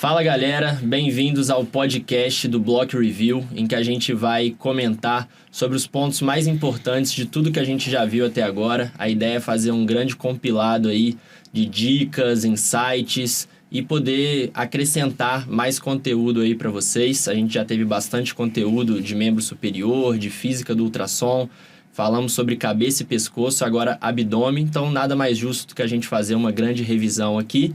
Fala galera, bem-vindos ao podcast do Block Review, em que a gente vai comentar sobre os pontos mais importantes de tudo que a gente já viu até agora. A ideia é fazer um grande compilado aí de dicas, insights e poder acrescentar mais conteúdo aí para vocês. A gente já teve bastante conteúdo de membro superior, de física do ultrassom, falamos sobre cabeça e pescoço, agora abdômen, então nada mais justo do que a gente fazer uma grande revisão aqui.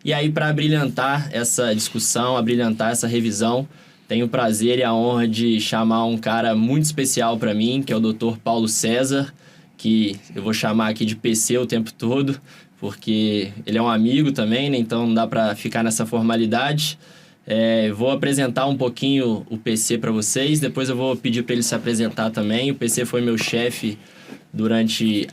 E aí, para abrilhantar essa discussão, abrilhantar essa revisão, tenho o prazer e a honra de chamar um cara muito especial para mim, que é o Dr. Paulo César, que eu vou chamar aqui de PC o tempo todo, porque ele é um amigo também, né? Então não dá para ficar nessa formalidade. Vou apresentar um pouquinho o PC para vocês, depois eu vou pedir para ele se apresentar também. O PC foi meu chefe durante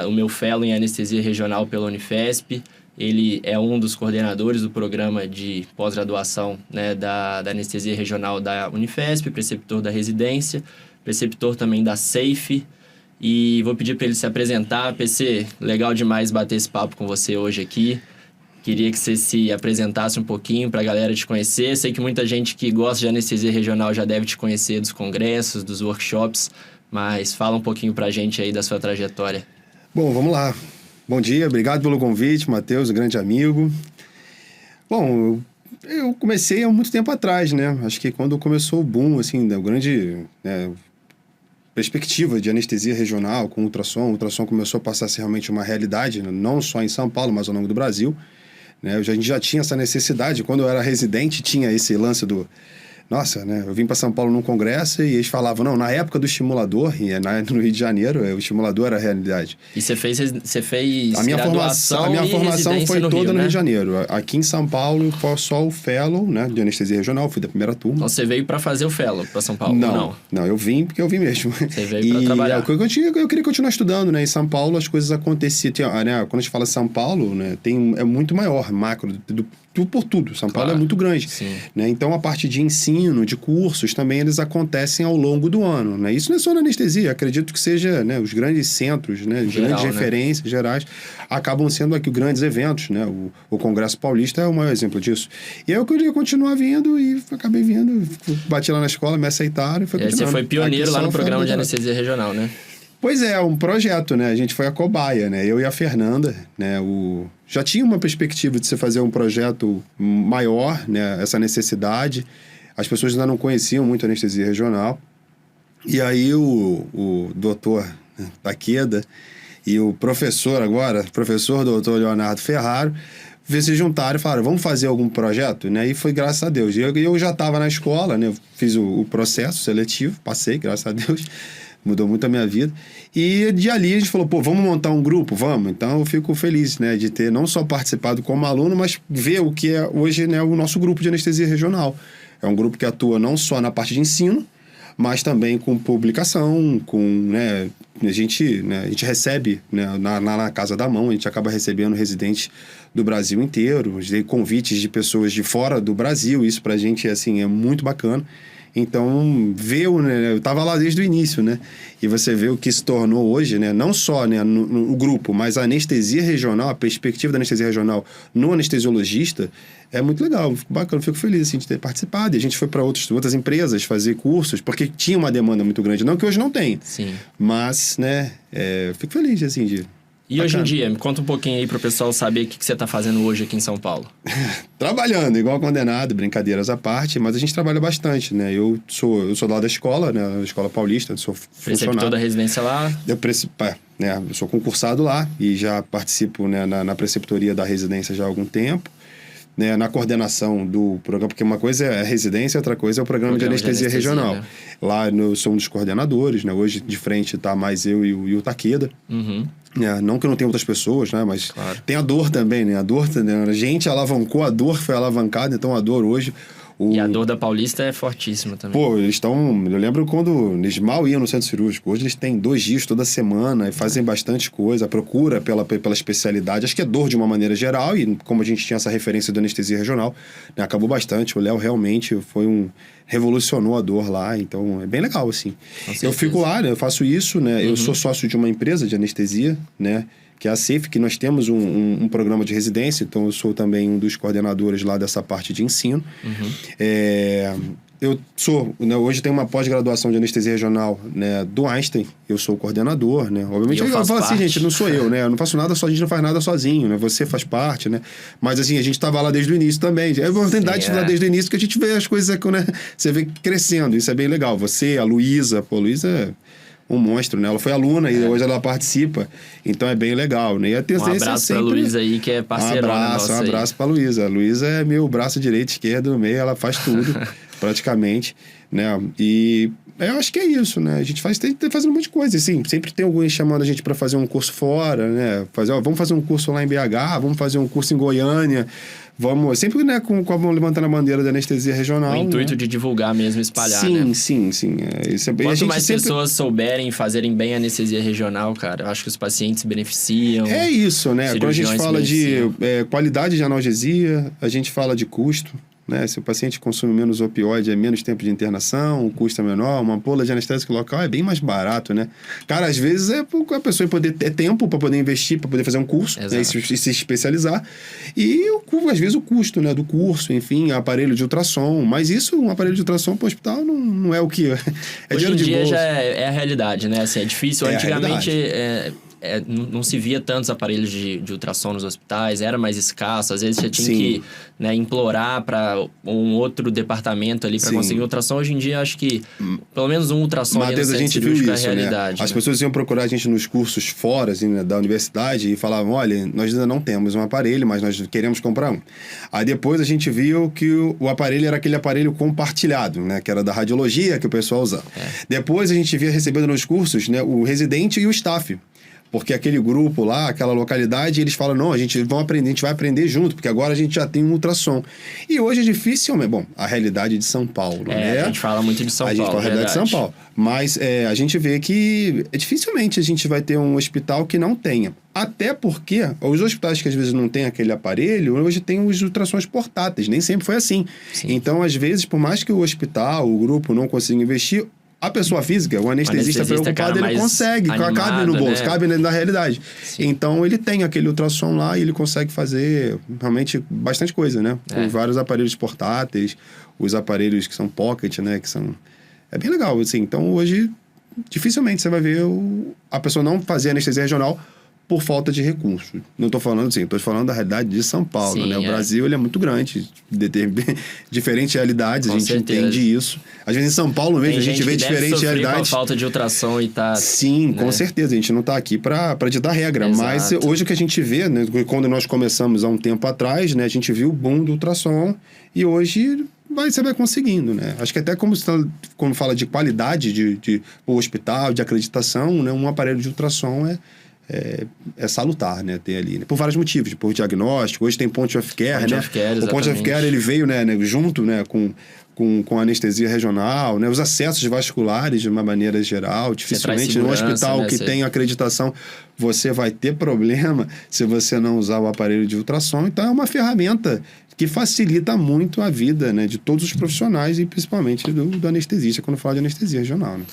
o meu fellow em anestesia regional pela Unifesp. Ele é um dos coordenadores do programa de pós-graduação, né, da anestesia regional da Unifesp, preceptor da residência, preceptor também da SAFE. E vou pedir para ele se apresentar. PC, legal demais bater esse papo com você hoje aqui. Queria que você se apresentasse um pouquinho para a galera te conhecer. Sei que muita gente que gosta de anestesia regional já deve te conhecer dos congressos, dos workshops, mas fala um pouquinho para a gente aí da sua trajetória. Bom, vamos lá. Bom dia, obrigado pelo convite, Matheus, um grande amigo. Bom, eu comecei há muito tempo atrás, né? Acho que quando começou o boom, assim, da grande perspectiva de anestesia regional com ultrassom. O ultrassom começou a passar a ser realmente uma realidade, não só em São Paulo, mas ao longo do Brasil. Né? A gente já tinha essa necessidade. Quando eu era residente, tinha esse lance do... Nossa, né? Eu vim para São Paulo num congresso e eles falavam, não, na época do estimulador, e no Rio de Janeiro, o estimulador era a realidade. E você fez a minha formação foi toda no Rio de Janeiro. Aqui em São Paulo, foi só o fellow, né, de anestesia regional, fui da primeira turma. Então você veio para fazer o fellow para São Paulo? Não, eu vim porque eu vim mesmo. Você veio para trabalhar. Eu queria continuar estudando, né? Em São Paulo as coisas aconteciam, né? Quando a gente fala São Paulo, né, é muito maior, macro, por tudo. São Paulo é muito grande. Né? Então, a parte de ensino, de cursos, também eles acontecem ao longo do ano. Né? Isso não é só na anestesia. Acredito que seja, né, os grandes centros, né, grandes referências gerais, acabam sendo aqui os grandes eventos. Né? O Congresso Paulista é o maior exemplo disso. E aí eu queria continuar vindo e acabei vindo. Bati lá na escola, me aceitaram e foi continuando. Você foi pioneiro lá no programa de anestesia regional, né? Pois é, um projeto, né? A gente foi a cobaia, né? Eu e a Fernanda, né? Já tinha uma perspectiva de se fazer um projeto maior, né? Essa necessidade. As pessoas ainda não conheciam muito a anestesia regional. E aí o doutor Takeda e o professor doutor Leonardo Ferraro, se juntaram e falaram, vamos fazer algum projeto? Né? E foi graças a Deus. E eu já estava na escola, né? Eu fiz o processo seletivo, passei, graças a Deus. Mudou muito a minha vida. E de ali a gente falou, vamos montar um grupo? Vamos. Então eu fico feliz, né, de ter não só participado como aluno, mas ver o que é hoje, né, o nosso grupo de anestesia regional. É um grupo que atua não só na parte de ensino, mas também com publicação, né, a gente recebe, né, na Casa da Mão, a gente acaba recebendo residentes do Brasil inteiro, convites de pessoas de fora do Brasil, isso pra gente, assim, é muito bacana. Então, né, eu estava lá desde o início, né? E você vê o que se tornou hoje, né? Não só, né, no grupo, mas a anestesia regional, a perspectiva da anestesia regional no anestesiologista é muito legal, fico bacana, fico feliz assim, de ter participado. E a gente foi para outras empresas fazer cursos, porque tinha uma demanda muito grande. Não que hoje não tem, sim, mas, né, fico feliz, assim, de... E hoje em dia, me conta um pouquinho aí pro pessoal saber o que você está fazendo hoje aqui em São Paulo. Trabalhando, igual condenado, brincadeiras à parte, mas a gente trabalha bastante, né? Eu sou lá da escola, né? Da Escola Paulista, sou funcionário. Preceptor da residência lá? Eu sou concursado lá e já participo, né, na preceptoria da residência já há algum tempo. Né, na coordenação do programa, porque uma coisa é a residência, outra coisa é o programa de anestesia regional. Né? Lá eu sou um dos coordenadores, né? Hoje de frente está mais eu e o Takeda. Uhum. Não que não tenha outras pessoas, né? Mas tem a dor também, né? A dor, né? A gente alavancou, a dor foi alavancada, então a dor hoje... E a dor da Paulista é fortíssima também. Eles estão... Eu lembro quando eles mal iam no centro cirúrgico. Hoje eles têm 2 dias toda semana e fazem bastante coisa, procura pela especialidade. Acho que é dor de uma maneira geral e como a gente tinha essa referência da anestesia regional, né, acabou bastante. O Léo realmente revolucionou a dor lá, então é bem legal, assim. Eu fico lá, né, eu faço isso, né? Eu sou sócio de uma empresa de anestesia, né? que é a CEF, que nós temos um programa de residência, então eu sou também um dos coordenadores lá dessa parte de ensino. Eu sou, né, hoje tem uma pós-graduação de anestesia regional, né, do Einstein, eu sou o coordenador, né, obviamente eu falo assim, gente, não sou eu, né, eu não faço nada só, a gente não faz nada sozinho, né, você faz parte, né, mas assim, a gente estava lá desde o início também, é uma oportunidade de estudar desde o início que a gente vê as coisas, né, você vê crescendo, isso é bem legal, você, a Luísa, a Luísa é um monstro, né? Ela foi aluna e hoje ela participa. Então é bem legal, né? E a um abraço pra Luísa aí, que é parceirona nossa. Um abraço pra Luísa. A Luísa é meu braço direito, esquerdo, no meio, ela faz tudo, praticamente, né? E eu acho que é isso, né? A gente tem fazendo um monte de coisa, assim. Sempre tem alguém chamando a gente para fazer um curso fora, né? Vamos fazer um curso lá em BH, vamos fazer um curso em Goiânia. Vamos, sempre, né, com a mão levantando a bandeira da anestesia regional. O intuito, né, de divulgar mesmo, espalhar, sim, né? Sim. Isso é bem, Quanto mais pessoas souberem fazerem bem a anestesia regional, cara, eu acho que os pacientes se beneficiam. É isso, né? Quando a gente fala de qualidade de analgesia, a gente fala de custo, né? Se o paciente consome menos opioide, é menos tempo de internação, o custo é menor, uma ampola de anestésico local é bem mais barato, né? Cara, às vezes a pessoa poder ter tempo para poder investir, para poder fazer um curso, né? E se especializar. E, às vezes, o custo, né? Do curso, enfim, aparelho de ultrassom. Mas isso, um aparelho de ultrassom para o hospital não é o que... Hoje em dia já é a realidade, né? Assim, é difícil. Antigamente... não se via tantos aparelhos de ultrassom nos hospitais, era mais escasso, às vezes você tinha que, né, implorar para um outro departamento ali para conseguir ultrassom. Hoje em dia, acho que pelo menos um ultrassom ali no centro cirúrgico é a realidade. Né? As pessoas iam procurar a gente nos cursos fora, assim, né, da universidade e falavam, olha, nós ainda não temos um aparelho, mas nós queremos comprar um. Aí depois a gente viu que o aparelho era aquele aparelho compartilhado, né, que era da radiologia que o pessoal usava. Depois a gente via recebendo nos cursos, né, o residente e o staff. Porque aquele grupo lá, aquela localidade, eles falam, não, a gente vai aprender junto, porque agora a gente já tem um ultrassom. E hoje é dificilmente... Bom, a realidade de São Paulo, né? A gente fala muito de São Paulo, a gente fala a realidade de São Paulo. Mas a gente vê que dificilmente a gente vai ter um hospital que não tenha. Até porque os hospitais que às vezes não têm aquele aparelho, hoje tem os ultrassons portáteis. Nem sempre foi assim. Sim. Então, às vezes, por mais que o hospital, o grupo não consiga investir... A pessoa física, o anestesista preocupado, ele consegue, cabe no bolso, né? Cabe na realidade. Sim. Então, ele tem aquele ultrassom lá e ele consegue fazer realmente bastante coisa, né? Com vários aparelhos portáteis, os aparelhos que são pocket, né? Que são... É bem legal, assim. Então, hoje, dificilmente você vai ver a pessoa não fazer anestesia regional por falta de recursos. Não estou falando assim, estou falando da realidade de São Paulo, sim, né? O Brasil, ele é muito grande, diferentes realidades, a gente entende isso. Às vezes em São Paulo mesmo, a gente vê diferentes realidades. Com a falta de ultrassom e tá... Sim, né? Com certeza, a gente não está aqui para ditar regra, mas hoje o que a gente vê, né? Quando nós começamos há um tempo atrás, né? A gente viu o boom do ultrassom e hoje... você vai conseguindo, né? Acho que até como fala de qualidade de hospital, de acreditação, né? Um aparelho de ultrassom é salutar, né? Ter ali, né? Por vários motivos, por diagnóstico. Hoje tem point of care, né? O point of care, ele veio, né, junto, né, com a anestesia regional, né? Os acessos vasculares, de uma maneira geral. Dificilmente no hospital, né, que tem acreditação, você vai ter problema se você não usar o aparelho de ultrassom. Então, é uma ferramenta que facilita muito a vida, né, de todos os profissionais e principalmente do anestesista, quando fala de anestesia regional, né?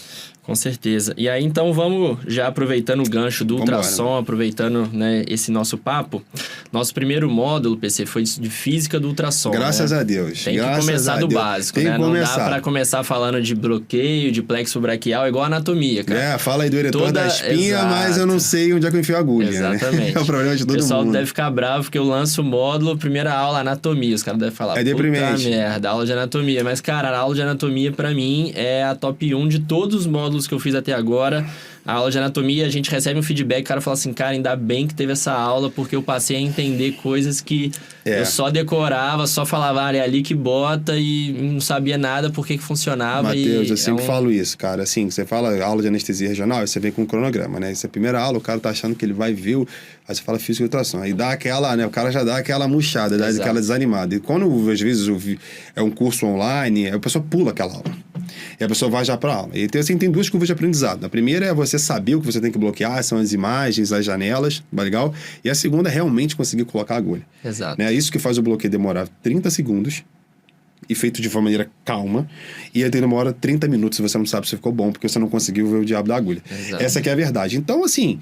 Com certeza. E aí, então, vamos já aproveitando o gancho do ultrassom, aproveitando, né, esse nosso papo. Nosso primeiro módulo, PC, foi de física do ultrassom. Graças a Deus. Tem que começar do básico, né? Não dá pra começar falando de bloqueio, de plexo braquial, igual anatomia, cara. Fala aí do eretor da espinha, mas eu não sei onde é que eu enfio a agulha. Exatamente. Né? É o problema de todo mundo. O pessoal deve ficar bravo porque eu lanço o módulo, primeira aula, anatomia. Os caras devem falar, é deprimente. Puta merda, aula de anatomia. Mas, cara, a aula de anatomia, pra mim, é a top 1 de todos os módulos que eu fiz até agora. A aula de anatomia, a gente recebe um feedback, o cara fala assim, cara, ainda bem que teve essa aula, porque eu passei a entender coisas que eu só decorava, só falava, é ali que bota e não sabia nada por que funcionava. Matheus, eu sempre falo isso, cara. Assim, você fala aula de anestesia regional, você vem com um cronograma, né? Essa é a primeira aula, o cara tá achando que ele vai ver aí você fala física e ultrassom. Aí dá aquela, né? O cara já dá aquela murchada, dá aquela desanimada. E quando, às vezes, é um curso online, a pessoa pula aquela aula. E a pessoa vai já para aula. E assim, tem duas curvas de aprendizado. A primeira é você saber o que você tem que bloquear, são as imagens, as janelas, legal? E a segunda é realmente conseguir colocar a agulha. Exato. Né? Isso que faz o bloqueio demorar 30 segundos e feito de uma maneira calma. E aí demora 30 minutos se você não sabe se ficou bom, porque você não conseguiu ver o diabo da agulha. Exato. Essa que é a verdade. Então, assim,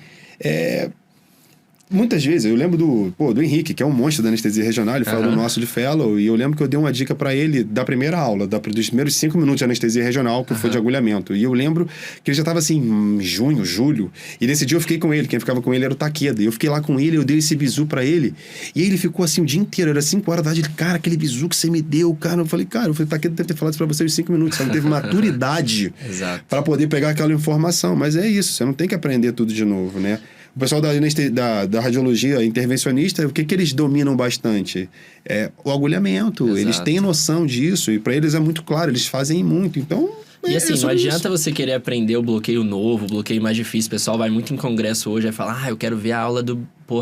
muitas vezes, eu lembro do Henrique, que é um monstro da anestesia regional, ele foi aluno nosso de fellow, e eu lembro que eu dei uma dica pra ele da primeira aula, dos primeiros 5 minutos de anestesia regional, que foi de agulhamento. E eu lembro que ele já tava assim, em junho, julho, e nesse dia eu fiquei com ele, quem ficava com ele era o Takeda, e eu fiquei lá com ele, eu dei esse bizu pra ele, e ele ficou assim o dia inteiro, era 5 horas da tarde, ele, cara, aquele bizu que você me deu, cara, eu falei, Takeda deve ter falado isso pra você em 5 minutos, você não teve maturidade pra poder pegar aquela informação, mas é isso, você não tem que aprender tudo de novo, né? O pessoal da radiologia intervencionista, o que eles dominam bastante? É o agulhamento. Exato. Eles têm noção disso e para eles é muito claro, eles fazem muito. Então, e assim, não adianta você querer aprender o bloqueio novo, o bloqueio mais difícil. O pessoal vai muito em congresso hoje e fala, eu quero ver a aula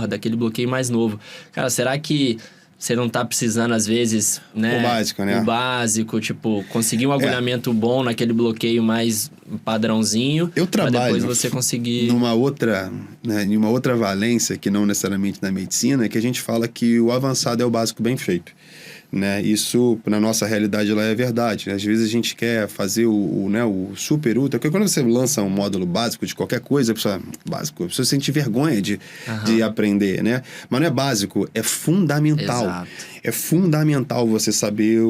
daquele bloqueio mais novo. Cara, será que você não tá precisando, às vezes, né? O básico, né? O básico, tipo, conseguir um agulhamento bom naquele bloqueio mais padrãozinho. Eu trabalho pra depois você conseguir... numa outra valência, que não necessariamente na medicina, que a gente fala que o avançado é o básico bem feito. Né? Isso, na nossa realidade, lá é verdade. Às vezes a gente quer fazer o super ultra, porque quando você lança um módulo básico de qualquer coisa, a pessoa sente vergonha de aprender, né? Mas não é básico, é fundamental. Exato. É fundamental você saber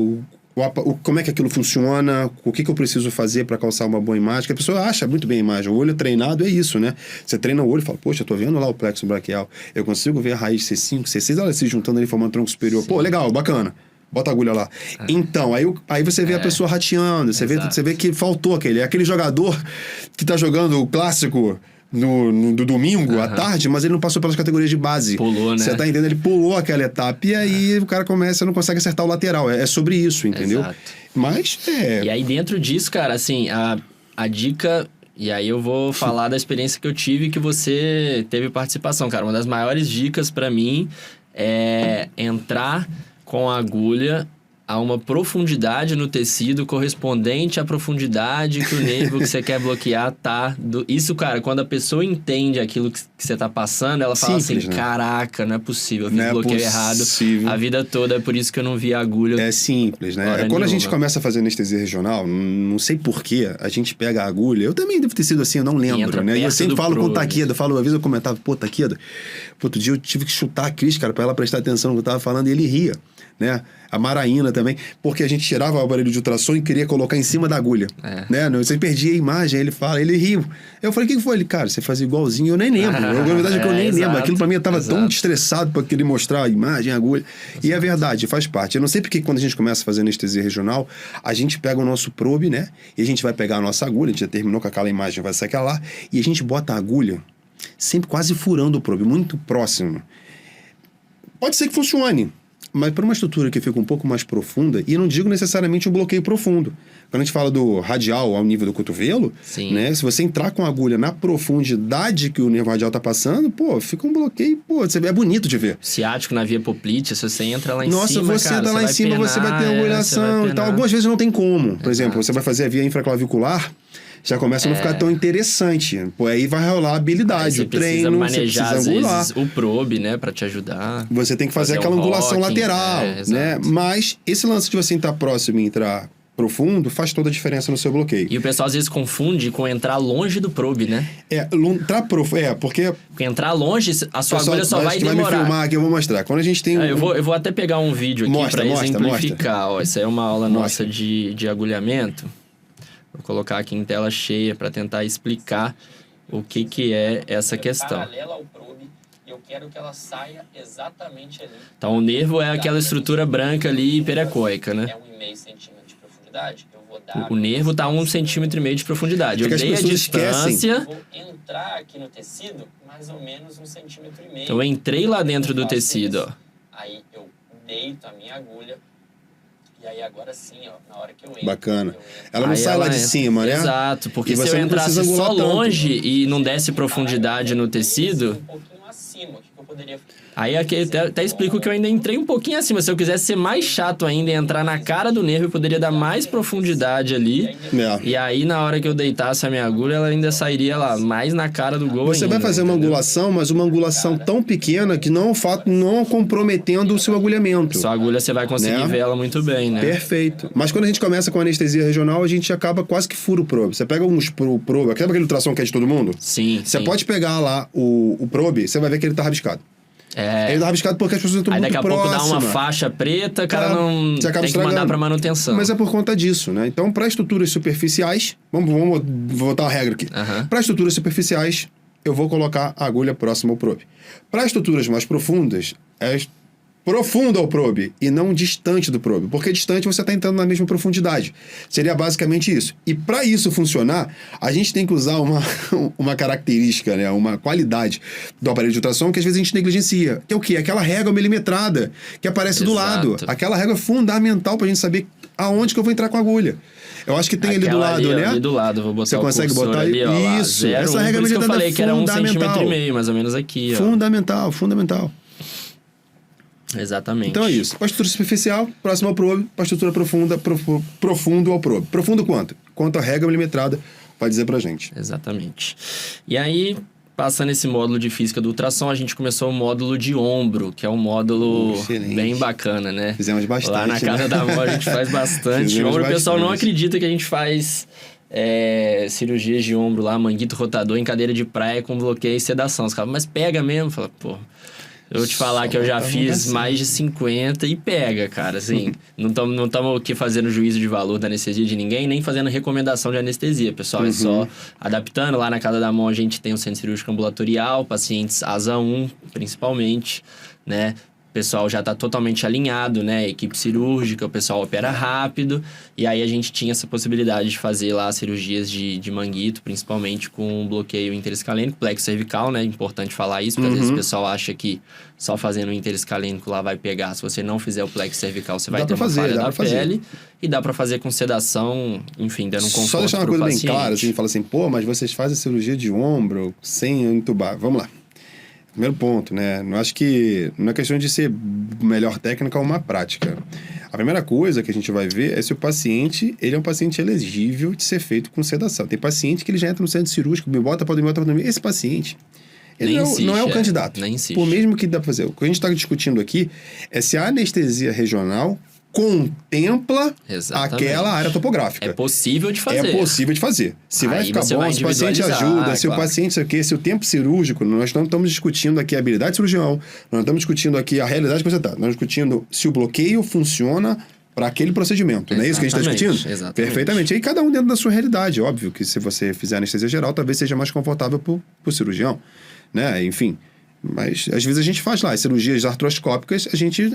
como é que aquilo funciona, o que eu preciso fazer para calçar uma boa imagem, que a pessoa acha muito bem a imagem. O olho treinado é isso, né? Você treina o olho e fala, poxa, eu tô vendo lá o plexo braquial, eu consigo ver a raiz C5, C6, ela se juntando ali formando tronco superior. Sim. Pô, legal, bacana. Bota a agulha lá. Então, aí você vê a pessoa rateando, você vê que faltou aquele jogador que tá jogando o clássico no domingo à tarde, mas ele não passou pelas categorias de base. Pulou, né? Você tá entendendo? Ele pulou aquela etapa e aí o cara não consegue acertar o lateral. É sobre isso, entendeu? Exato. Mas E aí dentro disso, cara, assim, a dica... E aí eu vou falar da experiência que eu tive que você teve participação, cara. Uma das maiores dicas pra mim é entrar com a agulha a uma profundidade no tecido correspondente à profundidade que o nervo que você quer bloquear tá... Isso, cara, quando a pessoa entende aquilo que você tá passando, ela fala simples, assim, né? Caraca, não é possível, eu fiz bloqueio errado a vida toda, é por isso que eu não vi a agulha. É simples, né? Quando a gente começa a fazer anestesia regional, não sei porquê, a gente pega a agulha, eu também devo ter sido assim, eu não lembro, né? E eu sempre falo com o Takeda, às vezes eu comentava, Takeda, outro dia eu tive que chutar a Cris, cara, pra ela prestar atenção no que eu tava falando, e ele ria, né? A Maraína também, porque a gente tirava o aparelho de ultrassom e queria colocar em cima da agulha, né? Você perdia a imagem, ele riu. Eu falei, o que foi? Ele, cara, você fazia igualzinho, eu nem lembro. A verdade é que eu nem lembro. Aquilo pra mim, eu tava tão estressado pra querer mostrar a imagem, a agulha. E é verdade, faz parte. Eu não sei porque quando a gente começa a fazer anestesia regional, a gente pega o nosso probe, né? E a gente vai pegar a nossa agulha, a gente já terminou com aquela imagem, vai sair lá, e a gente bota a agulha sempre quase furando o probe, muito próximo. Pode ser que funcione, mas para uma estrutura que fica um pouco mais profunda, e eu não digo necessariamente um bloqueio profundo. Quando a gente fala do radial ao nível do cotovelo, né? Se você entrar com a agulha na profundidade que o nervo radial tá passando, fica um bloqueio, é bonito de ver. Ciático na via poplítea, se você entra lá em cima, Nossa, você tá lá em cima, você vai ter angulação e tal. Algumas vezes não tem como. Por exemplo, você vai fazer a via infraclavicular, já começa a não ficar tão interessante. Aí vai rolar a habilidade, o treino, manejar, você precisa angular. Às vezes, o probe, né, pra te ajudar. Você tem que fazer aquela angulação lateral, né? Mas esse lance de você entrar próximo e entrar profundo faz toda a diferença no seu bloqueio. E o pessoal às vezes confunde com entrar longe do probe, né? Entrar profundo, porque entrar longe, a sua agulha só vai demorar. Vai me filmar aqui, eu vou mostrar. Quando a gente tem eu vou até pegar um vídeo aqui pra exemplificar. Ó, essa é uma aula nossa de agulhamento. Vou colocar aqui em tela cheia para tentar explicar o que é essa questão. Paralela ao probe, eu quero que ela saia exatamente ali. Então, o nervo é aquela estrutura branca ali perecoica, né? É 1,5 centímetro de profundidade. Eu vou dar... O nervo tá 1,5 centímetro de profundidade. Eu dei a distância... Eu vou entrar aqui no tecido mais ou menos 1,5 centímetro. Então, eu entrei lá dentro do tecido, ó. Aí, eu deito a minha agulha. E aí agora sim, ó, na hora que eu entro... Bacana. Ela não sai lá de cima, né? Exato, porque se eu entrasse só longe e não desse profundidade no tecido... Um pouquinho acima, o que eu poderia... Aí aqui até explico que eu ainda entrei um pouquinho acima. Se eu quisesse ser mais chato ainda, entrar na cara do nervo, eu poderia dar mais profundidade ali. E aí, na hora que eu deitasse a minha agulha, ela ainda sairia lá, mais na cara do gol. Você ainda, vai fazer uma angulação, mas uma angulação tão pequena que não comprometendo o seu agulhamento. Sua agulha você vai conseguir ver ela muito bem, né? Perfeito. Mas quando a gente começa com anestesia regional, a gente acaba quase que fura o probe. Você pega uns probe, sabe aquele ultrassom que é de todo mundo? Sim. Você pode pegar lá o probe, você vai ver que ele tá rabiscado. Ele dá rabiscado porque as pessoas estão muito próximas. Aí daqui a pouco dá uma faixa preta, cara não tem que mandar pra manutenção. Mas é por conta disso, né? Então, para estruturas superficiais, vamos botar uma regra aqui. Para estruturas superficiais, eu vou colocar a agulha próxima ao probe. Para estruturas mais profundas, profundo ao probe e não distante do probe, porque distante você está entrando na mesma profundidade. Seria basicamente isso. E para isso funcionar, a gente tem que usar uma característica, né, uma qualidade do aparelho de ultrassom que às vezes a gente negligencia. Que é o quê? Aquela régua milimetrada que aparece do lado. Aquela régua é fundamental para a gente saber aonde que eu vou entrar com a agulha. Eu acho que tem ali do lado, né? Ali do lado, vou botar você consegue botar ali, ó, isso. Essa régua milimetrada é fundamental. Eu falei que era 1,5 cm, mais ou menos aqui, ó. Fundamental. Exatamente. Então é isso. Para estrutura superficial, próximo ao probe. Para estrutura profunda, profundo ao probe. Profundo quanto? Quanto a régua milimetrada vai dizer pra gente. Exatamente. E aí, passando esse módulo de física do ultrassom, a gente começou o módulo de ombro, que é um módulo bem bacana, né? Fizemos bastante. Lá na Casa da Mó a gente faz bastante. Ombro, o pessoal não acredita que a gente faz cirurgias de ombro lá, manguito rotador em cadeira de praia com bloqueio e sedação. Os caras, mas pega mesmo? Fala, pô... Eu vou te falar que eu já fiz mais de 50 e pega, cara, assim. Não estamos aqui fazendo juízo de valor da anestesia de ninguém, nem fazendo recomendação de anestesia, pessoal. É só adaptando. Lá na Casa da Mão a gente tem um centro cirúrgico ambulatorial, pacientes asa 1, principalmente, né? O pessoal já está totalmente alinhado, né? Equipe cirúrgica, o pessoal opera rápido. E aí a gente tinha essa possibilidade de fazer lá cirurgias de manguito, principalmente com bloqueio interescalênico, plexo cervical, né? Importante falar isso, porque às vezes o pessoal acha que só fazendo o interescalênico lá vai pegar. Se você não fizer o plexo cervical, você vai ter uma falha da pele. E dá para fazer com sedação, enfim, dando um conforto. Só deixar uma coisa bem clara, assim, fala assim, pô, mas vocês fazem cirurgia de ombro sem entubar. Vamos lá. Primeiro ponto, né? Não acho que não é questão de ser melhor técnica ou uma prática. A primeira coisa que a gente vai ver é se o paciente, ele é um paciente elegível de ser feito com sedação. Tem paciente que ele já entra no centro cirúrgico, me bota para dormir. Esse paciente, ele não é o candidato. Nem insiste. Por mesmo que dá para fazer. O que a gente está discutindo aqui é se a anestesia regional contempla aquela área topográfica. É possível de fazer. É possível de fazer. Se vai ficar bom, se o paciente ajuda, se o paciente, se o tempo cirúrgico, nós não estamos discutindo aqui a habilidade de cirurgião, nós não estamos discutindo aqui a realidade que você está. Nós estamos discutindo se o bloqueio funciona para aquele procedimento. Não é isso que a gente está discutindo? Exatamente. Perfeitamente. Aí cada um dentro da sua realidade. Óbvio que se você fizer anestesia geral, talvez seja mais confortável para o cirurgião. Né? Enfim... Mas, às vezes, a gente faz lá as cirurgias artroscópicas, a gente,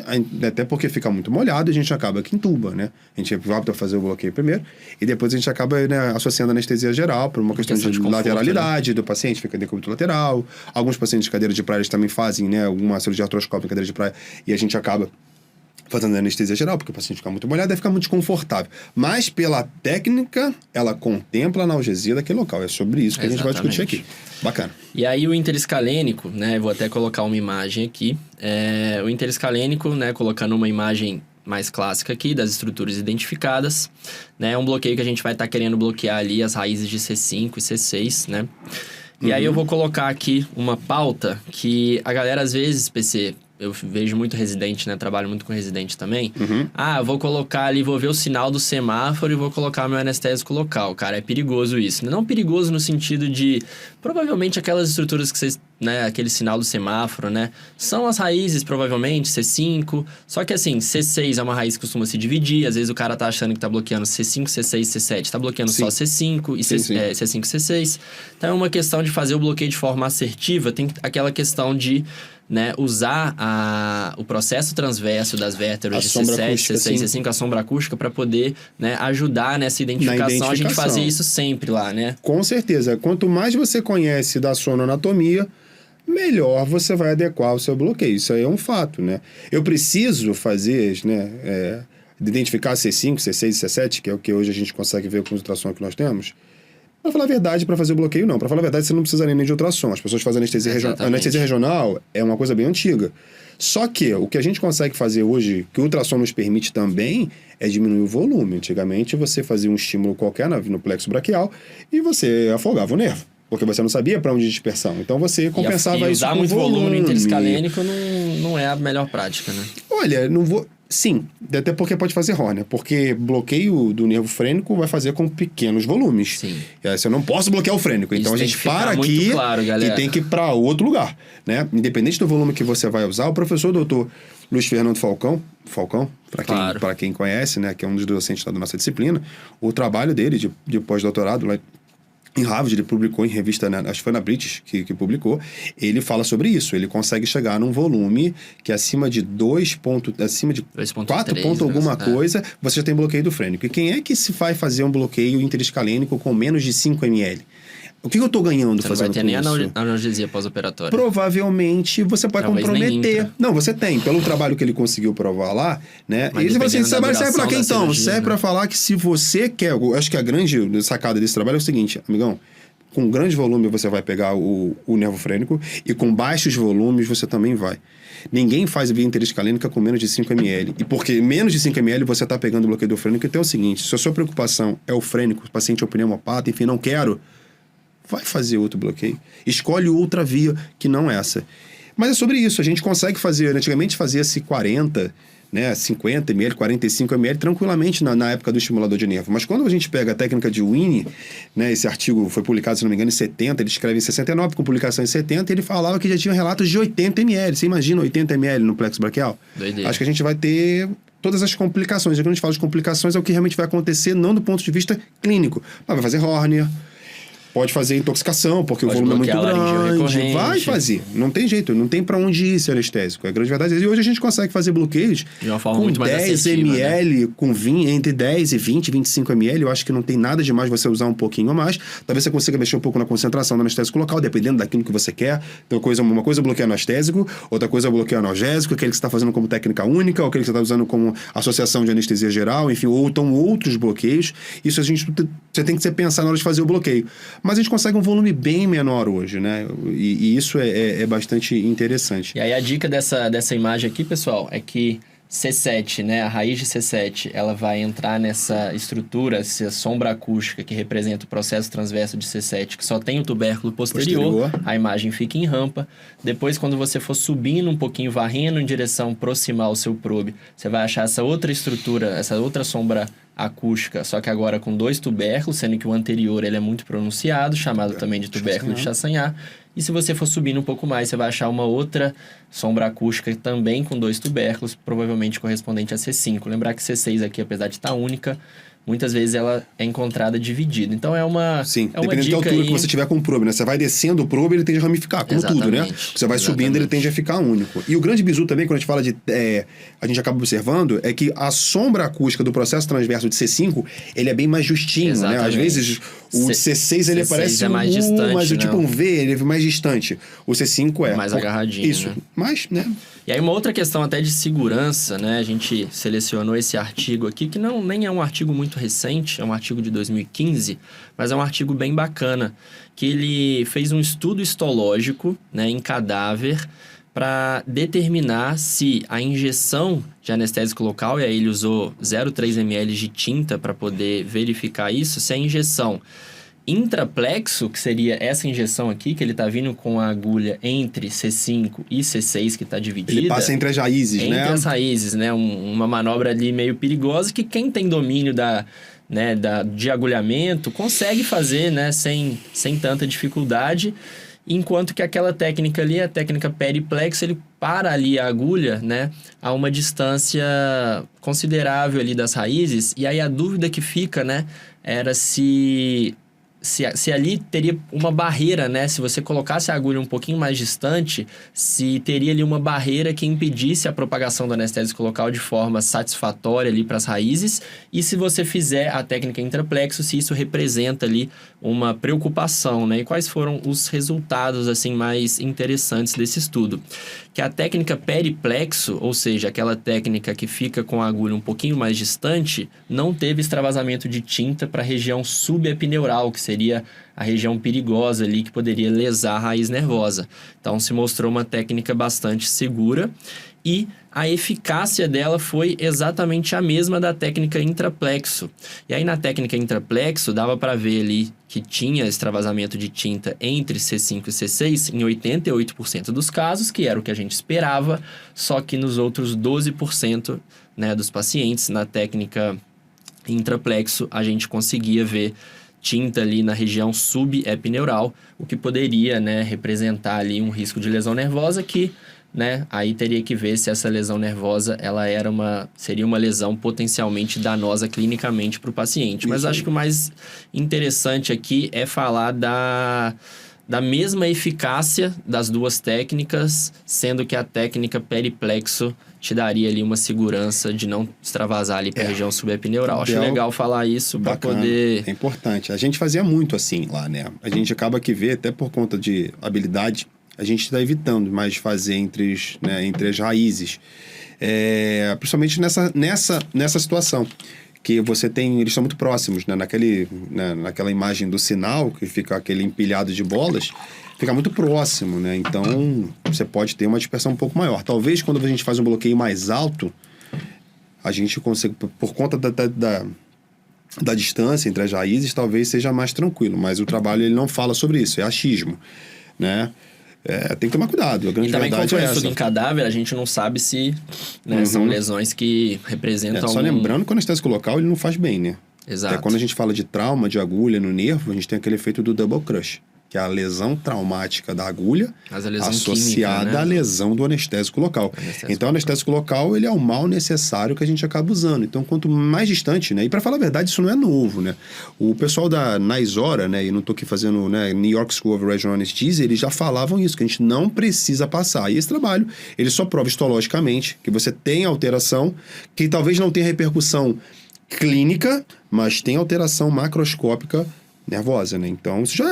até porque fica muito molhado, a gente acaba que entuba, né? A gente vai para fazer o bloqueio primeiro, e depois a gente acaba, né, associando a anestesia geral por uma questão de conforto, lateralidade, né? Do paciente, fica decúbito lateral. Alguns pacientes de cadeira de praia eles também fazem, né, uma cirurgia artroscópica em cadeira de praia, e a gente acaba fazendo anestesia geral, porque o paciente fica muito molhado, deve ficar muito desconfortável. Mas, pela técnica, ela contempla a analgesia daquele local. É sobre isso que a gente vai discutir aqui. Bacana. E aí, o interescalênico, né? Vou até colocar uma imagem aqui. O interescalênico, né? Colocando uma imagem mais clássica aqui, das estruturas identificadas, né? É um bloqueio que a gente vai estar querendo bloquear ali as raízes de C5 e C6, né? E aí, eu vou colocar aqui uma pauta que a galera, às vezes, PC... Eu vejo muito residente, né? Trabalho muito com residente também. Eu vou colocar ali, vou ver o sinal do semáforo e vou colocar meu anestésico local. Cara, é perigoso isso. Não perigoso no sentido de... Provavelmente aquelas estruturas que vocês... Né, aquele sinal do semáforo, né? São as raízes, provavelmente, C5. Só que assim, C6 é uma raiz que costuma se dividir. Às vezes o cara tá achando que tá bloqueando C5, C6, C7. Tá bloqueando só C5 e C5, C6. Então é uma questão de fazer o bloqueio de forma assertiva. Tem aquela questão de... Né, usar o processo transverso das vértebras de C7, C6, C5, a sombra acústica, para poder, né, ajudar nessa identificação. A gente fazer isso sempre lá, né? Com certeza. Quanto mais você conhece da sonoanatomia, melhor você vai adequar o seu bloqueio. Isso aí é um fato, né? Eu preciso fazer, né, identificar C5, C6 e C7, que é o que hoje a gente consegue ver com os ultrassom que nós temos. Para falar a verdade, para fazer o bloqueio, não. Para falar a verdade, você não precisa nem de ultrassom. As pessoas fazem anestesia regional. A anestesia regional é uma coisa bem antiga. Só que o que a gente consegue fazer hoje, que o ultrassom nos permite também, é diminuir o volume. Antigamente, você fazia um estímulo qualquer no plexo braquial e você afogava o nervo. Porque você não sabia para onde dispersão. Então você compensava isso com usar muito volume no interescalênico volume. não é a melhor prática, né? Olha, não vou... Sim, até porque pode fazer hérnia. Porque bloqueio do nervo frênico vai fazer com pequenos volumes. Sim. Se eu não posso bloquear o frênico. Então a gente para aqui e tem que ir para outro lugar, né? Independente do volume que você vai usar, o professor doutor Luiz Fernando Falcão, para quem conhece, né, que é um dos docentes da nossa disciplina, o trabalho dele de pós-doutorado lá em Harvard, ele publicou em revista, né, acho que foi na British que publicou, ele fala sobre isso. Ele consegue chegar num volume que acima de 4 ponto alguma coisa, você já tem bloqueio do frênico. E quem é que se vai fazer um bloqueio interescalênico com menos de 5 ml? O que eu tô ganhando fazendo isso? Você não vai ter nem analgesia pós-operatória. Provavelmente você pode comprometer. Não, você tem. Pelo trabalho que ele conseguiu provar lá, né? Mas esse trabalho serve pra quê, então? Serve pra falar que se você quer... Eu acho que a grande sacada desse trabalho é o seguinte, amigão. Com grande volume você vai pegar o nervo frênico e com baixos volumes você também vai. Ninguém faz via interescalênica com menos de 5 ml. E porque menos de 5 ml você tá pegando o bloqueio do frênico, então é o seguinte, se a sua preocupação é o frênico, o paciente é o pneumopata, enfim, não quero... vai fazer outro bloqueio. Escolhe outra via que não essa. Mas é sobre isso. A gente consegue fazer... Antigamente fazia-se 40, né, 50 ml, 45 ml tranquilamente na época do estimulador de nervo. Mas quando a gente pega a técnica de Winnie, né, esse artigo foi publicado, se não me engano, em 70, ele escreve em 69, com publicação em 70, ele falava que já tinha relatos de 80 ml. Você imagina 80 ml no plexo braquial? Doideira. Acho que a gente vai ter... todas as complicações. E quando a gente fala de complicações, é o que realmente vai acontecer, não do ponto de vista clínico. Mas vai fazer hérnia, pode fazer intoxicação, porque pode o volume é muito grande. Vai fazer. Não tem jeito, não tem pra onde ir esse anestésico. É a grande verdade. E hoje a gente consegue fazer bloqueios de uma forma com muito 10 mais assertiva, ml, né? com 20, entre 10 e 20, 25 ml. Eu acho que não tem nada demais você usar um pouquinho a mais. Talvez você consiga mexer um pouco na concentração do anestésico local, dependendo daquilo que você quer. Então, uma coisa é bloqueio anestésico, outra coisa é bloqueio analgésico, aquele que você está fazendo como técnica única, ou aquele que você está usando como associação de anestesia geral, enfim, ou então outros bloqueios. Isso você tem que pensar na hora de fazer o bloqueio. Mas a gente consegue um volume bem menor hoje, né? E isso é bastante interessante. E aí a dica dessa imagem aqui, pessoal, é que C7, né? A raiz de C7, ela vai entrar nessa estrutura, essa sombra acústica que representa o processo transverso de C7, que só tem o tubérculo posterior. A imagem fica em rampa. Depois, quando você for subindo um pouquinho, varrendo em direção proximal ao seu probe, você vai achar essa outra estrutura, essa outra sombra acústica, só que agora com 2 tubérculos, sendo que o anterior ele é muito pronunciado, chamado também de tubérculo de Chassagnat. E se você for subindo um pouco mais, você vai achar uma outra sombra acústica também com 2 tubérculos, provavelmente correspondente a C5. Lembrar que C6 aqui, apesar de estar única, muitas vezes ela é encontrada dividida. Então é uma Sim, é uma dependendo da altura que você tiver com o probe, né? Você vai descendo o probe, ele tende a ramificar, como tudo, né? Você vai subindo, ele tende a ficar único. E o grande bizu também, quando a gente fala de... a gente acaba observando, é que a sombra acústica do processo transverso de C5, ele é bem mais justinho, exatamente, né? Às vezes o C6 ele parece mais distante, mas né? tipo um V, ele é mais distante. O C5 é... mais agarradinho, isso, né? Mas, né? E aí uma outra questão até de segurança, né? A gente selecionou esse artigo aqui, que nem é um artigo muito recente, é um artigo de 2015, mas é um artigo bem bacana, que ele fez um estudo histológico, né, em cadáver para determinar se a injeção de anestésico local, e aí ele usou 0,3 ml de tinta para poder verificar isso, se a injeção intraplexo, que seria essa injeção aqui, que ele está vindo com a agulha entre C5 e C6, que está dividida. Ele passa entre as raízes, entre né? as raízes, né? Uma manobra ali meio perigosa que quem tem domínio de agulhamento consegue fazer, né? Sem tanta dificuldade. Enquanto que aquela técnica ali, a técnica periplexo, ele para ali a agulha, né? A uma distância considerável ali das raízes. E aí a dúvida que fica, né? Era se ali teria uma barreira, né? Se você colocasse a agulha um pouquinho mais distante, se teria ali uma barreira que impedisse a propagação do anestésico local de forma satisfatória ali para as raízes. E se você fizer a técnica intraplexo, se isso representa ali uma preocupação, né? E quais foram os resultados, assim, mais interessantes desse estudo? Que a técnica periplexo, ou seja, aquela técnica que fica com a agulha um pouquinho mais distante, não teve extravasamento de tinta para a região subepineural, que seria seria a região perigosa ali que poderia lesar a raiz nervosa. Então, se mostrou uma técnica bastante segura e a eficácia dela foi exatamente a mesma da técnica intraplexo. E aí, na técnica intraplexo, dava para ver ali que tinha extravasamento de tinta entre C5 e C6 em 88% dos casos, que era o que a gente esperava, só que nos outros 12%, né, dos pacientes, na técnica intraplexo, a gente conseguia ver tinta ali na região subepineural, o que poderia, né, representar ali um risco de lesão nervosa que, né, aí teria que ver se essa lesão nervosa ela seria uma lesão potencialmente danosa clinicamente para o paciente. Mas acho que o mais interessante aqui é falar da mesma eficácia das duas técnicas, sendo que a técnica periplexo te daria ali uma segurança de não extravasar ali para a região subepineural. Acho legal falar isso para poder... É importante. A gente fazia muito assim lá, né? A gente acaba que vê, até por conta de habilidade, a gente está evitando mais fazer entre as raízes. Principalmente nessa situação. Que você tem... Eles estão muito próximos, né? Naquela imagem do sinal, que fica aquele empilhado de bolas, fica muito próximo, né? Então, você pode ter uma dispersão um pouco maior. Talvez, quando a gente faz um bloqueio mais alto, a gente consiga... Por conta da distância entre as raízes, talvez seja mais tranquilo. Mas o trabalho, ele não fala sobre isso. É achismo, né? Tem que tomar cuidado. A grande e também, verdade como é foi essa. estudo em cadáver, a gente não sabe se são lesões que representam... Só lembrando que o anestésico local ele não faz bem, né? Exato. Quando a gente fala de trauma, de agulha no nervo, a gente tem aquele efeito do double crush, que é a lesão traumática da agulha associada química, né? à lesão do anestésico local. Então, o anestésico local, ele é o mal necessário que a gente acaba usando. Então, quanto mais distante, né? E para falar a verdade, isso não é novo, né? O pessoal da Naisora, né? E não tô aqui fazendo, né? New York School of Regional Anesthesia, eles já falavam isso, que a gente não precisa passar. E esse trabalho, ele só prova histologicamente que você tem alteração, que talvez não tenha repercussão clínica, mas tem alteração macroscópica nervosa, né? Então, isso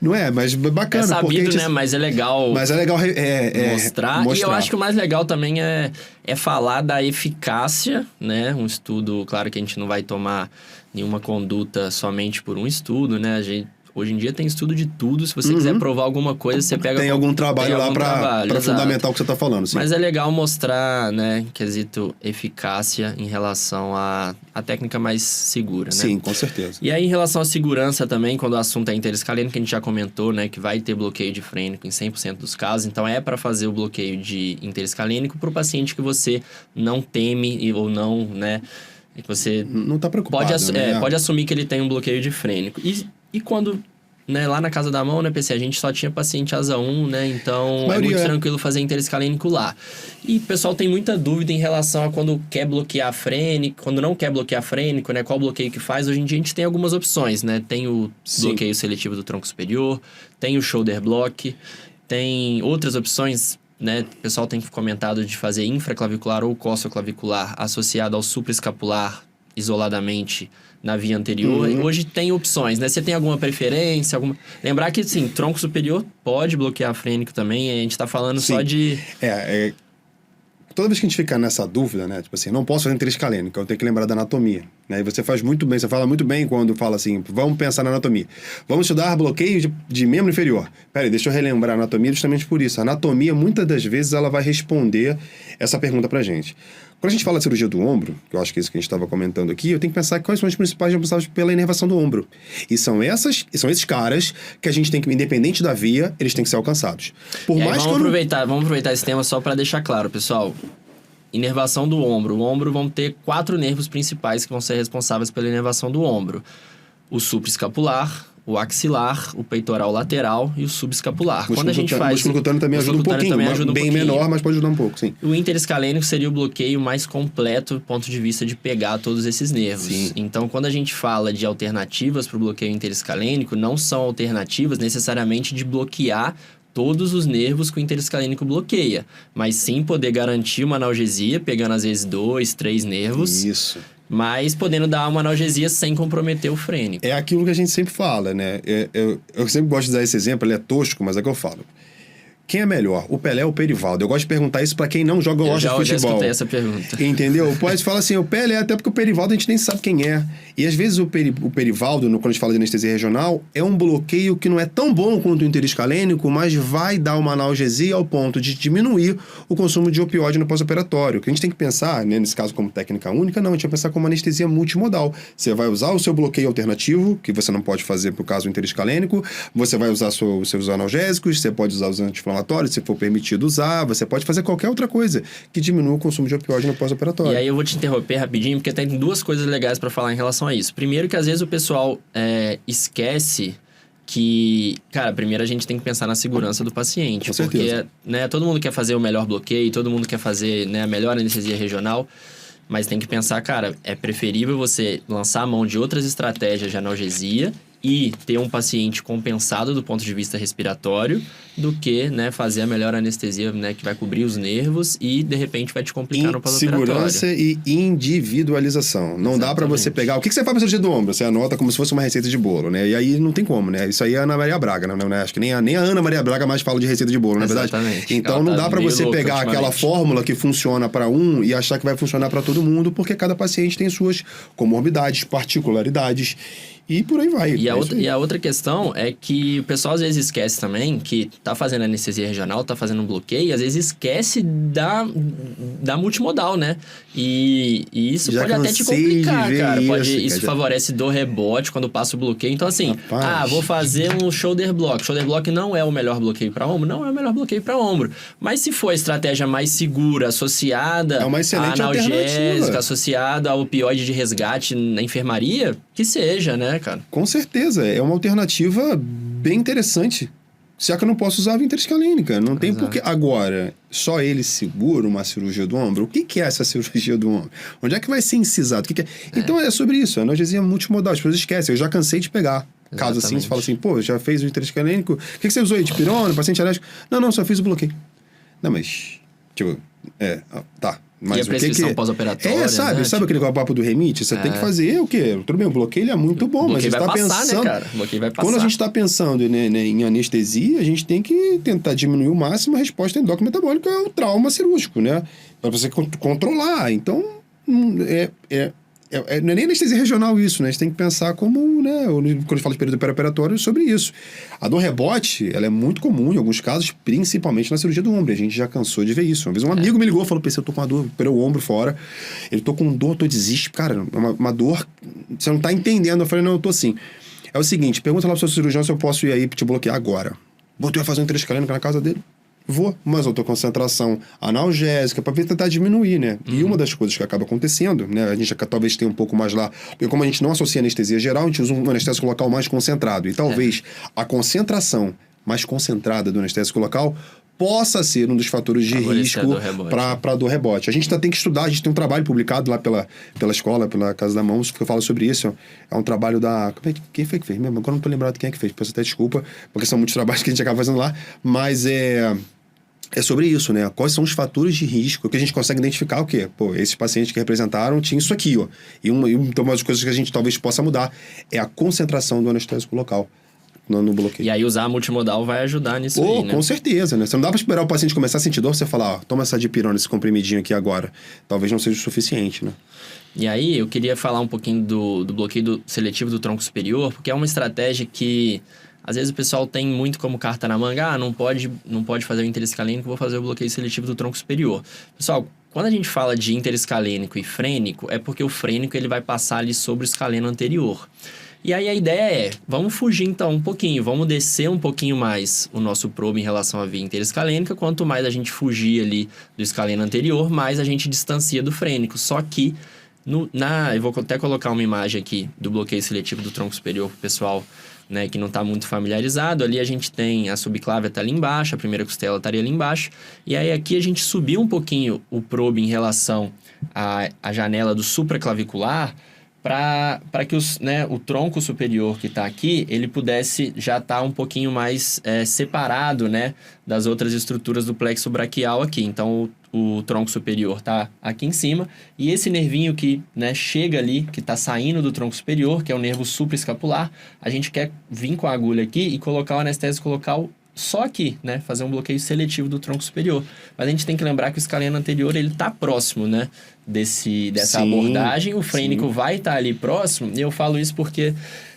não é, mas bacana. É sabido, porque né? Mas é legal mostrar. E eu acho que o mais legal também é falar da eficácia, né? Um estudo, claro que a gente não vai tomar nenhuma conduta somente por um estudo, né? Hoje em dia tem estudo de tudo. Se você quiser provar alguma coisa, você pega... Tem algum trabalho lá para fundamentar o que você está falando. Sim. Mas é legal mostrar, né, quesito eficácia em relação à técnica mais segura, né? Sim, com certeza. E aí, em relação à segurança também, quando o assunto é interescalênico, a gente já comentou, né, que vai ter bloqueio de frênico em 100% dos casos. Então, é para fazer o bloqueio de interescalênico para o paciente que você não teme ou não, né... Que você não está preocupado, pode assumir que ele tem um bloqueio de frênico. E quando, né, lá na Casa da Mão, né, PC, a gente só tinha paciente asa 1, né? Então, é muito tranquilo fazer interescalênico lá. E o pessoal tem muita dúvida em relação a quando quer bloquear frênico, quando não quer bloquear frênico, né? Qual bloqueio que faz? Hoje em dia a gente tem algumas opções, né? Tem o bloqueio seletivo do tronco superior, tem o shoulder block, tem outras opções, né? O pessoal tem comentado de fazer infraclavicular ou coxoclavicular associado ao supraescapular isoladamente na via anterior. Hoje tem opções, né? Você tem alguma preferência? Lembrar que, sim, tronco superior pode bloquear frênico também. A gente tá falando só de... Toda vez que a gente fica nessa dúvida, né? Tipo assim, não posso fazer interescalênico, eu tenho que lembrar da anatomia, né? E você faz muito bem, você fala muito bem quando fala assim, vamos pensar na anatomia. Vamos estudar bloqueio de membro inferior. Peraí, deixa eu relembrar a anatomia justamente por isso. A anatomia, muitas das vezes, ela vai responder essa pergunta pra gente. Quando a gente fala de cirurgia do ombro, que eu acho que é isso que a gente estava comentando aqui, eu tenho que pensar quais são os principais responsáveis pela inervação do ombro. E são esses caras que a gente tem que, independente da via, eles têm que ser alcançados. Vamos aproveitar esse tema só para deixar claro, pessoal. Inervação do ombro. O ombro vão ter 4 nervos principais que vão ser responsáveis pela inervação do ombro. O supraescapular, o axilar, o peitoral lateral e o subescapular. Quando a gente faz... O músculo cutâneo também ajuda um pouquinho, bem menor, mas pode ajudar um pouco, sim. O interescalênico seria o bloqueio mais completo do ponto de vista de pegar todos esses nervos. Sim. Então, quando a gente fala de alternativas para o bloqueio interescalênico, não são alternativas necessariamente de bloquear todos os nervos que o interescalênico bloqueia, mas sim poder garantir uma analgesia, pegando às vezes 2, 3 nervos. Isso. Mas podendo dar uma analgesia sem comprometer o frênico. É aquilo que a gente sempre fala, né? Eu sempre gosto de dar esse exemplo, ele é tosco, mas é que eu falo. Quem é melhor, o Pelé ou o Perivaldo? Eu gosto de perguntar isso pra quem não joga ou gosta de futebol. Eu já escutei essa pergunta. Entendeu? Pode falar assim, o Pelé, até porque o Perivaldo a gente nem sabe quem é. E às vezes o Perivaldo, quando a gente fala de anestesia regional, é um bloqueio que não é tão bom quanto o interescalênico, mas vai dar uma analgesia ao ponto de diminuir o consumo de opioide no pós-operatório. O que a gente tem que pensar, né, nesse caso como técnica única, não, a gente vai pensar como anestesia multimodal. Você vai usar o seu bloqueio alternativo, que você não pode fazer pro caso interescalênico, você vai usar os seus analgésicos, você pode usar os anti-inflamatórios, se for permitido usar, você pode fazer qualquer outra coisa que diminua o consumo de opioide no pós-operatório. E aí eu vou te interromper rapidinho, porque tem duas coisas legais para falar em relação a isso. Primeiro que às vezes o pessoal esquece que, cara, primeiro a gente tem que pensar na segurança do paciente. Com certeza. Porque, né, todo mundo quer fazer o melhor bloqueio, todo mundo quer fazer, né, a melhor anestesia regional, mas tem que pensar, cara, é preferível você lançar a mão de outras estratégias de analgesia e ter um paciente compensado do ponto de vista respiratório do que, né, fazer a melhor anestesia, né, que vai cobrir os nervos e, de repente, vai te complicar no pós-operatório. Segurança e individualização. Não dá pra você pegar... O que você faz pra cirurgia do ombro? Você anota como se fosse uma receita de bolo, né? E aí não tem como, né? Isso aí é a Ana Maria Braga, né? Acho que nem a Ana Maria Braga mais fala de receita de bolo, não é verdade? Exatamente. Então não dá pra você pegar aquela fórmula que funciona pra um e achar que vai funcionar pra todo mundo, porque cada paciente tem suas comorbidades, particularidades... E por aí vai. E a outra questão é que o pessoal às vezes esquece também que tá fazendo anestesia regional, tá fazendo um bloqueio, e às vezes esquece da multimodal, né? E isso Já pode até te complicar, cara. Isso já... favorece dor rebote quando passa o bloqueio. Então, assim, vou fazer um shoulder block. Shoulder block não é o melhor bloqueio para ombro? Não é o melhor bloqueio para ombro. Mas se for a estratégia mais segura, associada a analgésica, associada a opioide de resgate na enfermaria, que seja, né, cara? Com certeza, é uma alternativa bem interessante. Já que eu não posso usar a interescalênica, não tem porquê. Agora, só ele segura uma cirurgia do ombro? O que é essa cirurgia do ombro? Onde é que vai ser incisado? O que é? Então é sobre isso, a analgesia multimodal, as pessoas esquecem, eu já cansei de pegar. Caso assim, você fala assim, pô, já fez o interescalênico, o que você usou aí? Dipirona, paciente alérgico? Não, só fiz o bloqueio. Não, mas, tipo, tá. Mas e a prescrição pós-operatória, sabe aquele papo do remite? Você tem que fazer o quê? Tudo bem, o bloqueio é muito bom, mas a gente tá pensando... né, cara? O bloqueio vai passar. Quando a gente está pensando em anestesia, a gente tem que tentar diminuir o máximo a resposta endócrino-metabólica ao trauma cirúrgico, né? Para você controlar. Então, não é nem anestesia regional isso, né? A gente tem que pensar como, né? Quando a gente fala de período pré-operatório, sobre isso. A dor rebote, ela é muito comum em alguns casos, principalmente na cirurgia do ombro. A gente já cansou de ver isso. Uma vez um amigo me ligou e falou, eu tô com uma dor, operei o ombro fora. Ele, tô com dor, tô desiste. Cara, uma dor, você não tá entendendo. Eu falei, não, eu tô assim. É o seguinte, pergunta lá pro seu cirurgião se eu posso ir aí te bloquear agora. Tu vai fazer um interescalênico na casa dele? Vou, mas eu tô com concentração analgésica para tentar diminuir, né? E uma das coisas que acaba acontecendo, né? A gente talvez tenha um pouco mais lá, porque como a gente não associa anestesia geral, a gente usa um anestésico local mais concentrado. E talvez a concentração mais concentrada do anestésico local possa ser um dos fatores de risco para dor rebote. A gente ainda tem que estudar, a gente tem um trabalho publicado lá pela escola, pela Casa da Mãos, que fala sobre isso. É um trabalho da... Quem foi que fez mesmo? Agora não tô lembrado quem é que fez, peço até desculpa, porque são muitos trabalhos que a gente acaba fazendo lá, mas é sobre isso, né? Quais são os fatores de risco que a gente consegue identificar o quê? Pô, esses pacientes que representaram tinham isso aqui, ó. Então, uma das coisas que a gente talvez possa mudar é a concentração do anestésico local no bloqueio. E aí usar a multimodal vai ajudar nisso aí, né? Com certeza, né? Você não dá pra esperar o paciente começar a sentir dor, você falar, ó, toma essa dipirona, esse comprimidinho aqui agora. Talvez não seja o suficiente, né? E aí, eu queria falar um pouquinho do bloqueio seletivo do tronco superior, porque é uma estratégia que... Às vezes o pessoal tem muito como carta na manga, não pode fazer o interescalênico, vou fazer o bloqueio seletivo do tronco superior. Pessoal, quando a gente fala de interescalênico e frênico, é porque o frênico ele vai passar ali sobre o escaleno anterior. E aí a ideia vamos fugir então um pouquinho, vamos descer um pouquinho mais o nosso probe em relação à via interescalênica. Quanto mais a gente fugir ali do escaleno anterior, mais a gente distancia do frênico. Só que, eu vou até colocar uma imagem aqui do bloqueio seletivo do tronco superior para o pessoal, né, que não está muito familiarizado. Ali a gente tem a subclávia tá ali embaixo, a primeira costela estaria ali embaixo. E aí aqui a gente subiu um pouquinho o probe em relação à janela do supraclavicular para que o tronco superior que está aqui, ele pudesse já estar um pouquinho mais separado, né, das outras estruturas do plexo braquial aqui. Então, o tronco superior está aqui em cima, e esse nervinho que, né, chega ali, que está saindo do tronco superior, que é o nervo supraescapular, a gente quer vir com a agulha aqui e colocar o anestésico local só aqui, né? Fazer um bloqueio seletivo do tronco superior. Mas a gente tem que lembrar que o escaleno anterior, ele tá próximo, né? Dessa abordagem. O frênico vai estar ali próximo. E eu falo isso porque,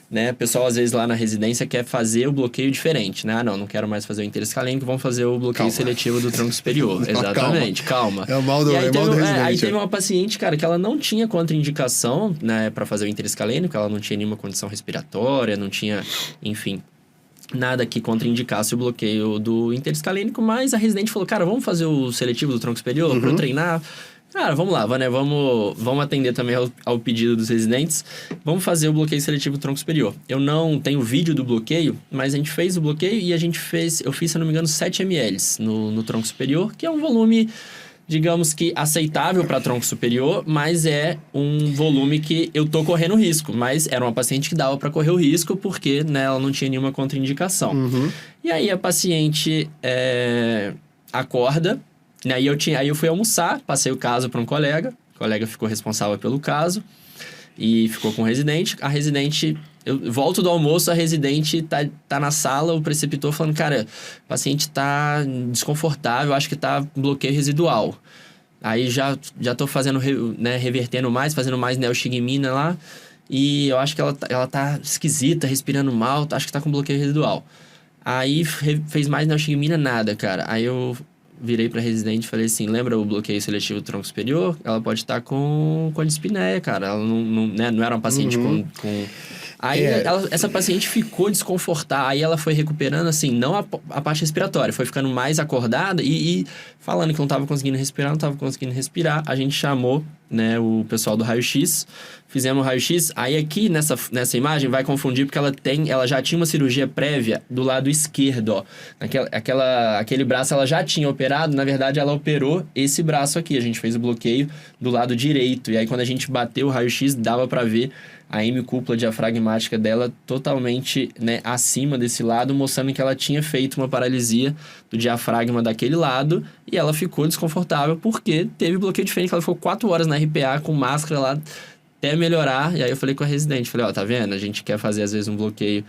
né? O pessoal, às vezes, lá na residência quer fazer o bloqueio diferente, né? Ah, não quero mais fazer o interescalênico, vamos fazer o bloqueio seletivo do tronco superior. Exatamente, calma. É o mal do residente. Aí teve uma paciente, cara, que ela não tinha contraindicação, né? Pra fazer o interescalênico, ela não tinha nenhuma condição respiratória, não tinha, enfim... nada que contraindicasse o bloqueio do interescalênico, mas a residente falou, cara, vamos fazer o seletivo do tronco superior para eu treinar? Cara, vamos lá, né? Vamos atender também ao pedido dos residentes. Vamos fazer o bloqueio seletivo do tronco superior. Eu não tenho vídeo do bloqueio, mas a gente fez o bloqueio e eu fiz, se eu não me engano, 7 ml no tronco superior, que é um volume... digamos que aceitável para tronco superior, mas é um volume que eu tô correndo risco. Mas era uma paciente que dava para correr o risco porque, né, ela não tinha nenhuma contraindicação. E aí a paciente acorda, né, aí eu fui almoçar, passei o caso para um colega, o colega ficou responsável pelo caso e ficou com o residente. A residente... eu volto do almoço, a residente tá na sala, o preceptor falando, cara, o paciente tá desconfortável, acho que tá bloqueio residual. Aí já tô fazendo, né, revertendo mais, fazendo mais neostigmina lá, e eu acho que ela tá esquisita, respirando mal, acho que tá com bloqueio residual. Aí fez mais neostigmina, nada, cara. Aí eu virei pra residente e falei assim, lembra o bloqueio seletivo do tronco superior? Ela pode estar com dispneia, cara. Ela não era uma paciente com... Aí essa paciente ficou desconfortável, aí ela foi recuperando, assim, não a parte respiratória, foi ficando mais acordada e falando que não estava conseguindo respirar, a gente chamou, né, o pessoal do raio-x, fizemos o raio-x, aí aqui nessa imagem vai confundir porque ela já tinha uma cirurgia prévia do lado esquerdo, ó. Aquele braço ela já tinha operado, na verdade ela operou esse braço aqui, a gente fez o bloqueio do lado direito, e aí quando a gente bateu o raio-x dava para ver a hemicúpula diafragmática dela totalmente, né, acima desse lado, mostrando que ela tinha feito uma paralisia do diafragma daquele lado e ela ficou desconfortável porque teve bloqueio de frênico. Ela ficou 4 horas na RPA com máscara lá até melhorar. E aí eu falei com a residente, falei, ó, tá vendo? A gente quer fazer às vezes um bloqueio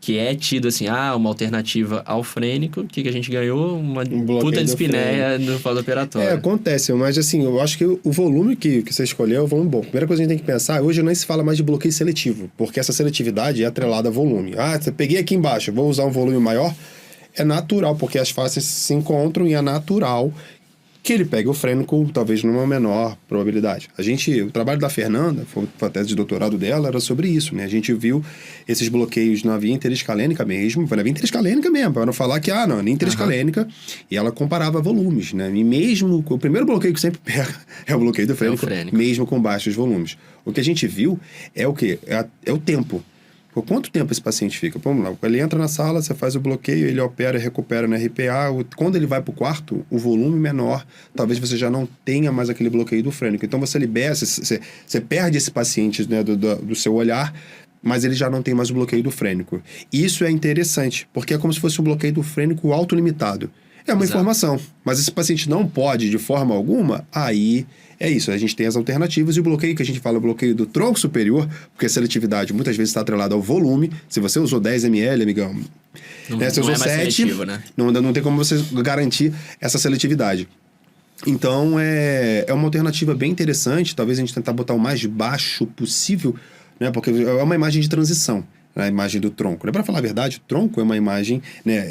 que é tido assim, uma alternativa ao frênico. O que a gente ganhou? Uma puta dispneia no pós-operatório. Acontece, mas assim, eu acho que o volume que você escolheu é o volume bom. Primeira coisa que a gente tem que pensar, hoje nem se fala mais de bloqueio seletivo, porque essa seletividade é atrelada a volume. Você peguei aqui embaixo, vou usar um volume maior, é natural, porque as faces se encontram e é natural que ele pegue o frênico, talvez numa menor probabilidade. O trabalho da Fernanda, foi a tese de doutorado dela, era sobre isso, né? A gente viu esses bloqueios na via interescalênica mesmo, foi na via interescalênica mesmo, para não falar que, não, na interescalênica, e ela comparava volumes, né? E mesmo, o primeiro bloqueio que sempre pega é o bloqueio do frênico, mesmo com baixos volumes. O que a gente viu é o quê? É o tempo. Por quanto tempo esse paciente fica? Vamos lá, ele entra na sala, você faz o bloqueio, ele opera e recupera na RPA. Quando ele vai para o quarto, o volume menor, talvez você já não tenha mais aquele bloqueio do frênico. Então você libera, você perde esse paciente, né, do seu olhar, mas ele já não tem mais o bloqueio do frênico. Isso é interessante, porque é como se fosse um bloqueio do frênico autolimitado. É uma informação, mas esse paciente não pode de forma alguma, aí é isso, a gente tem as alternativas e o bloqueio que a gente fala, o bloqueio do tronco superior, porque a seletividade muitas vezes está atrelada ao volume. Se você usou 10 ml, amigão, você usou 7, né? Não tem como você garantir essa seletividade. Então, é uma alternativa bem interessante, talvez a gente tentar botar o mais baixo possível, né? Porque é uma imagem de transição. A imagem do tronco. Para falar a verdade, o tronco é uma imagem, né,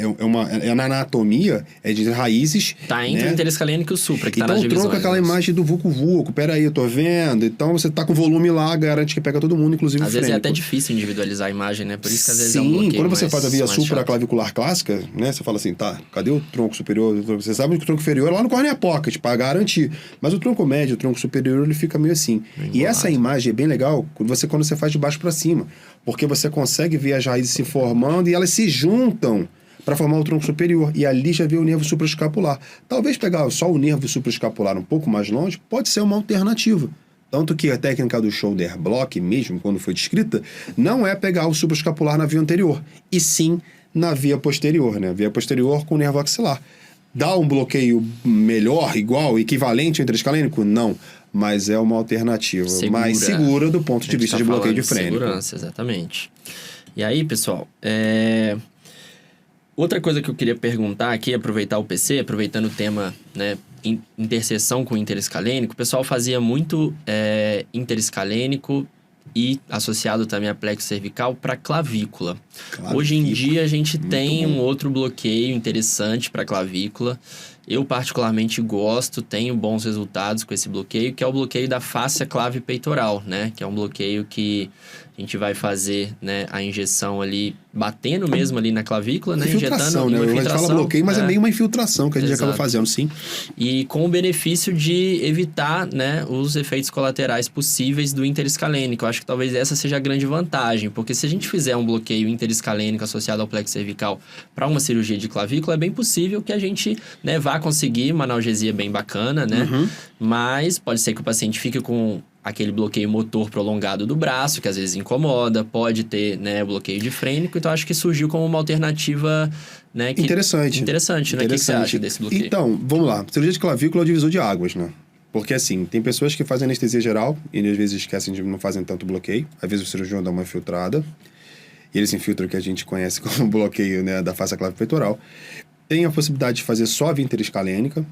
na anatomia, é de raízes. Tá entre, né, o interescalênico e o supra, que então, tá nas divisões. Então o tronco é aquela imagem do vulco-vulco. Peraí, eu tô vendo. Então você tá com volume lá, garante que pega todo mundo, inclusive o frênico. Às vezes é até difícil individualizar a imagem, né? Por isso que às vezes é um bloqueio. Quando você faz a via supraclavicular clássica, né? Você fala assim, tá, cadê o tronco superior? Você sabe que o tronco inferior é lá no cornea pocket, para garantir. Mas o tronco médio, o tronco superior, ele fica meio assim. E essa imagem é bem legal quando você faz de baixo para cima. Porque você consegue ver as raízes se formando e elas se juntam para formar o tronco superior. E ali já vê o nervo supraescapular. Talvez pegar só o nervo supraescapular um pouco mais longe pode ser uma alternativa. Tanto que a técnica do shoulder block, mesmo quando foi descrita, não é pegar o supraescapular na via anterior, e sim na via posterior, né? Via posterior com o nervo axilar. Dá um bloqueio melhor, igual, equivalente ao interescalênico? Não. Mas é uma alternativa mais segura do ponto de vista de bloqueio de frênico. Segurança, exatamente. E aí, pessoal, Outra coisa que eu queria perguntar aqui, aproveitar o PC, aproveitando o tema, né, interseção com interescalênico, o pessoal fazia muito interescalênico e associado também a plexo cervical para clavícula. Hoje em dia a gente tem um outro bloqueio interessante para clavícula. Eu particularmente gosto, tenho bons resultados com esse bloqueio, que é o bloqueio da fáscia clave-peitoral, né? Que é um bloqueio que a gente vai fazer, né, a injeção ali, batendo mesmo ali na clavícula, né? Infiltração, né? A gente fala bloqueio, mas é meio uma infiltração que a gente acaba fazendo, sim. E com o benefício de evitar, né, os efeitos colaterais possíveis do interescalênico. Eu acho que talvez essa seja a grande vantagem, porque se a gente fizer um bloqueio interescalênico associado ao plexo cervical para uma cirurgia de clavícula, é bem possível que a gente, né, vá conseguir uma analgesia bem bacana, né? Mas pode ser que o paciente fique com aquele bloqueio motor prolongado do braço, que às vezes incomoda, pode ter, né, bloqueio difrênico. Então, acho que surgiu como uma alternativa, né? Interessante, né? O que você acha desse bloqueio? Então, vamos lá. Cirurgia de clavícula é o divisor de águas, né? Porque, assim, tem pessoas que fazem anestesia geral e, às vezes, esquecem de não fazem tanto bloqueio. Às vezes, o cirurgião dá uma infiltrada e eles infiltram o que a gente conhece como bloqueio, né, da fáscia clave-peitoral. Tem a possibilidade de fazer só via interescalênica,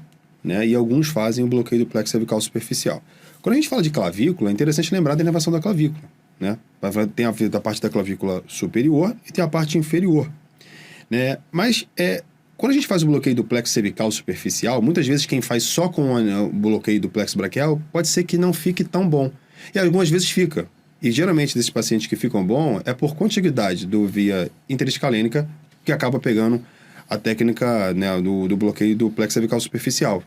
né? E alguns fazem o bloqueio do plexo cervical superficial. Quando a gente fala de clavícula, é interessante lembrar da inervação da clavícula, né? Tem a parte da clavícula superior e tem a parte inferior, né? Mas quando a gente faz o bloqueio do plexo cervical superficial, muitas vezes quem faz só com o bloqueio do plexo braquial pode ser que não fique tão bom. E algumas vezes fica. E geralmente desses pacientes que ficam bom é por contiguidade do via interescalênica que acaba pegando a técnica, né, do bloqueio do plexo cervical superficial,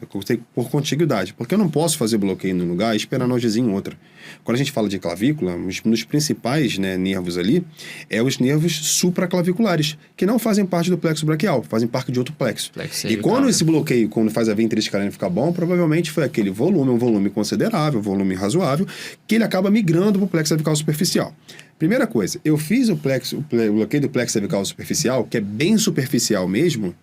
por contiguidade. Porque eu não posso fazer bloqueio num lugar e esperar analgesia em outra. Quando a gente fala de clavícula, um dos principais, né, nervos ali é os nervos supraclaviculares, que não fazem parte do plexo braquial, fazem parte de outro plexo. E quando esse bloqueio, quando faz a via interescalênica ficar bom, provavelmente foi aquele volume, um volume considerável, um volume razoável, que ele acaba migrando para o plexo cervical superficial. Primeira coisa, eu fiz o bloqueio do plexo cervical superficial, que é bem superficial mesmo,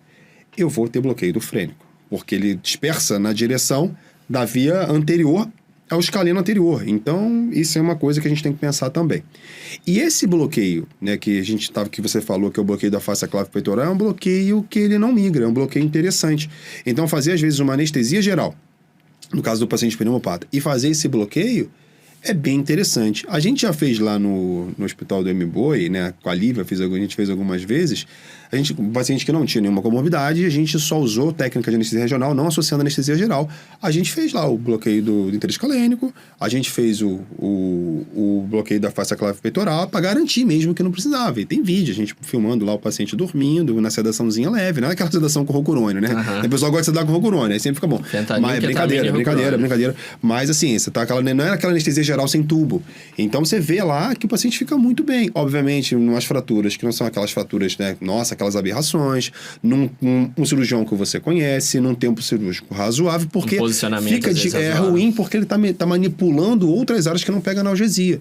eu vou ter bloqueio do frênico, porque ele dispersa na direção da via anterior ao escaleno anterior. Então, isso é uma coisa que a gente tem que pensar também. E esse bloqueio, né, que você falou que é o bloqueio da fáscia clave-peitoral, é um bloqueio que ele não migra, é um bloqueio interessante. Então, fazer às vezes uma anestesia geral, no caso do paciente pneumopata, e fazer esse bloqueio é bem interessante. A gente já fez lá no hospital do MBoi, né, com a Lívia, a gente fez algumas vezes. Um paciente que não tinha nenhuma comorbidade, a gente só usou técnica de anestesia regional, não associando a anestesia geral. A gente fez lá o bloqueio do interescalênico, a gente fez o bloqueio da fáscia clave-peitoral para garantir mesmo que não precisava. E tem vídeo, a gente filmando lá o paciente dormindo, na sedaçãozinha leve, não é aquela sedação com rocurônio, né? O pessoal gosta de sedar com rocurônio, aí sempre fica bom. Mas brincadeira. Mas assim, você tá não é aquela anestesia geral sem tubo. Então você vê lá que o paciente fica muito bem. Obviamente, umas fraturas que não são aquelas fraturas, né? Nossa, aquelas aberrações, um cirurgião que você conhece, num tempo cirúrgico razoável, porque fica ruim porque ele tá manipulando outras áreas que não pega analgesia.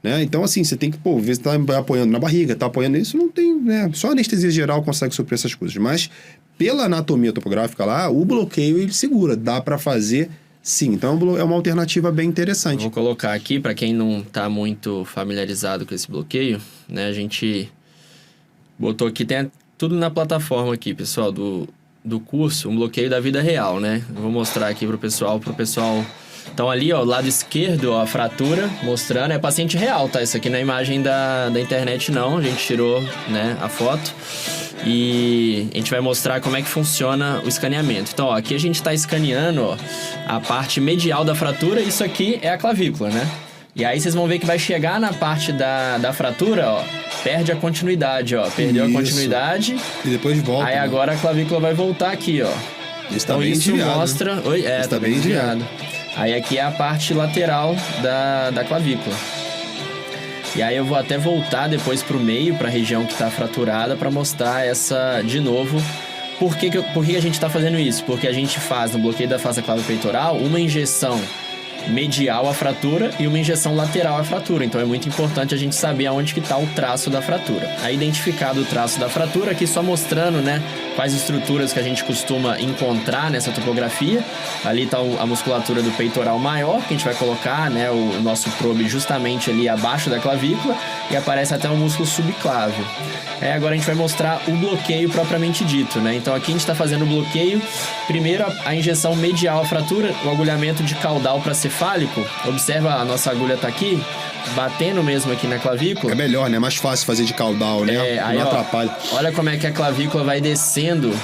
Né? Então, assim, você tem que, ver se tá apoiando na barriga, tá apoiando isso, não tem, né? Só anestesia geral consegue suprir essas coisas. Mas, pela anatomia topográfica lá, o bloqueio ele segura, dá para fazer sim. Então, é uma alternativa bem interessante. Vou colocar aqui, para quem não tá muito familiarizado com esse bloqueio, né? A gente botou aqui, tem tudo na plataforma aqui, pessoal, do curso, um bloqueio da vida real, né? Eu vou mostrar aqui pro pessoal. Então ali, ó, lado esquerdo, ó, a fratura, mostrando, é paciente real, tá? Isso aqui não é imagem da internet, não. A gente tirou, né, a foto. E a gente vai mostrar como é que funciona o escaneamento. Então, ó, aqui a gente tá escaneando, ó, a parte medial da fratura. Isso aqui é a clavícula, né? E aí vocês vão ver que vai chegar na parte da fratura, ó, perde a continuidade, ó. Perdeu a continuidade. E depois volta. Aí agora a clavícula vai voltar aqui, ó. Então isso mostra... tá bem desviado. Aí aqui é a parte lateral da clavícula. E aí eu vou até voltar depois pro meio, pra região que tá fraturada, pra mostrar essa de novo. Por que a gente tá fazendo isso? Porque a gente faz no bloqueio da fáscia clave-peitoral uma injeção medial à fratura e uma injeção lateral à fratura. Então é muito importante a gente saber aonde que está o traço da fratura. Aí identificado o traço da fratura, aqui só mostrando, né, quais estruturas que a gente costuma encontrar nessa topografia. Ali está a musculatura do peitoral maior, que a gente vai colocar, né, o nosso probe justamente ali abaixo da clavícula, e aparece até o músculo subclávio. Agora a gente vai mostrar o bloqueio propriamente dito, né? Então aqui a gente está fazendo o bloqueio. Primeiro a injeção medial à fratura, o agulhamento de caudal para cefálico. Observa, a nossa agulha está aqui, batendo mesmo aqui na clavícula. É melhor, né? É mais fácil fazer de caudal, né? Aí, não atrapalha. Olha como é que a clavícula vai descendo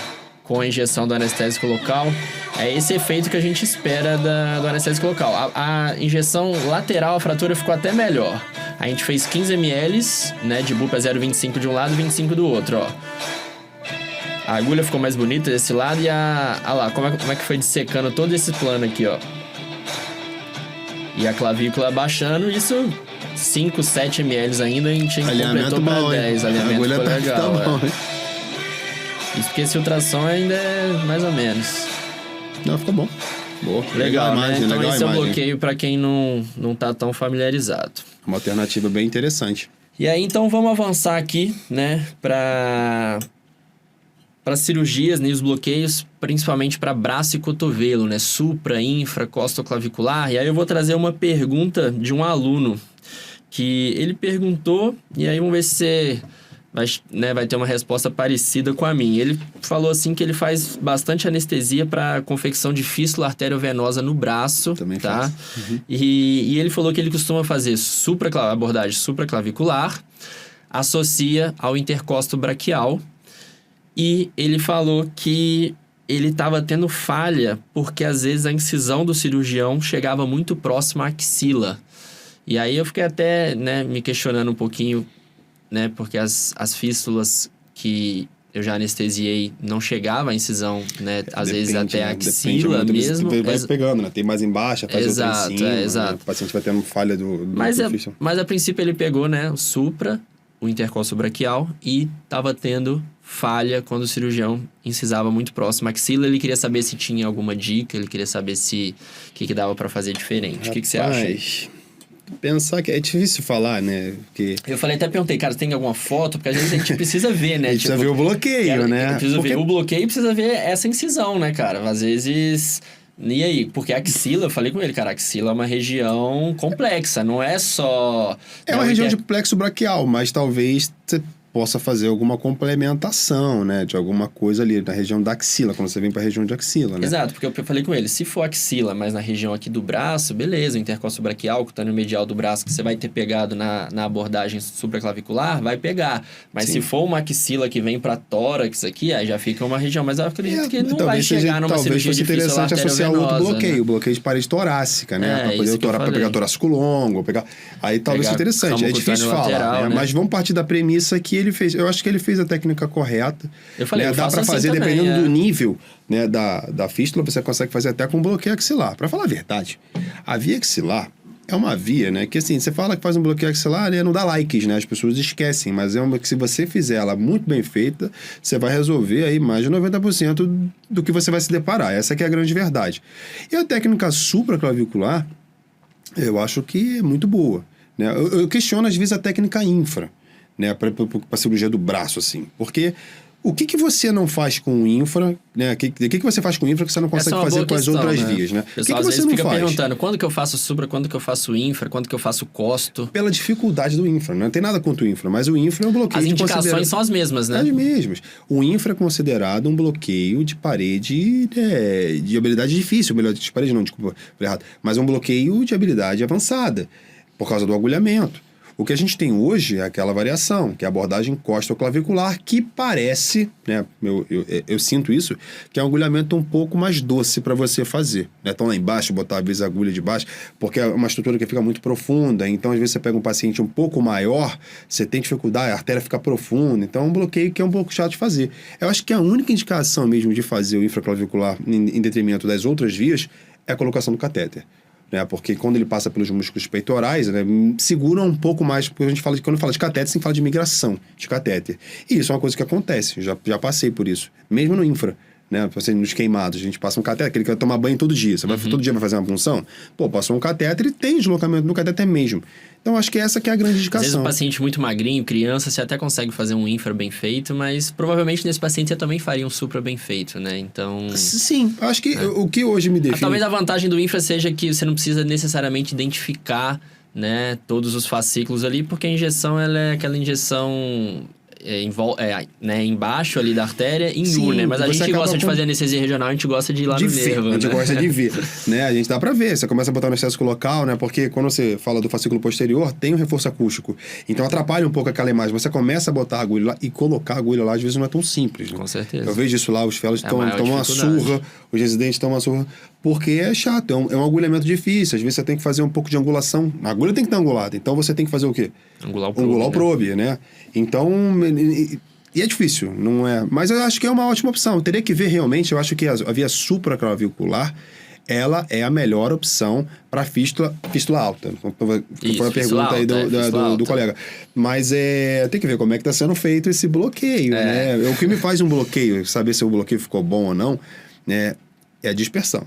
com a injeção do anestésico local. É esse efeito que a gente espera do anestésico local. A injeção lateral à fratura ficou até melhor. A gente fez 15 ml, né, de bupa 0,25 de um lado e 25 do outro, ó. A agulha ficou mais bonita desse lado e olha lá, como é que foi dissecando todo esse plano aqui, ó. E a clavícula abaixando, isso 5, 7 ml ainda, a gente completou para 10. Alinhamento ficou legal, tá bom, Isso porque esse ultrassom ainda é mais ou menos. Não, ficou bom. Boa. Legal, né? Imagem, então esse é o imagem. bloqueio para quem não tá tão familiarizado. Uma alternativa bem interessante. E aí, então, vamos avançar aqui, né, para cirurgias, né, os bloqueios, principalmente para braço e cotovelo, né, supra, infra, costoclavicular. E aí eu vou trazer uma pergunta de um aluno que ele perguntou, e aí vamos ver se você vai ter uma resposta parecida com a minha. Ele falou assim que ele faz bastante anestesia para confecção de fístula arteriovenosa no braço. Também tá? faz. Uhum. E ele falou que ele costuma fazer abordagem supraclavicular, associa ao intercosto braquial, e ele falou que ele estava tendo falha porque às vezes a incisão do cirurgião chegava muito próxima à axila. E aí eu fiquei até, né, me questionando um pouquinho, né, porque as fístulas que eu já anestesiei não chegava a incisão, né, às vezes até a axila mesmo. Vai pegando, né? Tem mais embaixo, faz outra em cima. Exato. Né? O paciente vai tendo falha do Mas a princípio ele pegou, né, o supra, o intercosto braquial, e estava tendo falha quando o cirurgião incisava muito próximo à axila. Ele queria saber se tinha alguma dica, ele queria saber o que dava para fazer diferente. O que você acha? Pensar que é difícil falar, né? Porque... Eu até perguntei, cara, tem alguma foto? Porque às vezes a gente precisa ver, né? A gente precisa ver o bloqueio, né? Precisa ver o bloqueio e precisa ver essa incisão, né, cara? Às vezes... E aí? Porque a axila, eu falei com ele, cara, a axila é uma região complexa, não é só... É uma região de plexo braquial, mas talvez você possa fazer alguma complementação, né? De alguma coisa ali na região da axila, quando você vem para a região de axila, né? Exato, porque eu falei com ele, se for axila, mas na região aqui do braço, beleza, o intercosto braquial, que tá no medial do braço, que você vai ter pegado na abordagem supraclavicular, vai pegar. Mas Sim. se for uma axila que vem para tórax aqui, aí já fica uma região, mas eu acredito que não vai chegar numa cirurgia de fístula interessante associar outro bloqueio, né? o bloqueio de parede torácica, né? Para poder pra pegar torácico longo, aí talvez seja interessante. É difícil falar, lateral, né? Mas vamos partir da premissa que ele fez. Eu acho que ele fez a técnica correta. Eu falei, né? Dá para fazer, assim dependendo também, do nível, né, da fístula, você consegue fazer até com bloqueio axilar. Para falar a verdade, a via axilar é uma via, né, que assim, você fala que faz um bloqueio axilar, né, não dá likes, né, as pessoas esquecem, mas é uma que se você fizer ela muito bem feita, você vai resolver aí mais de 90% do que você vai se deparar. Essa que é a grande verdade. E a técnica supraclavicular, eu acho que é muito boa, né? Eu questiono às vezes a técnica infra, né, para cirurgia do braço, assim. Porque o que você não faz com o infra, né? O que você faz com o infra que você não consegue fazer com as outras vias, né? O que você não faz? Perguntando, quando que eu faço supra, quando que eu faço infra, quando que eu faço costo? Pela dificuldade do infra, não tem nada contra o infra, mas o infra é um bloqueio. As indicações são as mesmas, né? As mesmas. O infra é considerado um bloqueio de parede de habilidade difícil, melhor, de parede não, desculpa, falei errado, mas um bloqueio de habilidade avançada, por causa do agulhamento. O que a gente tem hoje é aquela variação, que é a abordagem costoclavicular, que parece, né, eu sinto isso, que é um agulhamento um pouco mais doce para você fazer. Né? Então lá embaixo, botar às vezes a agulha de baixo, porque é uma estrutura que fica muito profunda, então às vezes você pega um paciente um pouco maior, você tem dificuldade, a artéria fica profunda, então é um bloqueio que é um pouco chato de fazer. Eu acho que a única indicação mesmo de fazer o infraclavicular em detrimento das outras vias é a colocação do catéter. Né? Porque quando ele passa pelos músculos peitorais, né, segura um pouco mais, porque a gente fala quando fala de catéter, você fala de migração de catéter. E isso é uma coisa que acontece, já passei por isso, mesmo no infra. né? Assim, nos queimados, a gente passa um catéter, aquele que vai tomar banho todo dia. Você vai, todo dia vai fazer uma punção? Pô, passou um catéter e tem deslocamento no catéter mesmo. Então, acho que essa que é a grande indicação. Às vezes, um paciente muito magrinho, criança, você até consegue fazer um infra bem feito, mas provavelmente nesse paciente você também faria um supra bem feito, né? Então... Sim, acho que o que hoje me define... Talvez a vantagem do infra seja que você não precisa necessariamente identificar, né, todos os fascículos ali, porque a injeção, ela é aquela injeção... né, embaixo ali da artéria, em nu, né? Mas a gente gosta de fazer anestesia regional, a gente gosta de ir lá no nervo, A gente né? gosta de ver, né? A gente dá pra ver. Você começa a botar anestésico local, né? Porque quando você fala do fascículo posterior, tem um reforço acústico. Então atrapalha um pouco aquela imagem. Você começa a botar a agulha lá e colocar a agulha lá, às vezes não é tão simples, né? Com certeza. Eu vejo isso lá, os fellows tomam uma surra, os residentes tomam uma surra, porque é chato, é um agulhamento difícil. Às vezes você tem que fazer um pouco de angulação. A agulha tem que estar angulada, então você tem que fazer o quê? Angular o probe, né? Então... E é difícil, não é? Mas eu acho que é uma ótima opção. Eu teria que ver realmente, eu acho que a via supraclavicular, ela é a melhor opção para fístula alta. Foi a pergunta aí do colega. Mas tem que ver como é que está sendo feito esse bloqueio, né? O que me faz um bloqueio, saber se o bloqueio ficou bom ou não, né, é a dispersão.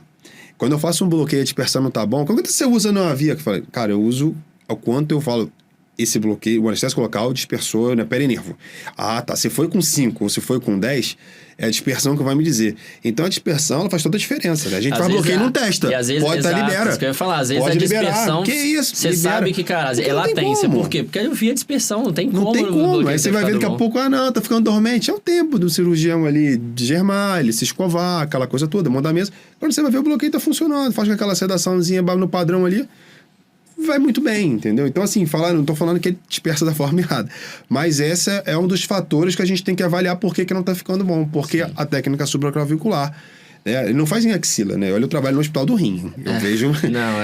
Quando eu faço um bloqueio e a dispersão não está bom, quando você usa numa via, cara, eu uso ao quanto eu falo... Esse bloqueio, o anestésico local dispersou, né, perinervo. Ah, tá. Se foi com 5 ou se foi com 10, é a dispersão que vai me dizer. Então, a dispersão, ela faz toda a diferença, né? A gente faz bloqueio e não testa. E às vezes, pode estar libera. Isso que eu ia falar. Às vezes pode a dispersão... Que isso? Você sabe que, cara, é latência. Por quê? Porque eu vi a dispersão. Não tem como. Não tem como. Aí você vai ver daqui a pouco, tá ficando dormente. É o tempo do cirurgião ali de germar, ele se escovar, aquela coisa toda, montar a mesa. Quando você vai ver, o bloqueio tá funcionando. Faz com aquela sedaçãozinha no padrão ali. Vai muito bem, entendeu? Então, assim, não tô falando que ele dispersa da forma errada. Mas esse é um dos fatores que a gente tem que avaliar por que não tá ficando bom. Porque a técnica supraclavicular, né? Ele não faz em axila, né? Olha, eu trabalho no Hospital do Rim.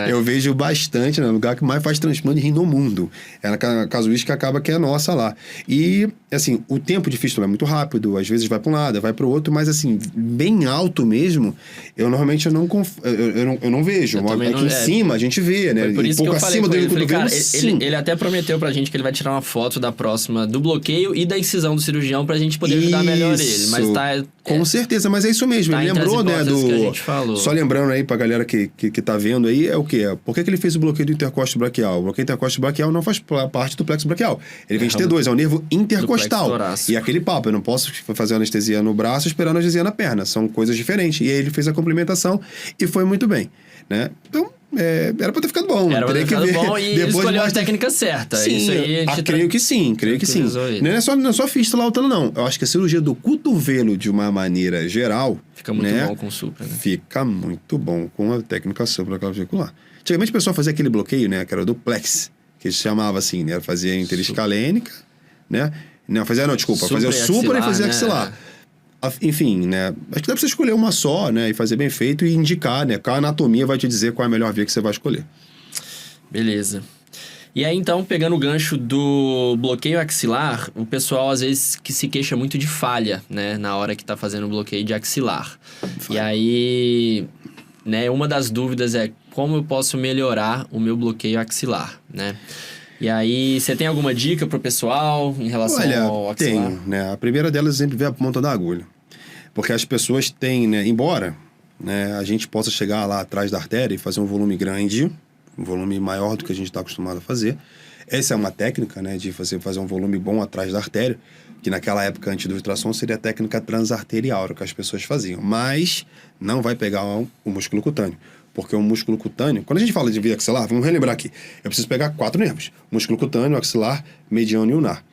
Eu vejo bastante, né? O lugar que mais faz transplante de rim no mundo. É a casuística acaba que é nossa lá. E, assim, o tempo de fístula é muito rápido. Às vezes vai para um lado, vai para o outro. Mas, assim, bem alto mesmo, eu normalmente eu não vejo. Aqui em cima a gente vê, né? Por isso um pouco que eu falei acima com ele. do Cara, sim. Ele até prometeu pra gente que ele vai tirar uma foto da próxima do bloqueio e da incisão do cirurgião pra gente poder ajudar melhor ele. Mas tá... Com certeza, mas é isso mesmo. Tá, ele lembrou, né, que a gente falou. Só lembrando aí pra galera que tá vendo aí, é o quê? Por que ele fez o bloqueio do intercósteo braquial? O bloqueio intercósteo braquial não faz parte do plexo braquial. Ele vem de T2, é o nervo intercostal. E aquele papo, eu não posso fazer anestesia no braço esperando anestesia na perna. São coisas diferentes. E aí ele fez a complementação e foi muito bem, né? Então, era pra ter ficado bom. Era pra ter ficado bom e ele escolheu a técnica certa. Sim, isso aí creio que sim. Não é só fístula alta, não. Eu acho que a cirurgia do cotovelo, de uma maneira geral... Fica muito bom com o supra, né? Fica muito bom com a técnica supraclavicular. Antigamente o pessoal fazia aquele bloqueio, né? Que era do plex, que se chamava assim, né? Fazia interescalênica, né? Fazia o supra e fazia axilar. Enfim, né? Acho que dá pra você escolher uma só, né? E fazer bem feito e indicar, né? Qual anatomia vai te dizer qual é a melhor via que você vai escolher. Beleza. E aí, então, pegando o gancho do bloqueio axilar, o pessoal, às vezes, que se queixa muito de falha, né? Na hora que tá fazendo o bloqueio de axilar. E aí, né? Uma das dúvidas é como eu posso melhorar o meu bloqueio axilar, né? E aí, você tem alguma dica pro pessoal em relação ao axilar? Tenho, né? A primeira delas sempre vê a ponta da agulha. Porque as pessoas têm, né? Embora, né, a gente possa chegar lá atrás da artéria e fazer um volume grande, um volume maior do que a gente está acostumado a fazer. Essa é uma técnica, né? De fazer um volume bom atrás da artéria, que naquela época, antes do ultrassom, seria a técnica transarterial, era o que as pessoas faziam. Mas não vai pegar o músculo cutâneo. Porque o músculo cutâneo... Quando a gente fala de via axilar, vamos relembrar aqui. Eu preciso pegar 4 nervos. Músculo cutâneo, axilar, mediano e ulnar.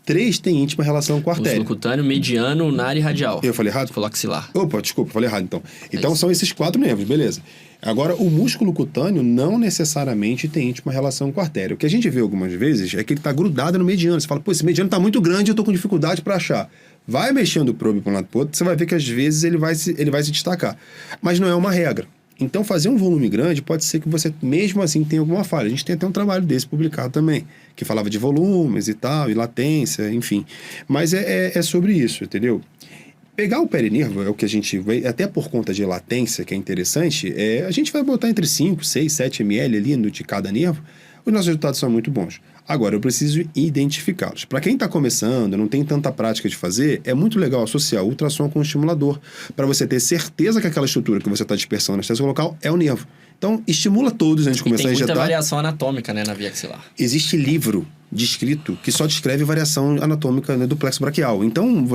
3 têm íntima relação com a artéria. Músculo cutâneo, mediano, ulnar e radial. Eu falei errado? Você falou axilar. Opa, desculpa, falei errado então. Então são esses 4 nervos, beleza. Agora, o músculo cutâneo não necessariamente tem íntima relação com a artéria. O que a gente vê algumas vezes é que ele está grudado no mediano. Você fala, pô, esse mediano está muito grande e eu estou com dificuldade para achar. Vai mexendo o probe para um lado para o outro, você vai ver que às vezes ele vai se destacar. Mas não é uma regra. Então, fazer um volume grande pode ser que você, mesmo assim, tenha alguma falha. A gente tem até um trabalho desse publicado também, que falava de volumes e tal, e latência, enfim. Mas é sobre isso, entendeu? Pegar o perinervo é o que a gente vê, até por conta de latência, que é interessante, a gente vai botar entre 5, 6, 7 ml ali de cada nervo. Os nossos resultados são muito bons. Agora, eu preciso identificá-los. Para quem está começando, não tem tanta prática de fazer, é muito legal associar o ultrassom com o estimulador, para você ter certeza que aquela estrutura que você está dispersando na anestesia local é o nervo. Então, estimula todos antes de começar a injetar. Tem muita variação anatômica, né, na via axilar. Existe livro descrito que só descreve variação anatômica, né, do plexo braquial. Então,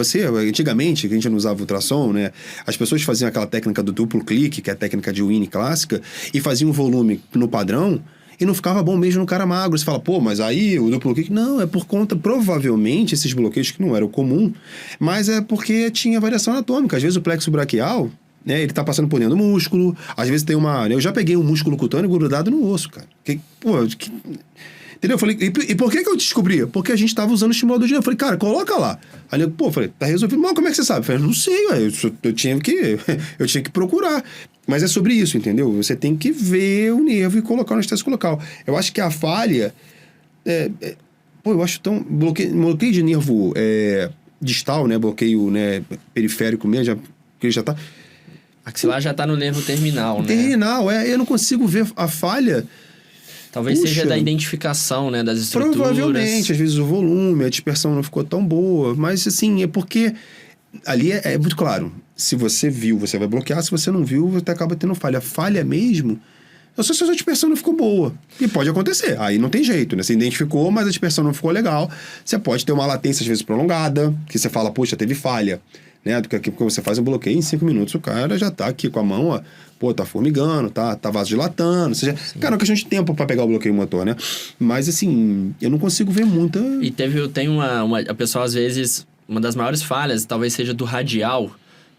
antigamente, que a gente não usava ultrassom, né, as pessoas faziam aquela técnica do duplo clique, que é a técnica de Winnie clássica, e faziam um volume no padrão, e não ficava bom mesmo no cara magro. Você fala, pô, mas aí o duplo clique... Não, é por conta, provavelmente, esses bloqueios que não eram comum, mas é porque tinha variação anatômica. Às vezes o plexo braquial, né, ele tá passando por dentro do músculo, às vezes tem uma... Eu já peguei um músculo cutâneo grudado no osso, cara. Entendeu? Eu falei, e por que eu descobri? Porque a gente tava usando o estimulador de nervo. Eu falei, cara, coloca lá. Aí eu, falei, tá resolvido. Mas como é que você sabe? Eu falei, não sei, ué, eu tinha que procurar. Mas é sobre isso, entendeu? Você tem que ver o nervo e colocar no anestésico local. Eu acho que a falha... eu acho tão... Bloqueio de nervo distal, né? Bloqueio, né, periférico mesmo, que ele já tá... Axilar já tá no nervo terminal, né? Terminal, eu não consigo ver a falha... Talvez seja da identificação, né, das estruturas. Provavelmente, às vezes o volume, a dispersão não ficou tão boa, mas assim, é porque ali é muito claro. Se você viu, você vai bloquear, se você não viu, você acaba tendo falha. A falha mesmo, é só se a dispersão não ficou boa. E pode acontecer, aí não tem jeito, né? Você identificou, mas a dispersão não ficou legal. Você pode ter uma latência, às vezes, prolongada, que você fala, poxa, teve falha. Né? Porque você faz um bloqueio em 5 minutos, o cara já tá aqui com a mão, ó, pô, tá formigando, tá vasodilatando. Cara, é uma questão de tempo pra pegar o bloqueio motor, né? Mas, assim, eu não consigo ver muita... E tem a pessoa, às vezes, uma das maiores falhas, talvez seja do radial,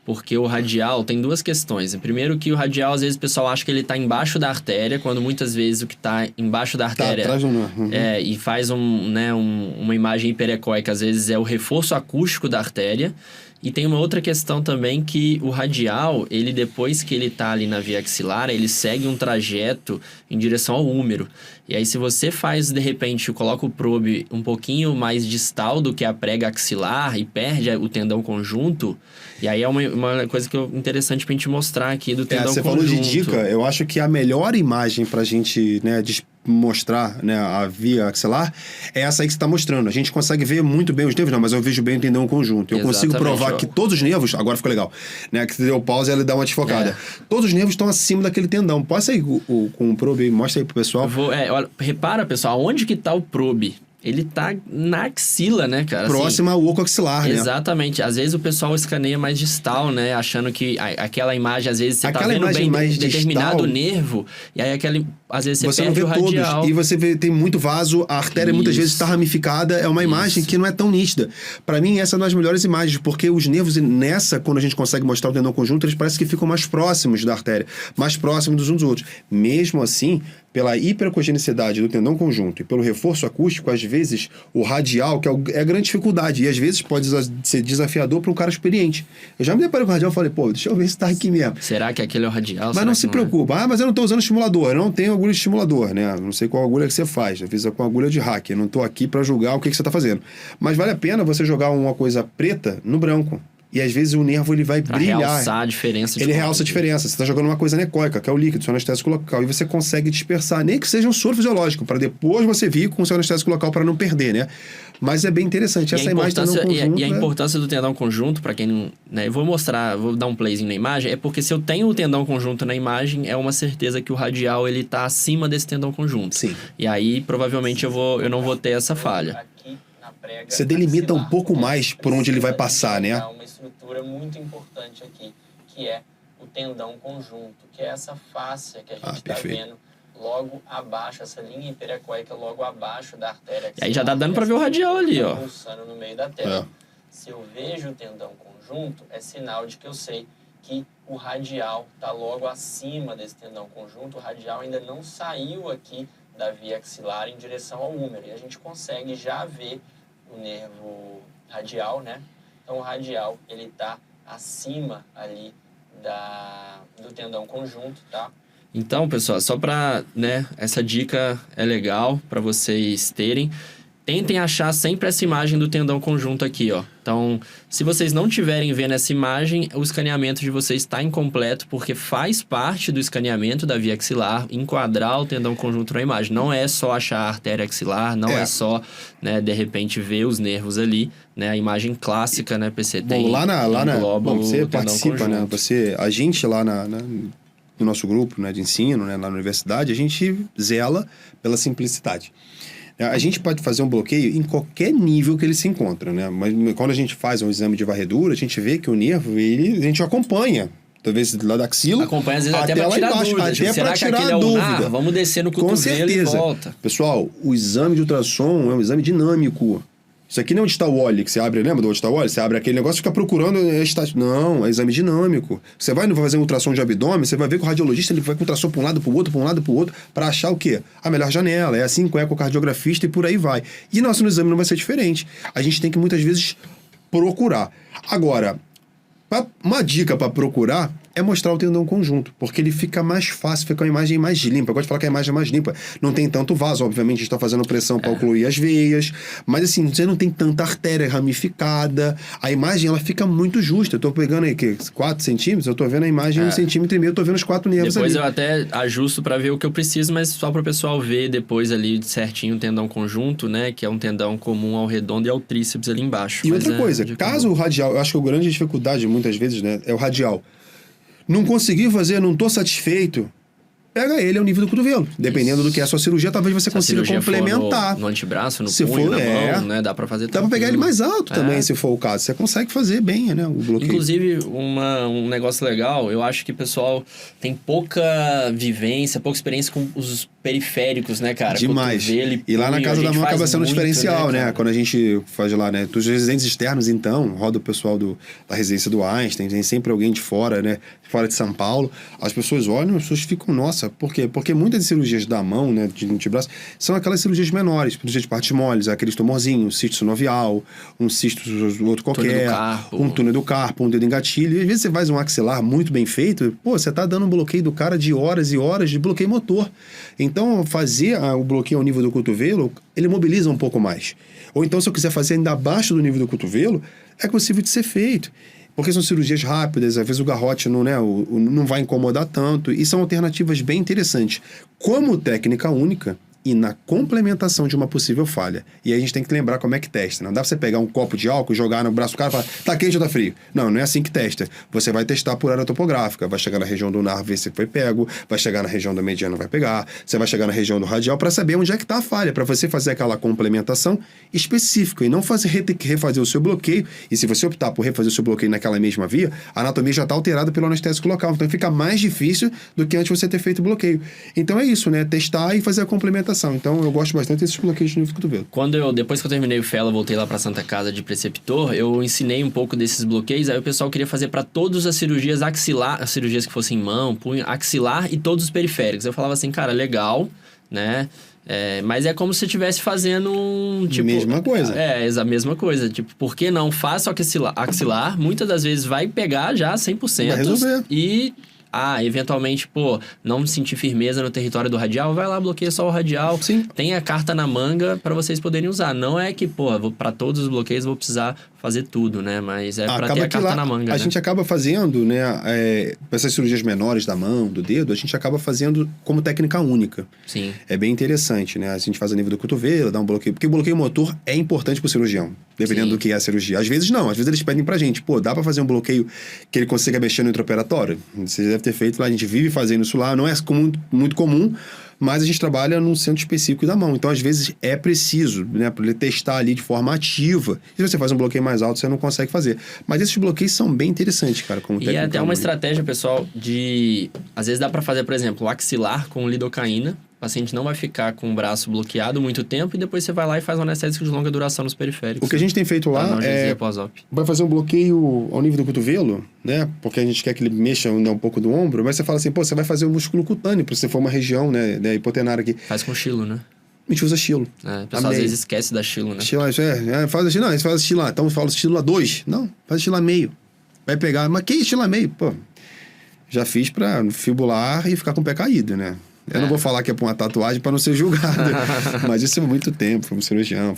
porque o radial tem duas questões. Primeiro que o radial, às vezes, o pessoal acha que ele tá embaixo da artéria, quando muitas vezes o que tá embaixo da artéria... Tá atrás ou não? Uhum. E faz uma imagem hiperecóica, às vezes é o reforço acústico da artéria. E tem uma outra questão também que o radial, ele depois que ele tá ali na via axilar, ele segue um trajeto em direção ao húmero. E aí se você faz, de repente, coloca o probe um pouquinho mais distal do que a prega axilar e perde o tendão conjunto, e aí é uma coisa interessante pra gente mostrar aqui do tendão você conjunto. Falou de dica, eu acho que a melhor imagem pra gente, né, mostrar, né, a via axilar é essa aí que você está mostrando. A gente consegue ver muito bem os nervos, não, mas eu vejo bem o tendão conjunto. Eu consigo provar que todos os nervos, agora ficou legal, né, que você deu pausa e ela dá uma desfocada. Todos os nervos estão acima daquele tendão. Passa aí com o probe, mostra aí pro pessoal. Olha, repara, pessoal, onde que tá o probe? Ele tá na axila, né, cara? Próxima ao oco axilar, né? Exatamente. Às vezes o pessoal escaneia mais distal, né? Achando que aquela imagem, às vezes, você tá vendo bem determinado nervo, e aí às vezes você perde não vê o radial. Todos, e você vê, tem muito vaso, a artéria muitas vezes está ramificada, é uma imagem que não é tão nítida. Para mim, essa é uma das melhores imagens, porque os nervos quando a gente consegue mostrar o tendão conjunto, eles parecem que ficam mais próximos da artéria, mais próximos dos uns dos outros. Mesmo assim, pela hipercogenicidade do tendão conjunto e pelo reforço acústico, às vezes o radial, que é a grande dificuldade, e às vezes pode ser desafiador para um cara experiente. Eu já me deparei com o radial e falei, pô, deixa eu ver se tá aqui mesmo. Será que aquele é o radial? Mas não se preocupa. Mas eu não tô usando estimulador, eu não tenho agulha de estimulador, né? Não sei qual agulha que você faz, eu fiz com agulha de hack, eu não tô aqui para julgar o que você tá fazendo. Mas vale a pena você jogar uma coisa preta no branco. E às vezes o nervo ele vai brilhar. Realçar a diferença. Ele realça a diferença. Você está jogando uma coisa anecoica, que é o líquido, seu anestésico local. E você consegue dispersar, nem que seja um soro fisiológico, para depois você vir com o seu anestésico local para não perder, né? Mas é bem interessante. Essa imagem do tendão conjunto... E a importância do tendão conjunto, para quem não... Né, eu vou dar um playzinho na imagem, é porque se eu tenho o tendão conjunto na imagem, é uma certeza que o radial ele tá acima desse tendão conjunto. Sim. E aí, provavelmente, eu não vou ter essa falha. Você delimita um pouco mais por onde ele vai passar, né? Uma estrutura muito importante aqui, que é o tendão conjunto, que é essa fáscia que a gente está vendo logo abaixo, essa linha hiperecóica logo abaixo da artéria. E aí já dá dando para ver o radial ali, ó. Pulsando no meio da tela. Se eu vejo o tendão conjunto, é sinal de que eu sei que o radial está logo acima desse tendão conjunto. O radial ainda não saiu aqui da via axilar em direção ao húmero. E a gente consegue já ver o nervo radial, né? Então, o radial, ele tá acima ali do tendão conjunto, tá? Então, pessoal, só para, né, essa dica é legal para vocês terem. tentem achar sempre essa imagem do tendão conjunto aqui, ó. Então, se vocês não tiverem vendo essa imagem, o escaneamento de vocês está incompleto, porque faz parte do escaneamento da via axilar enquadrar o tendão conjunto na imagem. Não é só achar a artéria axilar, não é só, né, de repente, ver os nervos ali, né? A imagem clássica, né, PC, tem... Bom, bom, você participa, né? A gente lá no nosso grupo, né, de ensino, né, lá na universidade, a gente zela pela simplicidade. A gente pode fazer um bloqueio em qualquer nível que ele se encontra, né? Mas quando a gente faz um exame de varredura, a gente vê que o nervo, a gente acompanha. Talvez lá da axila. Acompanha, às vezes, até para tirar dúvida. Tipo, será que aquele é o ulnar? Vamos descer no cotovelo e volta. Pessoal, o exame de ultrassom é um exame dinâmico. Isso aqui não é onde está o óleo, que você abre, lembra do onde está o óleo? Você abre aquele negócio e fica procurando... Não, é exame dinâmico. Você vai fazer um ultrassom de abdômen, você vai ver que o radiologista ele vai com ultrassom para um lado, para o outro, para achar o quê? A melhor janela. É assim com o ecocardiografista e por aí vai. E nosso exame não vai ser diferente. A gente tem que, muitas vezes, procurar. Agora, uma dica para procurar é mostrar o tendão conjunto, porque ele fica mais fácil, fica uma imagem mais limpa. Eu gosto de falar que a imagem é mais limpa. Não tem tanto vaso, obviamente, a gente está fazendo pressão para ocluir as veias, mas assim, você não tem tanta artéria ramificada, a imagem ela fica muito justa. Eu estou pegando aí, 4 centímetros, eu estou vendo a imagem 1,5 centímetro, eu estou vendo os 4 nervos depois ali. Depois eu até ajusto para ver o que eu preciso, mas só para o pessoal ver depois ali certinho o tendão conjunto, né, que é um tendão comum ao redondo e ao tríceps ali embaixo. E outra coisa, caso o radial, eu acho que a grande dificuldade muitas vezes, né, é o radial. Não consegui fazer, não estou satisfeito, pega ele ao nível do cotovelo. Dependendo do que é a sua cirurgia, talvez você consiga complementar. No antebraço, no punho, na mão, né? Dá pra fazer. Dá pra pegar ele mais alto também, se for o caso. Você consegue fazer bem, né? O bloqueio. Inclusive, um negócio legal, eu acho que o pessoal tem pouca vivência, pouca experiência com os periféricos, né, cara? Demais. E lá na casa da mão acaba sendo um diferencial, né? Quando a gente faz lá, né? Dos residentes externos, então, roda o pessoal da residência do Einstein, tem sempre alguém de fora, né? Fora de São Paulo. As pessoas olham, as pessoas ficam, nossa, por quê? Porque muitas das cirurgias da mão, né, de antebraço, são aquelas cirurgias menores, cirurgia de partes moles, aqueles tumorzinhos, cisto sinovial, um cisto outro qualquer, um túnel do carpo, um dedo em gatilho. E às vezes você faz um axilar muito bem feito, pô, você tá dando um bloqueio do cara de horas e horas de bloqueio motor. Então, fazer o bloqueio ao nível do cotovelo, ele mobiliza um pouco mais. Ou então, se eu quiser fazer ainda abaixo do nível do cotovelo, é possível de ser feito. Porque são cirurgias rápidas, às vezes o garrote não, né, não vai incomodar tanto, e são alternativas bem interessantes. Como técnica única e na complementação de uma possível falha. E aí a gente tem que lembrar como é que testa. Não dá pra você pegar um copo de álcool, jogar no braço do cara e falar, tá quente ou tá frio? Não é assim que testa. Você vai testar por área topográfica, vai chegar na região do ulnar, ver se foi pego, vai chegar na região do mediano, vai pegar, você vai chegar na região do radial para saber onde é que tá a falha, para você fazer aquela complementação específica e não ter que refazer o seu bloqueio. E se você optar por refazer o seu bloqueio naquela mesma via, a anatomia já tá alterada pelo anestésico local. Então fica mais difícil do que antes você ter feito o bloqueio. Então é isso, né? Testar e fazer a complementação. Então, eu gosto bastante desses bloqueios de nível do cotovelo. Depois que eu terminei o fellow, voltei lá pra Santa Casa de preceptor, eu ensinei um pouco desses bloqueios, aí o pessoal queria fazer para todas as cirurgias axilar, as cirurgias que fossem mão, punho, axilar e todos os periféricos. Eu falava assim, cara, legal, né? Mas é como se você estivesse fazendo tipo... Mesma coisa. A mesma coisa. Tipo, por que não? Faça o axilar, muitas das vezes vai pegar já 100%. Vai resolver. E... eventualmente, não sentir firmeza no território do radial, vai lá, bloqueia só o radial. Sim. Tem a carta na manga para vocês poderem usar. Não é que, para todos os bloqueios vou precisar fazer tudo, né? Mas é para ter a carta na manga, A gente acaba fazendo, né? Essas cirurgias menores da mão, do dedo, a gente acaba fazendo como técnica única. Sim. É bem interessante, né? A gente faz a nível do cotovelo, dá um bloqueio. Porque o bloqueio motor é importante pro cirurgião, dependendo do que é a cirurgia. Às vezes não, às vezes eles pedem pra gente, dá pra fazer um bloqueio que ele consiga mexer no intraoperatório? Você deve ter feito lá, a gente vive fazendo isso lá, não é muito comum, mas a gente trabalha num centro específico da mão. Então, às vezes, é preciso, né, para ele testar ali de forma ativa. E se você faz um bloqueio mais alto, você não consegue fazer. Mas esses bloqueios são bem interessantes, cara, como técnica. E é até uma estratégia, pessoal, às vezes dá para fazer, por exemplo, o axilar com lidocaína. O paciente não vai ficar com o braço bloqueado muito tempo e depois você vai lá e faz um anestésico de longa duração nos periféricos. O que a gente tem feito lá vai fazer um bloqueio ao nível do cotovelo, né? Porque a gente quer que ele mexa um pouco do ombro, mas você fala assim, você vai fazer o músculo cutâneo, se for uma região, né, hipotenária aqui. Faz com estilo, né? A gente usa estilo. O pessoal às vezes esquece da estilo, né? Estilo, faz estilo, não, faz estilo lá. Então fala estilo a 2. Não, faz estilo a meio. Vai pegar, mas que estilo a meio? Já fiz pra fibular e ficar com o pé caído, né? Eu não vou falar que é pra uma tatuagem para não ser julgado. Mas isso é muito tempo, foi um cirurgião,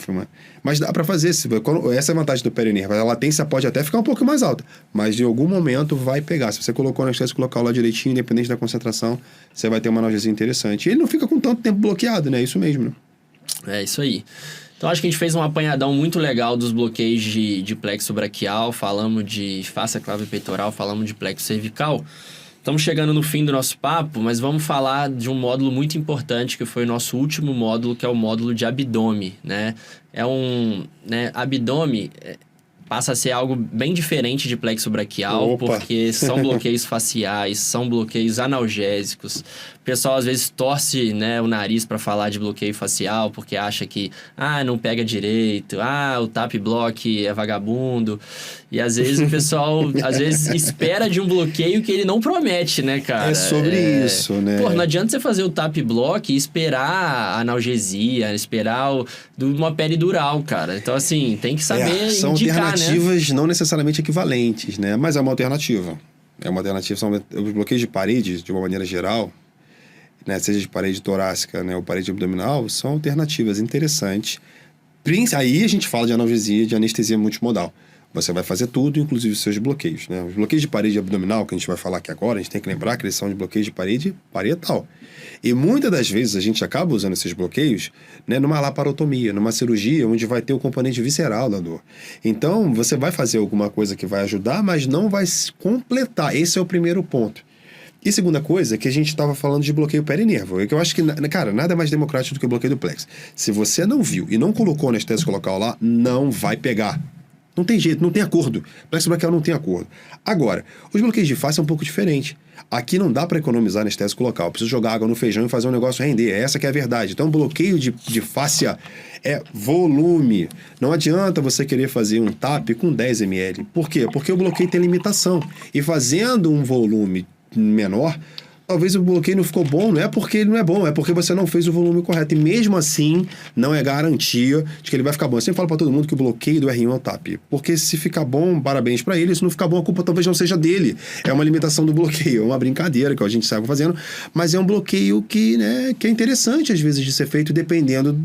Mas dá para fazer. Essa é a vantagem do perinervo. A latência pode até ficar um pouco mais alta, mas de algum momento vai pegar. Se você colocou o anestésico local lá direitinho, independente da concentração, você vai ter uma analgesia interessante. E ele não fica com tanto tempo bloqueado, né? É isso mesmo, né? É isso aí. Então, acho que a gente fez um apanhadão muito legal dos bloqueios de plexo braquial, falamos de face clave peitoral, falamos de plexo cervical. Estamos chegando no fim do nosso papo, mas vamos falar de um módulo muito importante, que foi o nosso último módulo, que é o módulo de abdômen, né? Abdômen passa a ser algo bem diferente de plexo braquial, porque são bloqueios faciais, são bloqueios analgésicos. O pessoal às vezes torce, né, o nariz para falar de bloqueio facial, porque acha que não pega direito, o tap block é vagabundo. E às vezes o pessoal espera de um bloqueio que ele não promete, né, cara? É sobre isso, né? Pô, não adianta você fazer o tap block e esperar a analgesia, esperar uma peridural, cara. Então, assim, tem que saber são indicar, alternativas não necessariamente equivalentes, né? Mas é uma alternativa. São os bloqueios de parede, de uma maneira geral, né? Seja de parede torácica, né, ou parede abdominal, são alternativas interessantes. Aí a gente fala de analgesia, de anestesia multimodal. Você vai fazer tudo, inclusive os seus bloqueios, né? Os bloqueios de parede abdominal, que a gente vai falar aqui agora, a gente tem que lembrar que eles são de bloqueios de parede parietal. E muitas das vezes a gente acaba usando esses bloqueios, né, numa laparotomia, numa cirurgia, onde vai ter o componente visceral da dor. Então, você vai fazer alguma coisa que vai ajudar, mas não vai completar. Esse é o primeiro ponto. E segunda coisa é que a gente estava falando de bloqueio perinervo. Que eu acho que, cara, nada é mais democrático do que o bloqueio do plexo. Se você não viu e não colocou anestésico local lá, não vai pegar. Não tem jeito, não tem acordo. Plexo braquial não tem acordo. Agora, os bloqueios de face é um pouco diferente. Aqui não dá para economizar anestésico local. Preciso jogar água no feijão e fazer um negócio render. Essa que é a verdade. Então, bloqueio de fáscia é volume. Não adianta você querer fazer um TAP com 10 ml. Por quê? Porque o bloqueio tem limitação. E fazendo um volume menor, talvez o bloqueio não ficou bom, não é porque ele não é bom, é porque você não fez o volume correto. E mesmo assim, não é garantia de que ele vai ficar bom. Eu sempre falo para todo mundo que o bloqueio do R1 é o TAP. Porque se ficar bom, parabéns para ele. Se não ficar bom, a culpa talvez não seja dele. É uma limitação do bloqueio. É uma brincadeira que a gente sabe fazendo. Mas é um bloqueio que é interessante, às vezes, de ser feito, dependendo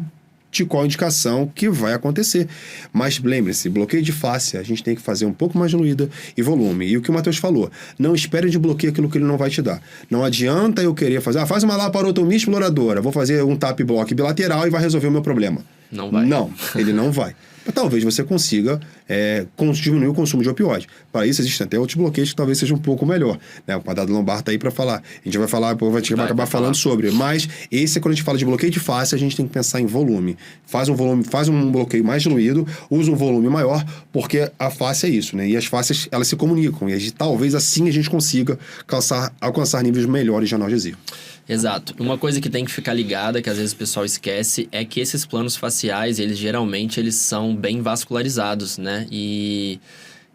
de qual indicação que vai acontecer. Mas lembre-se, bloqueio de face, a gente tem que fazer um pouco mais diluída e volume. E o que o Matheus falou, não espere de bloqueio aquilo que ele não vai te dar. Não adianta eu querer fazer, faz uma laparotomia exploradora, vou fazer um tap block bilateral e vai resolver o meu problema. Não vai. Não, ele não vai. Talvez você consiga diminuir o consumo de opioide. Para isso, existem até outros bloqueios que talvez sejam um pouco melhor. Né? O quadrado lombar está aí para falar. A gente vai falar, vai acabar falando sobre. Mas esse, quando a gente fala de bloqueio de face, a gente tem que pensar em volume. Faz um bloqueio mais diluído, usa um volume maior, porque a face é isso, né? E as faces, elas se comunicam. E talvez assim a gente consiga alcançar níveis melhores de analgesia. Exato. Uma coisa que tem que ficar ligada, que às vezes o pessoal esquece, é que esses planos faciais, geralmente eles são bem vascularizados, né?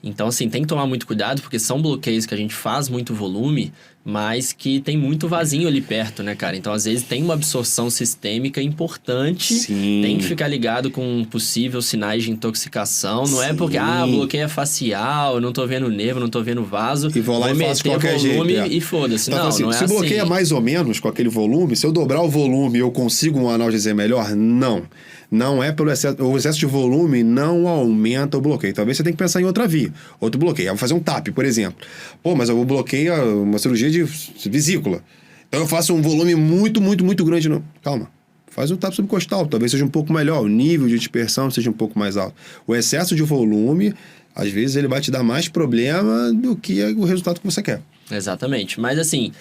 Então, assim, tem que tomar muito cuidado, porque são bloqueios que a gente faz muito volume, mas que tem muito vasinho ali perto, né, cara? Então, às vezes, tem uma absorção sistêmica importante. Sim. Tem que ficar ligado com possíveis sinais de intoxicação. Não é porque, o bloqueio é facial, eu não tô vendo nervo, não tô vendo vaso. E vou lá e faço qualquer volume jeito. E foda-se. Então, não, assim, não é se assim. o bloqueio é mais ou menos com aquele volume, se eu dobrar o volume eu consigo uma analgesia melhor? Não. Não é pelo excesso. O excesso de volume não aumenta o bloqueio. Talvez você tenha que pensar em outra via. Outro bloqueio. Eu vou fazer um TAP, por exemplo. Pô, mas eu bloqueio uma cirurgia de vesícula. Então eu faço um volume muito, muito, muito grande. Não. Calma. Faz um TAP subcostal. Talvez seja um pouco melhor. O nível de dispersão seja um pouco mais alto. O excesso de volume, às vezes, ele vai te dar mais problema do que o resultado que você quer. Exatamente. Mas assim,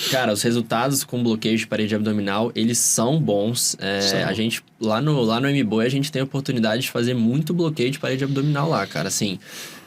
cara, os resultados com bloqueio de parede abdominal, eles são bons. A gente, lá no MBOI, a gente tem a oportunidade de fazer muito bloqueio de parede abdominal lá, cara. Assim,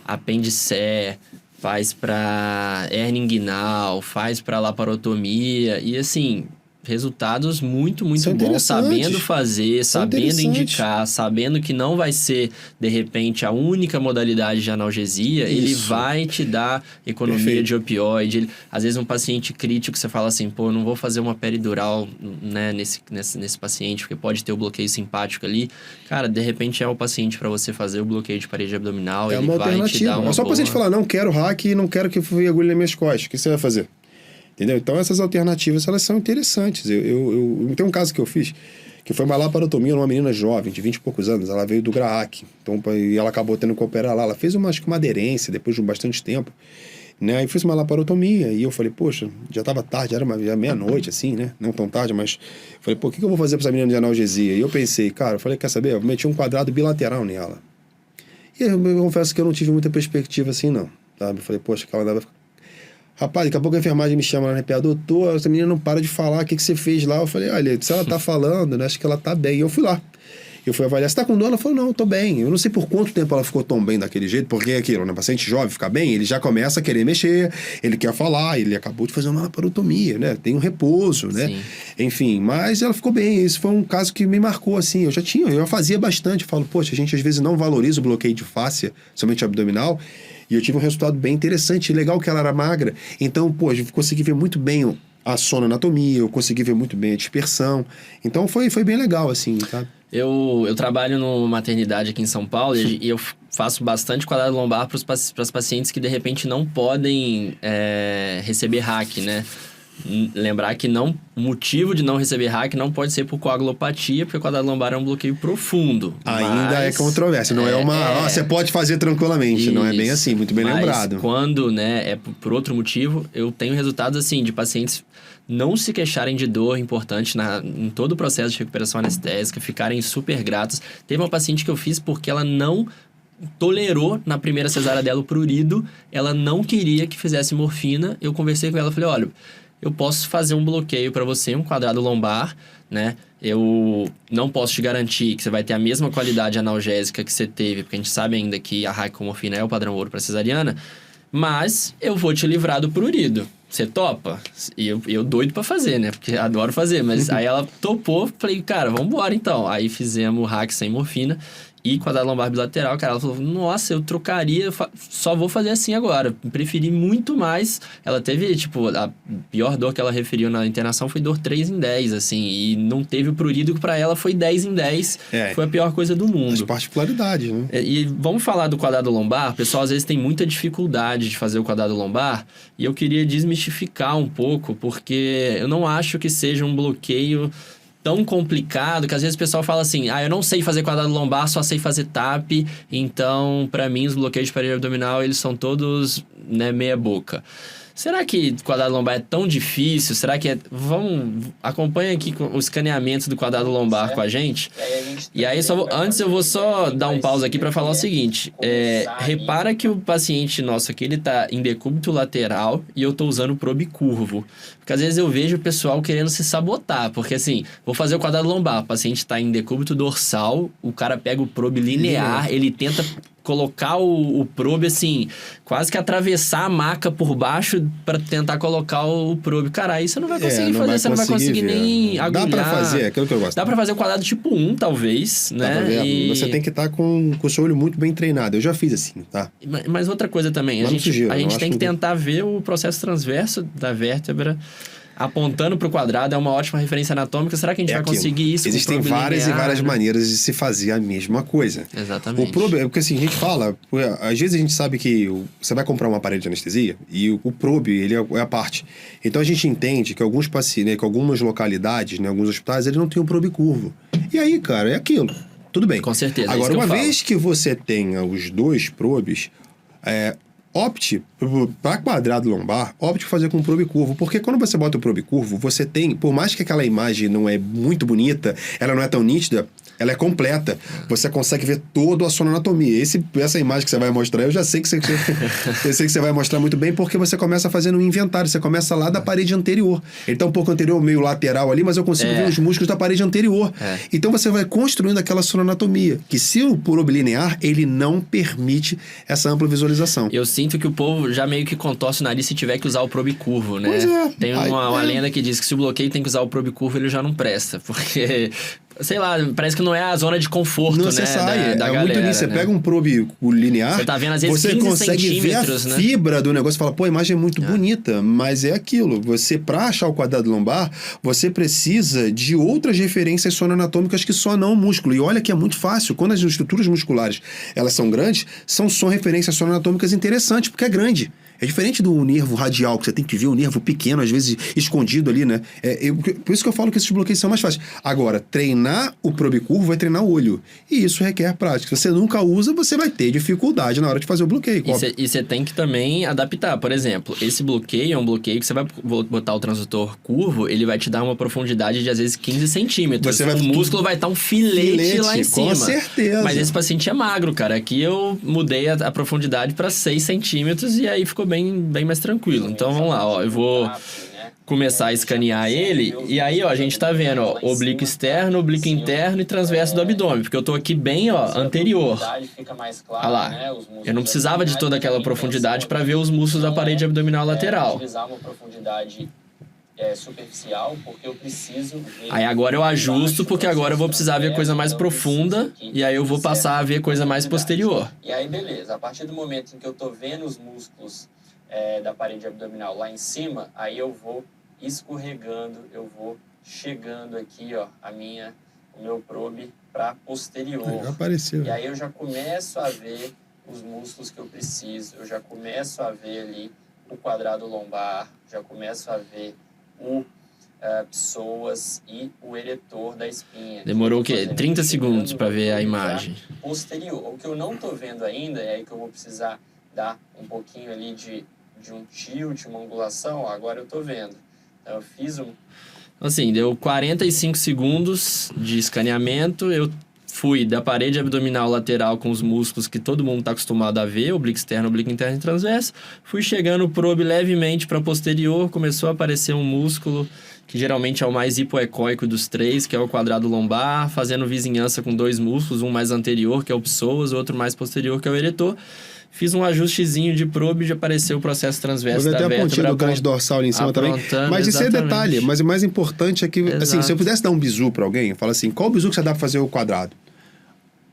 apendicé, faz pra hernia inguinal, faz pra laparotomia. E assim, resultados muito, muito bons, sabendo fazer, sabendo indicar, sabendo que não vai ser, de repente, a única modalidade de analgesia. Isso. Ele vai te dar economia de opioide. Às vezes um paciente crítico, você fala assim, pô, eu não vou fazer uma peridural, né, nesse paciente, porque pode ter o bloqueio simpático ali. Cara, de repente é o paciente para você fazer o bloqueio de parede abdominal, ele vai te dar uma só o paciente falar, não quero hack e não quero que fui agulha nas minhas costas. O que você vai fazer? Entendeu? Então, essas alternativas, elas são interessantes. Tem um caso que eu fiz, que foi uma laparotomia numa menina jovem, de 20 e poucos anos. Ela veio do GRAAC, então, e ela acabou tendo que operar lá. Ela fez acho que uma aderência, depois de bastante tempo, né? Aí fiz uma laparotomia, e eu falei, poxa, já estava tarde, era meia-noite, assim, né? Não tão tarde, mas... Falei, pô, o que eu vou fazer para essa menina de analgesia? E eu pensei, cara, eu falei, quer saber? Eu meti um quadrado bilateral nela. E eu confesso que eu não tive muita perspectiva assim, não, sabe? Eu falei, poxa, que ela dava... Rapaz, daqui a pouco a enfermagem me chama lá na PA, doutor, essa menina não para de falar, o que você fez lá? Eu falei, olha, se ela tá falando, né, acho que ela tá bem. E eu fui lá. Eu fui avaliar, você tá com dor? Ela falou, não, eu tô bem. Eu não sei por quanto tempo ela ficou tão bem daquele jeito, porque é aquilo, né? Paciente jovem fica bem, ele já começa a querer mexer, ele quer falar, ele acabou de fazer uma laparotomia, né? Tem um repouso, né? Sim. Enfim, mas ela ficou bem. Esse foi um caso que me marcou, assim. Eu já fazia bastante. Eu falo, poxa, a gente às vezes não valoriza o bloqueio de fáscia, somente abdominal. E eu tive um resultado bem interessante. Legal que ela era magra. Então, pô, eu consegui ver muito bem a sonoanatomia, eu consegui ver muito bem a dispersão. Então, foi bem legal, assim, tá? Eu trabalho numa maternidade aqui em São Paulo e eu faço bastante quadrado lombar para as pacientes que, de repente, não podem receber RAC, né? Lembrar que o motivo de não receber RAC não pode ser por coagulopatia, porque o quadrado lombar é um bloqueio profundo. Ainda é controvérsia, não é uma... você pode fazer tranquilamente, isso, não é bem assim, muito bem lembrado. Quando, né, é por outro motivo, eu tenho resultados, assim, de pacientes não se queixarem de dor importante em todo o processo de recuperação anestésica, ficarem super gratos. Teve uma paciente que eu fiz porque ela não tolerou na primeira cesárea dela o prurido, ela não queria que fizesse morfina. Eu conversei com ela e falei, olha, eu posso fazer um bloqueio para você, um quadrado lombar, né? Eu não posso te garantir que você vai ter a mesma qualidade analgésica que você teve, porque a gente sabe ainda que a RAC com morfina é o padrão ouro para cesariana, mas eu vou te livrar do prurido. Você topa? E eu doido pra fazer, né? Porque adoro fazer. Mas aí ela topou, falei, cara, vamos embora então. Aí fizemos o RAC sem morfina e quadrado lombar bilateral. Cara, ela falou, nossa, eu trocaria, só vou fazer assim agora. Preferi muito mais. Ela teve, tipo, a pior dor que ela referiu na internação foi dor 3 em 10, assim. E não teve o prurido, que pra ela foi 10 em 10. Foi a pior coisa do mundo. As particularidades, né? E vamos falar do quadrado lombar. O pessoal, às vezes, tem muita dificuldade de fazer o quadrado lombar. E eu queria desmistificar um pouco, porque eu não acho que seja um bloqueio tão complicado, que às vezes o pessoal fala assim, eu não sei fazer quadrado lombar, só sei fazer TAP, então, pra mim, os bloqueios de parede abdominal, eles são todos, né, meia boca. Será que quadrado lombar é tão difícil? Será que acompanha aqui o escaneamento do quadrado lombar com a gente. E aí, antes eu vou só dar um pause aqui para falar o seguinte. Repara que o paciente nosso aqui, ele tá em decúbito lateral e eu tô usando o probe curvo. Porque às vezes eu vejo o pessoal querendo se sabotar. Porque assim, vou fazer o quadrado lombar. O paciente tá em decúbito dorsal, o cara pega o probe linear, ele tenta colocar o probe, assim, quase que atravessar a maca por baixo para tentar colocar o probe. Cara, aí você não vai conseguir fazer, você não vai conseguir nem agulhar. Dá pra fazer, aquilo que eu gosto. Dá pra fazer o quadrado tipo 1, talvez, né? Você tem que estar com o seu olho muito bem treinado. Eu já fiz assim, tá? Mas outra coisa também, a gente tem que tentar ver o processo transverso da vértebra apontando para o quadrado, é uma ótima referência anatômica. Será que a gente vai conseguir isso? Existem várias e várias maneiras de se fazer a mesma coisa. Exatamente. O problema, porque assim, a gente fala, às vezes a gente sabe que você vai comprar um aparelho de anestesia e o probe, ele é a parte. Então a gente entende que alguns pacientes, né, que algumas localidades, né, alguns hospitais, ele não tem o probe curvo. E aí, cara, é aquilo. Tudo bem. Com certeza. Agora, uma vez que você tenha os dois probes, opte para quadrado lombar, opte por fazer com probe curvo, porque quando você bota o probe curvo, você tem, por mais que aquela imagem não é muito bonita, ela não é tão nítida, ela é completa. Você consegue ver toda a sonoanatomia. Essa imagem que você vai mostrar, eu já sei que você vai mostrar muito bem, porque você começa fazendo um inventário, você começa lá da parede anterior. Ele tá um pouco anterior, meio lateral ali, mas eu consigo ver os músculos da parede anterior. Então você vai construindo aquela sonoanatomia, que se o probe linear, ele não permite essa ampla visualização. Eu sinto que o povo já meio que contorce o nariz se tiver que usar o probe curvo, né? Pois é. Tem uma lenda que diz que se o bloqueio tem que usar o probe curvo, ele já não presta, porque... Sei lá, parece que não é a zona de conforto, não, né? Você sai, da é galera, muito nisso. Você né? pega um probe linear, você tá vendo, às vezes, você 15 consegue ver a fibra do negócio e fala, pô, a imagem é muito bonita, mas é aquilo. Você, pra achar o quadrado lombar, você precisa de outras referências sonoanatômicas que só não o músculo. E olha que é muito fácil. Quando as estruturas musculares elas são grandes, são referências sonoanatômicas interessantes, porque é grande. É diferente do nervo radial, que você tem que ver o nervo pequeno, às vezes escondido ali, né? Por isso que eu falo que esses bloqueios são mais fáceis. Agora, treinar o probicurvo vai treinar o olho. E isso requer prática. Se você nunca usa, você vai ter dificuldade na hora de fazer o bloqueio. E você tem que também adaptar. Por exemplo, esse bloqueio é um bloqueio que você vai botar o transdutor curvo, ele vai te dar uma profundidade de, às vezes, 15 centímetros. O músculo vai estar um filete lá em cima. Com certeza. Mas esse paciente é magro, cara. Aqui eu mudei a profundidade para 6 centímetros e aí ficou bem mais tranquilo. Então, vamos lá, ó. Eu vou começar a escanear ele. E aí, ó, a gente tá vendo, ó, oblíquo externo, oblíquo interno e transverso do abdômen. Porque eu tô aqui bem, ó, anterior. Olha lá. Eu não precisava de toda aquela profundidade para ver os músculos da parede abdominal lateral. Utilizar uma profundidade superficial, porque eu preciso ver. Aí agora eu ajusto, porque agora eu vou precisar ver coisa mais profunda, e aí eu vou passar a ver coisa mais posterior. E aí, beleza. A partir do momento em que eu tô vendo os músculos da parede abdominal lá em cima, aí eu vou escorregando, eu vou chegando aqui, ó, o meu probe para posterior. Apareceu. E aí eu já começo a ver os músculos que eu preciso, eu já começo a ver ali o quadrado lombar, já começo a ver o psoas e o eretor da espinha. Demorou o quê? 30 segundos para ver a imagem. Posterior. O que eu não tô vendo ainda, é aí que eu vou precisar dar um pouquinho ali de um tilt, uma angulação, agora eu tô vendo. Então eu fiz Assim, deu 45 segundos de escaneamento, eu fui da parede abdominal lateral com os músculos que todo mundo está acostumado a ver, oblíquo externo, oblíquo interno e transverso. Fui chegando o probe levemente para posterior, começou a aparecer um músculo que geralmente é o mais hipoecóico dos três, que é o quadrado lombar, fazendo vizinhança com dois músculos, um mais anterior, que é o psoas, o outro mais posterior, que é o eretor. Fiz um ajustezinho de probe e já apareceu o processo transverso da vértebra. Eu vi até a pontinha do grande dorsal ali em cima também. Mas isso é detalhe. Mas o mais importante é que, assim, se eu pudesse dar um bizu para alguém, eu falo assim, qual bizu que você dá para fazer o quadrado?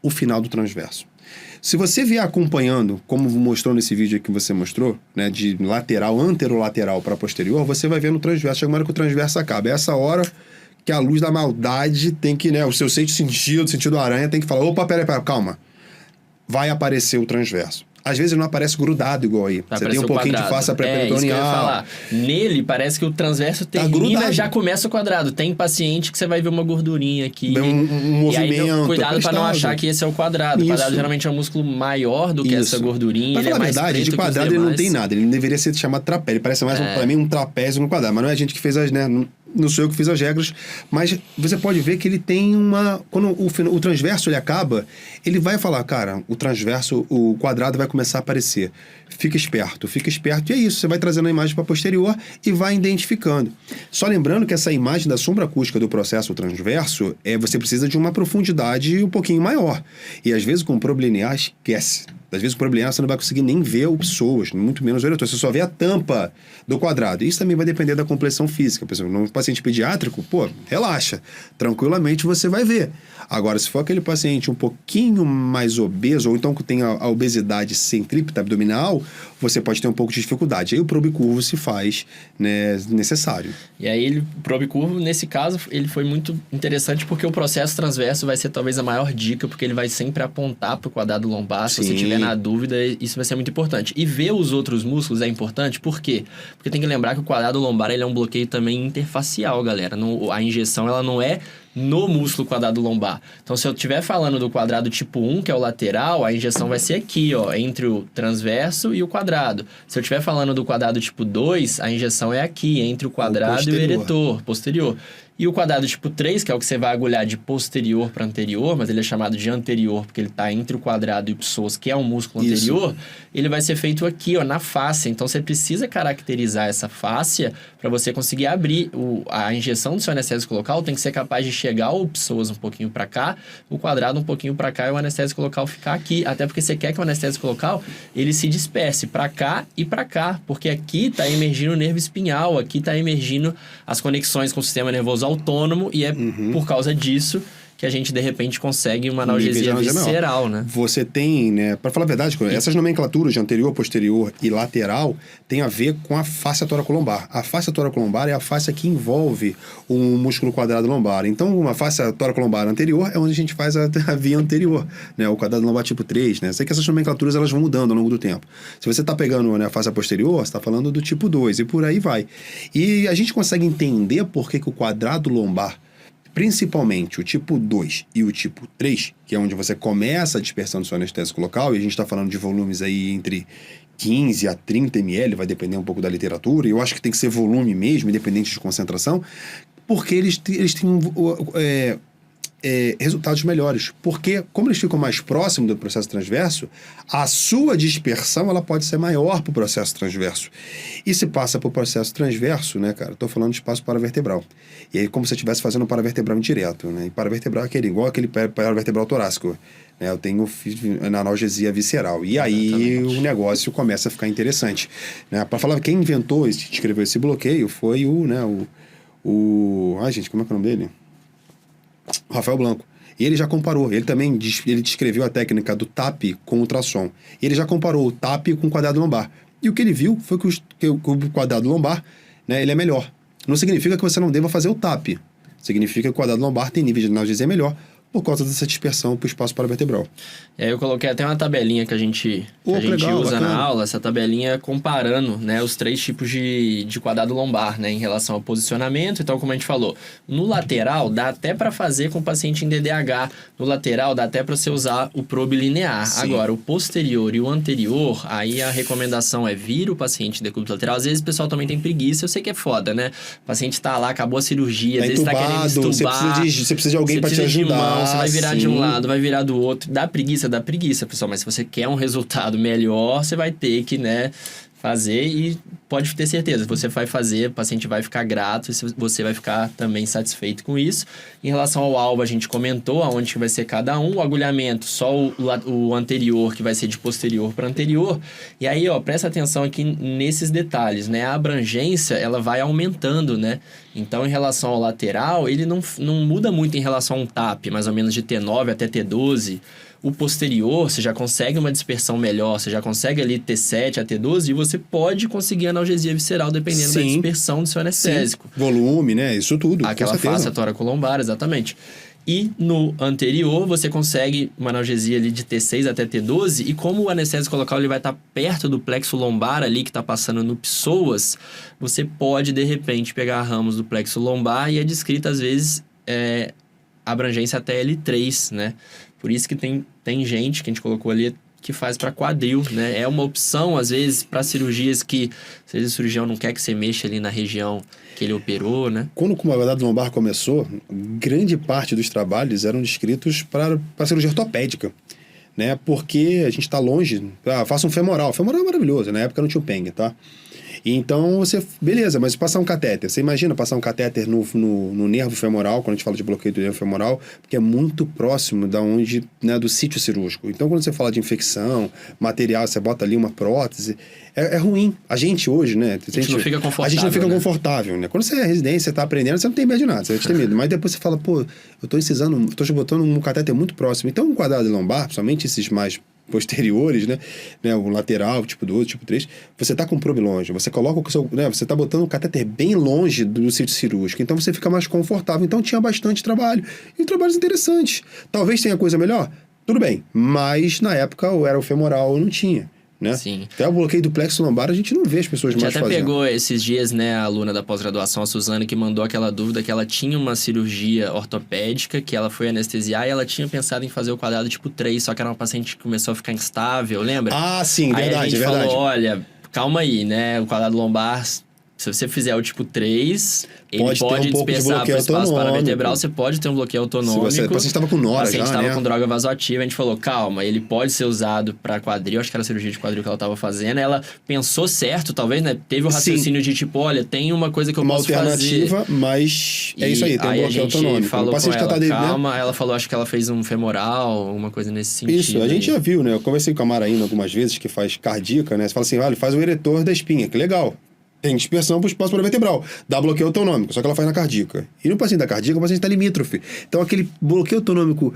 O final do transverso. Se você vier acompanhando, como mostrou nesse vídeo que você mostrou, né, de lateral, anterolateral para posterior, você vai ver no transverso. Chega uma hora que o transverso acaba. É essa hora que a luz da maldade tem que, né, o seu sentido aranha tem que falar, opa, peraí, calma. Vai aparecer o transverso. Às vezes não aparece grudado igual aí. Você tem um pouquinho de face pré-peritoneal. Nele, parece que o transverso termina, já começa o quadrado. Tem paciente que você vai ver uma gordurinha aqui. Um movimento. E aí, cuidado para não achar que esse é o quadrado. O quadrado geralmente é um músculo maior do que essa gordurinha. Pra falar a verdade, de quadrado ele não tem nada. Ele deveria ser chamado trapézio. Ele parece mais, para mim, um trapézio no quadrado. Mas não é a gente que fez as, né? Não sou eu que fiz as regras, mas você pode ver que ele tem uma... Quando o transverso ele acaba, ele vai falar, cara, o transverso, o quadrado vai começar a aparecer. Fica esperto. E é isso, você vai trazendo a imagem para posterior e vai identificando. Só lembrando que essa imagem da sombra acústica do processo transverso, você precisa de uma profundidade um pouquinho maior. E às vezes com o probe linear, esquece. Às vezes o problema você não vai conseguir nem ver o psoas, muito menos o eretor. Você só vê a tampa do quadrado. Isso também vai depender da complexão física. Por exemplo, num paciente pediátrico, relaxa. Tranquilamente você vai ver. Agora, se for aquele paciente um pouquinho mais obeso, ou então que tem a obesidade centrípeta abdominal, você pode ter um pouco de dificuldade. Aí o probe curvo se faz, né, necessário. E aí o probe curvo, nesse caso, ele foi muito interessante porque o processo transverso vai ser talvez a maior dica, porque ele vai sempre apontar para o quadrado lombar. Se você tiver na dúvida, isso vai ser muito importante. E ver os outros músculos é importante, por quê? Porque tem que lembrar que o quadrado lombar ele é um bloqueio também interfacial, galera. A injeção ela não é no músculo quadrado lombar. Então, se eu estiver falando do quadrado tipo 1, que é o lateral, a injeção vai ser aqui, ó, entre o transverso e o quadrado. Se eu estiver falando do quadrado tipo 2, a injeção é aqui, entre o quadrado e o eretor, posterior. E o quadrado tipo 3, que é o que você vai agulhar de posterior para anterior, mas ele é chamado de anterior porque ele está entre o quadrado e o psoas, que é um músculo anterior, ele vai ser feito aqui, ó, na fáscia. Então, você precisa caracterizar essa fáscia para você conseguir abrir. A injeção do seu anestésico local tem que ser capaz de chegar o psoas um pouquinho para cá, o quadrado um pouquinho para cá e o anestésico local ficar aqui. Até porque você quer que o anestésico local ele se disperse para cá e para cá, porque aqui está emergindo o nervo espinhal, aqui está emergindo as conexões com o sistema nervoso autônomo e é por causa disso que a gente, de repente, consegue uma analgesia visceral, né? Você tem, né? Para falar a verdade, essas nomenclaturas de anterior, posterior e lateral tem a ver com a fáscia toracolombar. A fáscia toracolombar é a fáscia que envolve o músculo quadrado lombar. Então, uma fáscia toracolombar anterior é onde a gente faz a via anterior, né? O quadrado lombar tipo 3, né? Sei que essas nomenclaturas elas vão mudando ao longo do tempo. Se você está pegando, né, a fáscia posterior, você está falando do tipo 2 e por aí vai. E a gente consegue entender por que o quadrado lombar, principalmente o tipo 2 e o tipo 3, que é onde você começa a dispersão do seu anestésico local, e a gente está falando de volumes aí entre 15 a 30 ml, vai depender um pouco da literatura, e eu acho que tem que ser volume mesmo, independente de concentração, porque eles têm resultados melhores. Porque, como eles ficam mais próximos do processo transverso, a sua dispersão ela pode ser maior para o processo transverso. E se passa para o processo transverso, né, cara? Estou falando de espaço paravertebral. E aí, como se você estivesse fazendo um paravertebral indireto, né? E paravertebral é igual aquele paravertebral torácico. Né? Eu tenho analgesia visceral. E aí o negócio começa a ficar interessante. Né? Para falar, quem inventou e escreveu esse bloqueio foi Ai, gente, como é que é o nome dele? Rafael Blanco. E ele já comparou, ele descreveu a técnica do TAP com ultrassom. E ele já comparou o TAP com o quadrado lombar. E o que ele viu foi que o quadrado lombar, né, ele é melhor. Não significa que você não deva fazer o TAP. Significa que o quadrado lombar tem nível de analgesia melhor por causa dessa dispersão para o espaço paravertebral. E aí eu coloquei até uma tabelinha que a gente legal, usa bacana. na aula, essa tabelinha comparando, né, os 3 tipos de quadrado lombar, né, em relação ao posicionamento. Então, como a gente falou, no lateral dá até para fazer com o paciente em DDH, no lateral dá até para você usar o probe linear. Sim. Agora, o posterior e o anterior, aí a recomendação é vir o paciente de decúbito lateral. Às vezes o pessoal também tem preguiça, eu sei que é foda, né? O paciente tá lá, acabou a cirurgia, às vezes tá querendo estubar. Você precisa de alguém para te ajudar. Você vai virar de um lado, vai virar do outro. Dá preguiça, pessoal. Mas se você quer um resultado melhor, você vai ter que, né, fazer e pode ter certeza. Você vai fazer, o paciente vai ficar grato e você vai ficar também satisfeito com isso. Em relação ao alvo, a gente comentou aonde que vai ser cada um. O agulhamento, só o anterior, que vai ser de posterior para anterior. E aí, ó, presta atenção aqui nesses detalhes, né? A abrangência, ela vai aumentando, né? Então, em relação ao lateral, ele não muda muito em relação a um TAP, mais ou menos de T9 até T12. O posterior, você já consegue uma dispersão melhor, você já consegue ali T7 a T12 e você pode conseguir analgesia visceral dependendo da dispersão do seu anestésico. Sim. Volume, né? Isso tudo. Aquela fáscia toracolombar, exatamente. E no anterior, você consegue uma analgesia ali de T6 até T12 e como o anestésico local ele vai estar perto do plexo lombar ali que está passando no psoas, você pode, de repente, pegar ramos do plexo lombar e é descrita, às vezes, abrangência até L3, né? Por isso que tem gente que a gente colocou ali que faz para quadril, né? É uma opção, às vezes, para cirurgias que, às vezes, o cirurgião não quer que você mexa ali na região que ele operou, né? Quando o quadrado lombar começou, grande parte dos trabalhos eram descritos para cirurgia ortopédica, né? Porque a gente está longe. Faça um femoral. Femoral é maravilhoso, na época não tinha o PENG, tá? Então, beleza, mas passar um catéter. Você imagina passar um catéter no nervo femoral, quando a gente fala de bloqueio do nervo femoral, porque é muito próximo do sítio cirúrgico. Então, quando você fala de infecção, material, você bota ali uma prótese, é ruim. A gente hoje, né? A gente não fica confortável. A gente não fica confortável, né? Quando você é residente, você tá aprendendo, você não tem medo de nada, você vai ter medo. Mas depois você fala, pô, eu tô incisando, tô botando um catéter muito próximo. Então, um quadrado lombar, principalmente esses mais posteriores, né? O lateral, tipo 2, tipo 3, você tá com um probe longe, você coloca o seu, né? Você tá botando o catéter bem longe do sítio cirúrgico, então você fica mais confortável. Então tinha bastante trabalho, e trabalhos interessantes. Talvez tenha coisa melhor, tudo bem, mas na época ou era o femoral ou não tinha. Né? Sim. Até o bloqueio do plexo lombar a gente não vê as pessoas mais fazendo. A gente até pegou esses dias, né, a aluna da pós-graduação, a Suzane, que mandou aquela dúvida que ela tinha uma cirurgia ortopédica, que ela foi anestesiar e ela tinha pensado em fazer o quadrado tipo 3, só que era uma paciente que começou a ficar instável, lembra? Ah, sim, aí verdade, a gente verdade. falou, olha, calma aí, né, o quadrado lombar... Se você fizer o tipo 3, ele pode dispersar para o espaço paravertebral, você pode ter um bloqueio autonômico. Se você estava com nora já, né? O paciente estava com droga vasoativa, a gente falou, calma, ele pode ser usado para quadril, acho que era a cirurgia de quadril que ela estava fazendo. Ela pensou certo, talvez, né? Teve o raciocínio de tipo, olha, tem uma coisa que eu posso fazer. Uma alternativa, mas é isso aí, tem um bloqueio autonômico. Falou com ela, calma, ela falou, acho que ela fez um femoral, uma coisa nesse sentido. Isso, a gente já viu, né? Eu conversei com a Maraína algumas vezes, que faz cardíaca, né? Você fala assim, olha, faz o eretor da espinha, que legal. tem dispersão para o espaço paravertebral. Dá bloqueio autonômico, só que ela faz na cardíaca. E no paciente da cardíaca, o paciente está limítrofe. Então, aquele bloqueio autonômico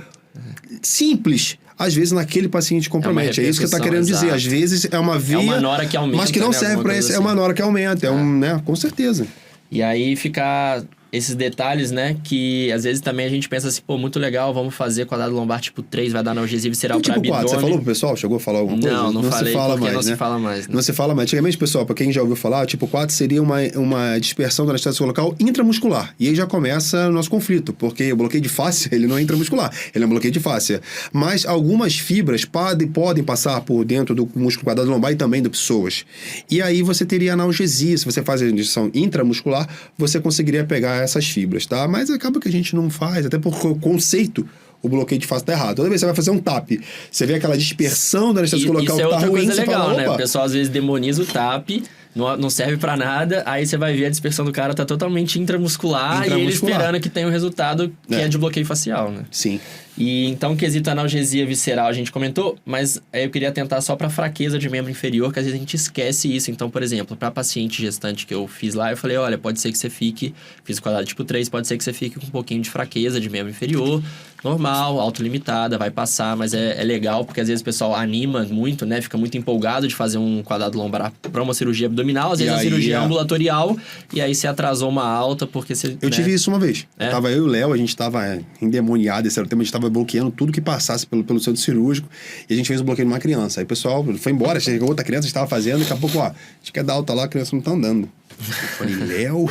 simples, às vezes naquele paciente compromete. É isso que você está querendo dizer. Às vezes é uma via... É uma nora que aumenta, mas que não serve para esse... Assim. É uma nora que aumenta. Né? Com certeza. E aí fica... esses detalhes, né, que às vezes também a gente pensa assim, pô, muito legal, vamos fazer quadrado lombar tipo 3, vai dar analgesia visceral para abdômen. 4, você falou pro pessoal? Chegou a falar alguma coisa? Não falei, se fala porque mais, não né? se fala mais. Né? Não se fala mais. Antigamente, pessoal, para quem já ouviu falar, tipo 4 seria uma dispersão do anestésico local intramuscular. E aí já começa o nosso conflito, porque o bloqueio de fáscia, ele não é intramuscular, ele é um bloqueio de fáscia. Mas algumas fibras podem passar por dentro do músculo quadrado lombar e também do psoas. E aí você teria analgesia. Se você faz a injeção intramuscular, você conseguiria pegar essas fibras, tá? Mas acaba que a gente não faz, até porque o conceito, o bloqueio de face tá errado. Toda vez que você vai fazer um TAP, você vê aquela dispersão do anestésico local que tá ruim, coisa legal, fala, né? O pessoal às vezes demoniza o TAP, não serve pra nada, aí você vai ver a dispersão do cara tá totalmente intramuscular. E ele esperando que tenha um resultado que é de bloqueio facial, né? Sim. E então, quesito analgesia visceral, a gente comentou, mas eu queria atentar só para fraqueza de membro inferior, que às vezes a gente esquece isso. Então, por exemplo, para paciente gestante que eu fiz lá, eu falei, olha, pode ser que você fique, fiz quadrado tipo 3, pode ser que você fique com um pouquinho de fraqueza de membro inferior, normal, autolimitada, vai passar, mas é legal, porque às vezes o pessoal anima muito, né? Fica muito empolgado de fazer um quadrado lombar para uma cirurgia abdominal, às vezes a cirurgia é ambulatorial, e aí você atrasou uma alta, porque você... Eu tive isso uma vez. Tava eu e o Léo, a gente tava endemoniado, esse era o tema, a gente tava bloqueando tudo que passasse pelo centro cirúrgico, e a gente fez o bloqueio numa criança. Aí o pessoal foi embora, chegou outra criança, estava fazendo, daqui a pouco, ó, a gente quer dar alta lá, a criança não tá andando. Eu falei, Léo?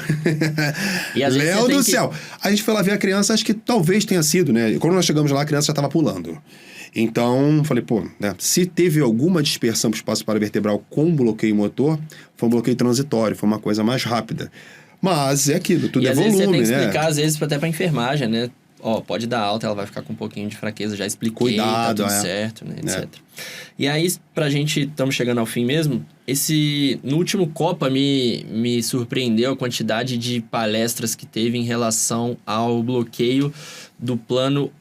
Léo do céu! A gente foi lá ver a criança, acho que talvez tenha sido, né? Quando nós chegamos lá, a criança já estava pulando. Então, falei, pô, né? Se teve alguma dispersão para o espaço paravertebral com bloqueio motor, foi um bloqueio transitório, foi uma coisa mais rápida. Mas é aquilo, tudo é volume, né? E às vezes você tem que explicar, às vezes, até para enfermagem, né? Ó, pode dar alta, ela vai ficar com um pouquinho de fraqueza, já expliquei, cuidado, tá tudo certo, né, etc. E aí, pra gente, estamos chegando ao fim mesmo, no último Copa me surpreendeu a quantidade de palestras que teve em relação ao bloqueio do plano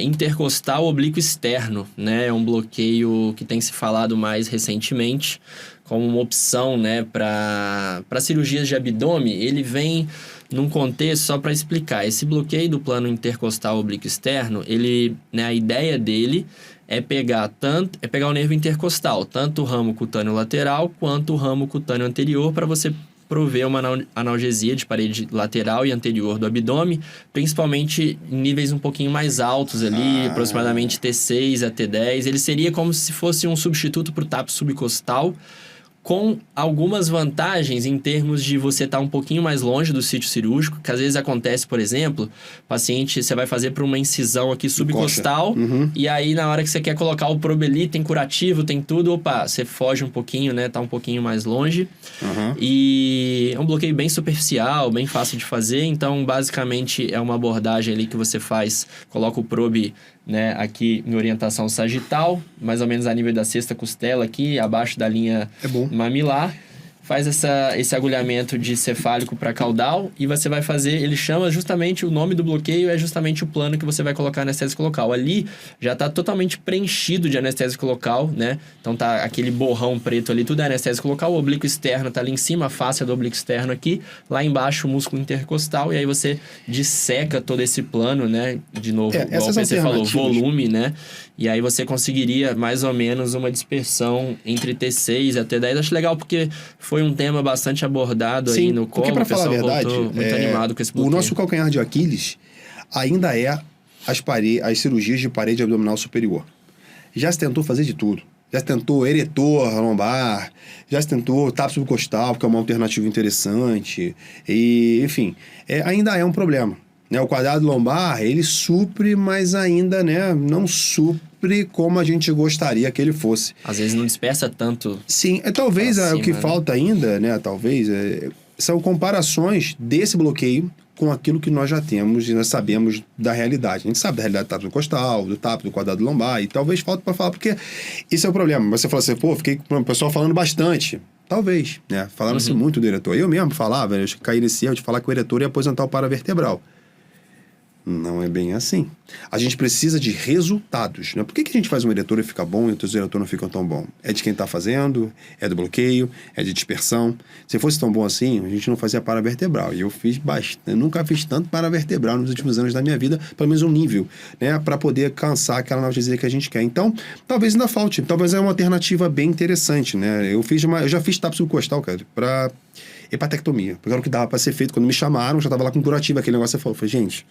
intercostal oblíquo externo, né? É um bloqueio que tem se falado mais recentemente como uma opção, né, para cirurgias de abdômen. Ele vem num contexto, só para explicar, esse bloqueio do plano intercostal oblíquo externo, a ideia dele é pegar o nervo intercostal, tanto o ramo cutâneo lateral quanto o ramo cutâneo anterior, para você prover uma analgesia de parede lateral e anterior do abdômen, principalmente em níveis um pouquinho mais altos ali, aproximadamente T6 a T10. Ele seria como se fosse um substituto para o TAP subcostal, com algumas vantagens em termos de você estar um pouquinho mais longe do sítio cirúrgico, que às vezes acontece, por exemplo, paciente, você vai fazer para uma incisão aqui subcostal, e aí na hora que você quer colocar o probe ali, tem curativo, tem tudo, você foge um pouquinho, né, tá um pouquinho mais longe. E é um bloqueio bem superficial, bem fácil de fazer, então basicamente é uma abordagem ali que você faz, coloca o probe, né, aqui em orientação sagital, mais ou menos a nível da sexta costela aqui, abaixo da linha mamilar. Faz esse agulhamento de cefálico para caudal e você vai fazer, ele chama justamente, o nome do bloqueio é justamente o plano que você vai colocar anestésico local. Ali já está totalmente preenchido de anestésico local, né? Então tá aquele borrão preto ali, tudo é anestésico local, o oblíquo externo tá ali em cima, a face do oblíquo externo aqui, lá embaixo o músculo intercostal, e aí você disseca todo esse plano, né? De novo, igual você falou, volume, né? E aí você conseguiria mais ou menos uma dispersão entre T6 e T10. Acho legal porque foi um tema bastante abordado aí no colo. Porque, para falar a verdade, muito animado com esse bloqueio. O nosso calcanhar de Aquiles ainda é as cirurgias de parede abdominal superior. Já se tentou fazer de tudo. Já se tentou eretor lombar, já se tentou TAP subcostal, que é uma alternativa interessante. E, enfim, ainda é um problema. Né? O quadrado lombar, ele supre, mas ainda, né, não supre como a gente gostaria que ele fosse. Às vezes não dispersa tanto. Sim, talvez o que falta ainda, né, talvez, são comparações desse bloqueio com aquilo que nós já temos e nós sabemos da realidade. A gente sabe da realidade do TAP subcostal, do TAP do quadrado lombar, e talvez falte para falar, porque isso é o problema. Você fala assim, fiquei com o pessoal falando bastante. Talvez, né? Falaram-se muito do eretor. Eu mesmo falava, eu caí nesse erro de falar que o eretor ia aposentar o paravertebral. Não é bem assim. A gente precisa de resultados, né? Por que a gente faz uma eretora e fica bom e outros eretores não ficam tão bom? É de quem está fazendo, é do bloqueio, é de dispersão. Se fosse tão bom assim, a gente não fazia paravertebral. E eu fiz bastante. Eu nunca fiz tanto paravertebral nos últimos anos da minha vida, pelo menos um nível, né? Para poder alcançar aquela analgesia que a gente quer. Então, talvez ainda falte. Talvez é uma alternativa bem interessante, né? Eu já fiz TAP subcostal, cara, para hepatectomia. Porque era o que dava para ser feito. Quando me chamaram, já estava lá com curativo. Aquele negócio, você falou, falei, gente...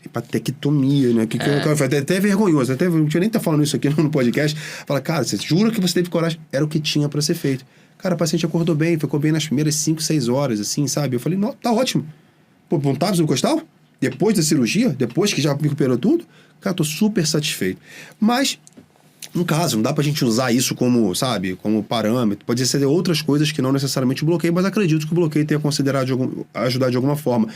hepatectomia, né? Foi até vergonhoso. Até, não tinha nem estar falando isso aqui no podcast. Fala, cara, você jura que você teve coragem? Era o que tinha para ser feito. Cara, a paciente acordou bem, ficou bem nas primeiras 5, 6 horas, assim, sabe? Eu falei, não, tá ótimo. Pô, um TAP subcostal? Depois da cirurgia? Depois que já me recuperou tudo? Cara, tô super satisfeito. Mas... no caso, não dá pra gente usar isso como, sabe, como parâmetro. Pode ser outras coisas que não necessariamente o bloqueio, mas acredito que o bloqueio tenha considerado ajudar de alguma forma.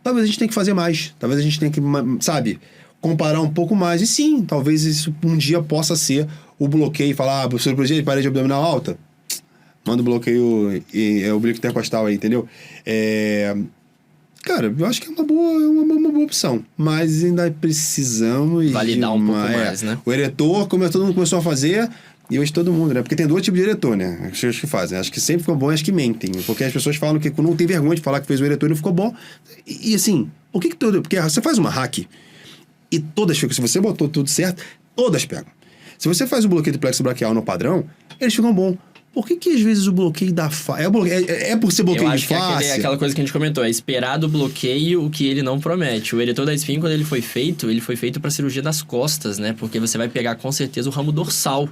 Talvez a gente tenha que fazer mais. Talvez a gente tenha que, sabe, comparar um pouco mais. E sim, talvez isso um dia possa ser o bloqueio e falar, cirurgia de parede abdominal alta? Manda o bloqueio oblíquo intercostal aí, entendeu? Cara, eu acho que é uma boa opção. Mas ainda precisamos... validar um pouco mais, né? O eretor, como todo mundo começou a fazer, e hoje todo mundo, né? Porque tem 2 tipos de eretor, né? As pessoas que fazem. Acho que sempre ficam bons e as que mentem. Porque as pessoas falam que não tem vergonha de falar que fez o eretor e não ficou bom. E assim, porque você faz uma hack e todas ficam... se você botou tudo certo, todas pegam. Se você faz o bloqueio do plexo braquial no padrão, eles ficam bons. Por que às vezes o bloqueio da face... É por ser bloqueio de face? Eu acho que é aquela coisa que a gente comentou. É esperar do bloqueio o que ele não promete. O eretor da espinha, quando ele foi feito para cirurgia das costas, né? Porque você vai pegar com certeza o ramo dorsal.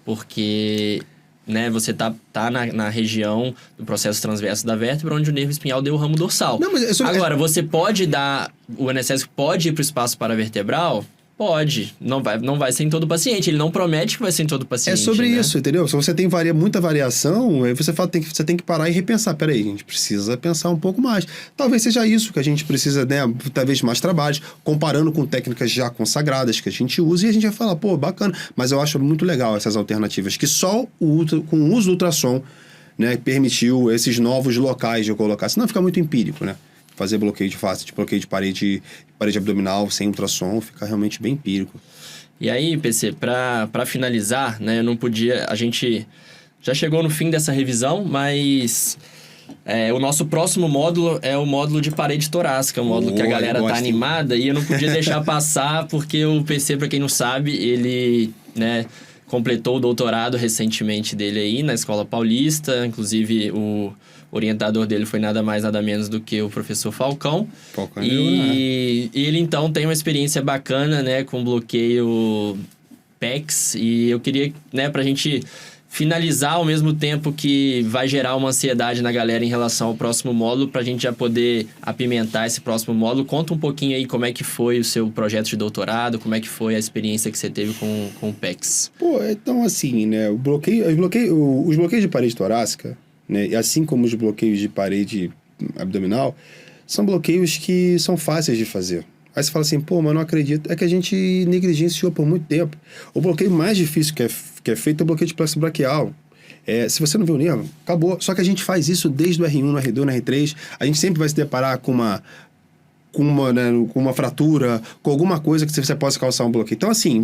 Porque, né, você tá na região do processo transverso da vértebra, onde o nervo espinhal deu o ramo dorsal. Não, mas agora, você pode dar... o anestésico pode ir pro espaço paravertebral... pode. Não vai ser em todo paciente. Ele não promete que vai ser em todo paciente. É sobre né? isso, entendeu? Se você tem muita variação, aí você tem que parar e repensar. Peraí, a gente precisa pensar um pouco mais. Talvez seja isso que a gente precisa, né? Talvez mais trabalhos, comparando com técnicas já consagradas que a gente usa, e a gente vai falar, pô, bacana. Mas eu acho muito legal essas alternativas, que só com o uso do ultrassom, né, permitiu esses novos locais de eu colocar. Senão fica muito empírico, né? Fazer bloqueio de face, bloqueio de parede abdominal sem ultrassom, fica realmente bem empírico. E aí, PC, para finalizar, né, eu não podia... a gente já chegou no fim dessa revisão, mas o nosso próximo módulo é o módulo de parede torácica, um módulo que a galera tá animada, e eu não podia deixar passar, porque o PC, para quem não sabe, ele, né, completou o doutorado recentemente dele aí na Escola Paulista, inclusive o orientador dele foi nada mais, nada menos do que o professor Falcão. E ele, então, tem uma experiência bacana, né, com bloqueio PEX. E eu queria, né, pra gente finalizar ao mesmo tempo que vai gerar uma ansiedade na galera em relação ao próximo módulo, pra gente já poder apimentar esse próximo módulo. Conta um pouquinho aí como é que foi o seu projeto de doutorado, como é que foi a experiência que você teve com o PEX. Pô, então assim, né, os bloqueios de parede torácica, né, assim como os bloqueios de parede abdominal, são bloqueios que são fáceis de fazer. Aí você fala assim, pô, mas não acredito. É que a gente negligenciou por muito tempo. O bloqueio mais difícil que é feito é o bloqueio de plexo braquial. Se você não viu o nervo, acabou. Só que a gente faz isso desde o R1, no R2, no R3. A gente sempre vai se deparar com uma fratura, com alguma coisa que você possa causar um bloqueio. Então, assim,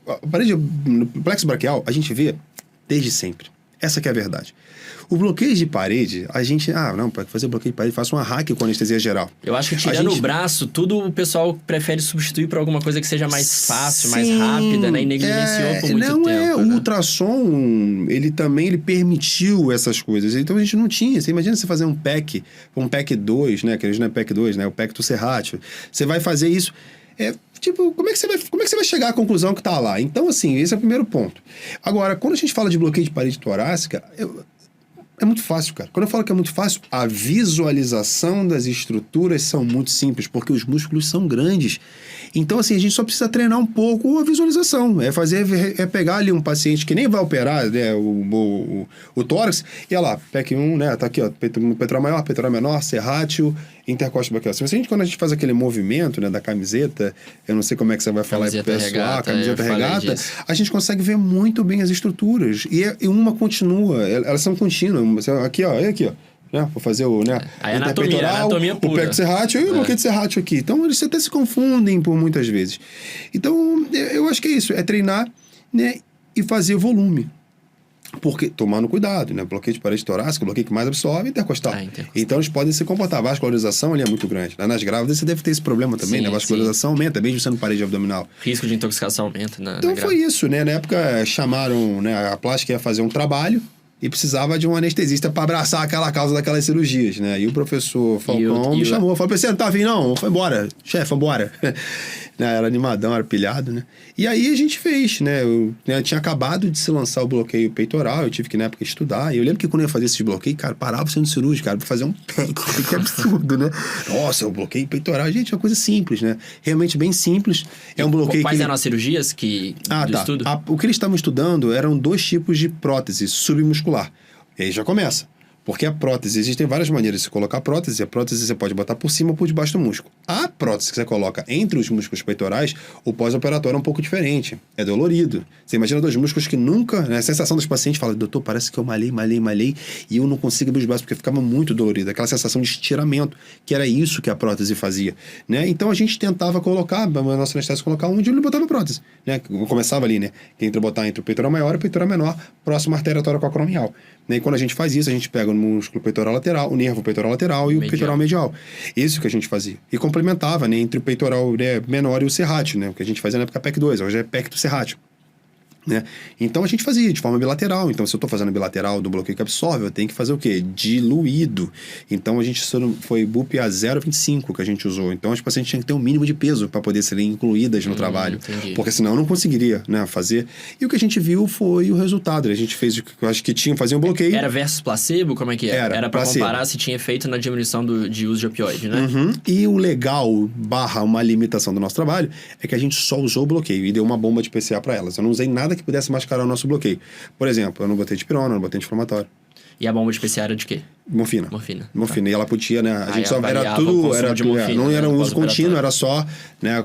a parede, no plexo braquial, a gente vê desde sempre. Essa que é a verdade. O bloqueio de parede, a gente... para fazer bloqueio de parede, faça uma hack com anestesia geral. Eu acho que tirando o braço, tudo o pessoal prefere substituir por alguma coisa que seja mais fácil, mais rápida, né? E negligenciou por muito tempo. O ultrassom, ele permitiu essas coisas. Então a gente não tinha. Você imagina você fazer um PEC 2, né? Que não é PEC 2, né? O PEC serrátil. Você vai fazer isso... como é que você vai chegar à conclusão que tá lá? Então, assim, esse é o primeiro ponto. Agora, quando a gente fala de bloqueio de parede torácica, é muito fácil, cara. Quando eu falo que é muito fácil, a visualização das estruturas são muito simples, porque os músculos são grandes. Então, assim, a gente só precisa treinar um pouco a visualização. É pegar ali um paciente que nem vai operar, né, o tórax, e olha lá, PEC 1, né, tá aqui, ó, peitoral maior, peitoral menor, serrátil, intercostal braquial. Quando a gente faz aquele movimento, né, da camiseta, eu não sei como é que você vai falar aí pro pessoal, camiseta regata, a gente consegue ver muito bem as estruturas. E uma continua, elas são contínuas. Aqui, ó, né? Vou fazer o, né? A anatomia o pura. pecto serrátil e o bloqueio de serrátil aqui. Então, eles até se confundem por muitas vezes. Então, eu acho que é isso. É treinar, né? E fazer volume. Porque, tomando cuidado, né? Bloqueio de parede torácica, o bloqueio que mais absorve é intercostal. Então, eles podem se comportar. A vascularização ali é muito grande. Lá nas grávidas, você deve ter esse problema também, né? A vascularização aumenta, mesmo sendo parede abdominal. Risco de intoxicação aumenta Então, foi isso, né? Na época, chamaram, né? A plástica ia fazer um trabalho e precisava de um anestesista para abraçar aquela causa daquelas cirurgias, né? E o professor Falcão me chamou. Falou pra você, não tá vindo não? Foi embora. Chefe, foi embora. Era animadão, era pilhado, né? E aí a gente fez, né? Eu tinha acabado de se lançar o bloqueio peitoral, eu tive que, na época, estudar. E eu lembro que quando eu ia fazer esses bloqueios, cara, parava o centro cirúrgico, cara, pra fazer um PEC. Que absurdo, né? Nossa, o bloqueio peitoral. Gente, é uma coisa simples, né? Realmente bem simples. É um bloqueio Quais eram as cirurgias do estudo? O que eles estavam estudando eram 2 tipos de prótese submuscular. E aí já começa. Porque a prótese, existem várias maneiras de se colocar a prótese. A prótese você pode botar por cima ou por debaixo do músculo. A prótese que você coloca entre os músculos peitorais, o pós-operatório é um pouco diferente. É dolorido. Você imagina 2 músculos que nunca... Né, a sensação dos pacientes fala, doutor, parece que eu malhei e eu não consigo abrir os braços porque ficava muito dolorido. Aquela sensação de estiramento, que era isso que a prótese fazia. Né? Então a gente tentava colocar, a nossa anestesia colocar onde ele botava a prótese. Né? Começava ali, né? Entre botar entre o peitoral maior e o peitoral menor, próximo à artéria toracoacromial. E quando a gente faz isso, a gente pega o músculo peitoral lateral, o nervo peitoral lateral e o peitoral medial. Isso que a gente fazia. E complementava, né, entre o peitoral, né, menor e o serrátil, né? O que a gente fazia na época PEC 2, hoje é pecto serrátil. Né? Então a gente fazia de forma bilateral. Então, se eu estou fazendo bilateral do bloqueio que absorve, eu tenho que fazer o quê? Diluído. Então a gente foi BUP a 0,25 que a gente usou. Então as pacientes tinham que ter um mínimo de peso para poder serem incluídas no trabalho. Entendi. Porque senão eu não conseguiria, né, fazer. E o que a gente viu foi o resultado. A gente fez, eu acho que fazia um bloqueio. Era versus placebo? Como é que era? Era para comparar se tinha efeito na diminuição de uso de opioide, né? Uhum. E o legal, uma limitação do nosso trabalho, é que a gente só usou o bloqueio e deu uma bomba de PCA para elas. Eu não usei nada que pudesse mascarar o nosso bloqueio. Por exemplo, eu não botei de pirona, não botei de inflamatório. E a bomba de PCA era de quê? Morfina. Tá. E ela podia, né? A gente só era tudo. Não era um uso contínuo, era só, né,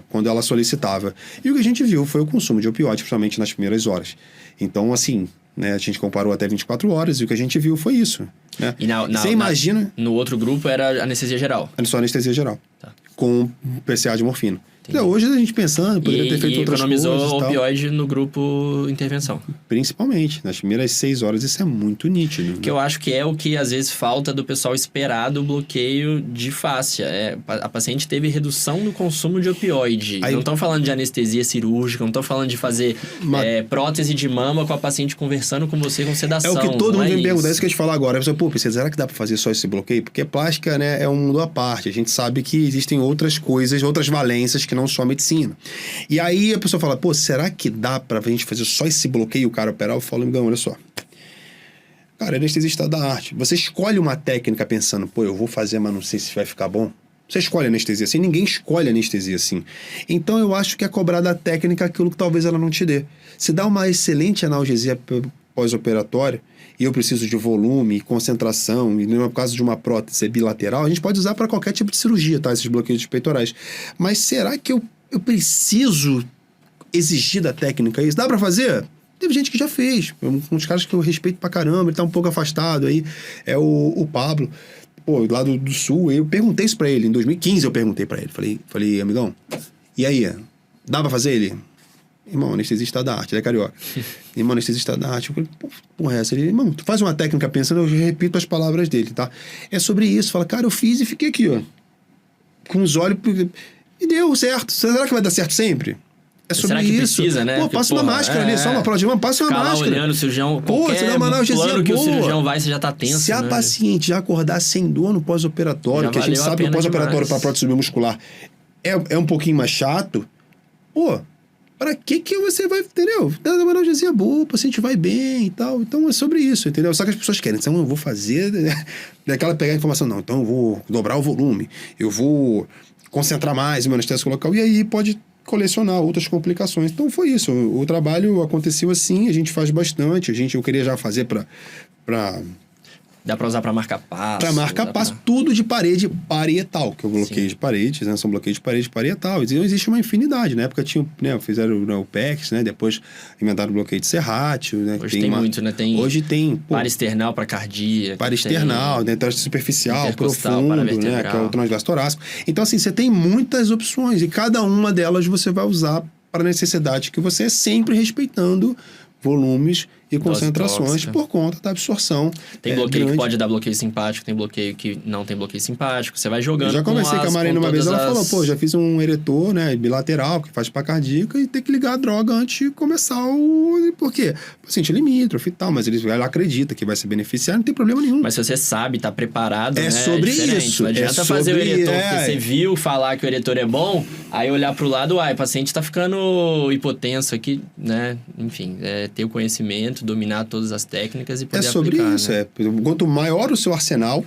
quando ela solicitava. E o que a gente viu foi o consumo de opioide, principalmente nas primeiras horas. Então, assim, né, a gente comparou até 24 horas e o que a gente viu foi isso. Né? E você imagina. No outro grupo era anestesia geral. Era só anestesia geral. Tá. Com PCA de morfina. Então, hoje a gente pensando, poderia ter feito outras coisas. E economizou opioide no grupo intervenção. Principalmente. Nas primeiras 6 horas, isso é muito nítido. Que eu acho que é o que às vezes falta do pessoal esperar do bloqueio de fáscia. A paciente teve redução do consumo de opioide. Não estão falando de anestesia cirúrgica, não estão falando de fazer prótese de mama com a paciente conversando com você com sedação. É o que todo mundo vem perguntar, é isso que eu ia te falar agora. Pô, será que dá pra fazer só esse bloqueio? Porque plástica, né, é um mundo à parte. A gente sabe que existem outras coisas, outras valências que não só a medicina. E aí a pessoa fala, pô, será que dá pra gente fazer só esse bloqueio, o cara operar? Eu falo, amigão, olha só. Cara, anestesista da arte. Você escolhe uma técnica pensando, pô, eu vou fazer, mas não sei se vai ficar bom. Você escolhe anestesia assim, ninguém escolhe anestesia assim. Então eu acho que é cobrar da técnica aquilo que talvez ela não te dê. Se dá uma excelente analgesia pós-operatória, e eu preciso de volume, concentração, e no caso de uma prótese bilateral, a gente pode usar para qualquer tipo de cirurgia, tá? Esses bloqueios peitorais. Mas será que eu preciso exigir da técnica isso? Dá para fazer? Teve gente que já fez. Um dos caras que eu respeito pra caramba, ele tá um pouco afastado aí, é o Pablo, pô, lá do Sul. Eu perguntei isso pra ele, em 2015 eu perguntei pra ele. Falei, amigão, e aí? Dá pra fazer ele? Irmão, anestesista da arte, ele é carioca. Irmão, anestesista da arte. Eu falei, porra, essa? Ele, irmão, tu faz uma técnica pensando, eu repito as palavras dele, tá? É sobre isso. Fala, cara, eu fiz e fiquei aqui, ó. Com os olhos... E deu certo. Será que vai dar certo sempre? É sobre será que isso. Precisa, né? Pô, passa uma máscara ali, só uma prova de mão, passa uma máscara. Ficar lá olhando o cirurgião, pô, você dá uma analgesia plano que boa. o cirurgião vai, você já tá tenso, se a paciente já acordar sem dor no pós-operatório, que a gente sabe que o pós-operatório para prótese submuscular é um pouquinho mais chato, pô, para que você vai, entendeu? Dá uma analgesia boa, o paciente vai bem e tal. Então é sobre isso, entendeu? Só que as pessoas querem, então eu vou fazer, daquela pegar a informação, não, então eu vou dobrar o volume, eu vou concentrar mais o meu anestésico local, e aí pode colecionar outras complicações. Então foi isso, o trabalho aconteceu assim, a gente faz bastante, eu queria já fazer para Dá pra usar pra marcar passo. Para marcar passo, tudo de parede parietal, que é o bloqueio Sim. de paredes, né? São bloqueios de parede parietal. Então existe uma infinidade. Na época tinha, né, fizeram o PEX, né? Depois inventaram o bloqueio de serrátil, né? Hoje tem muito, né? Hoje tem para external para cardíaca. para external, né? Teste superficial, intercostal, profundo, né? paravertebral. Que é o transverso torácico. Então, assim, você tem muitas opções e cada uma delas você vai usar para a necessidade que você é sempre respeitando volumes e concentrações tóxica. por conta da absorção. Tem bloqueio grande. que pode dar bloqueio simpático, tem bloqueio que não tem bloqueio simpático. Você vai jogando. Eu já conversei com a Marina uma vez, ela falou, pô, já fiz um eretor, né, bilateral, que faz pra cardíaca, e tem que ligar a droga antes de começar o... Por quê? Paciente limítrofe e tal, mas ela acredita que vai se beneficiar, não tem problema nenhum. Mas se você sabe, tá preparado, É né? sobre diferente. isso. Não adianta É fazer o sobre- eretor é. porque você viu falar que o eretor é bom, aí olhar pro lado, o paciente tá ficando hipotenso aqui, né? Enfim, ter o conhecimento, dominar todas as técnicas e poder É sobre aplicar, isso, né? Quanto maior o seu arsenal,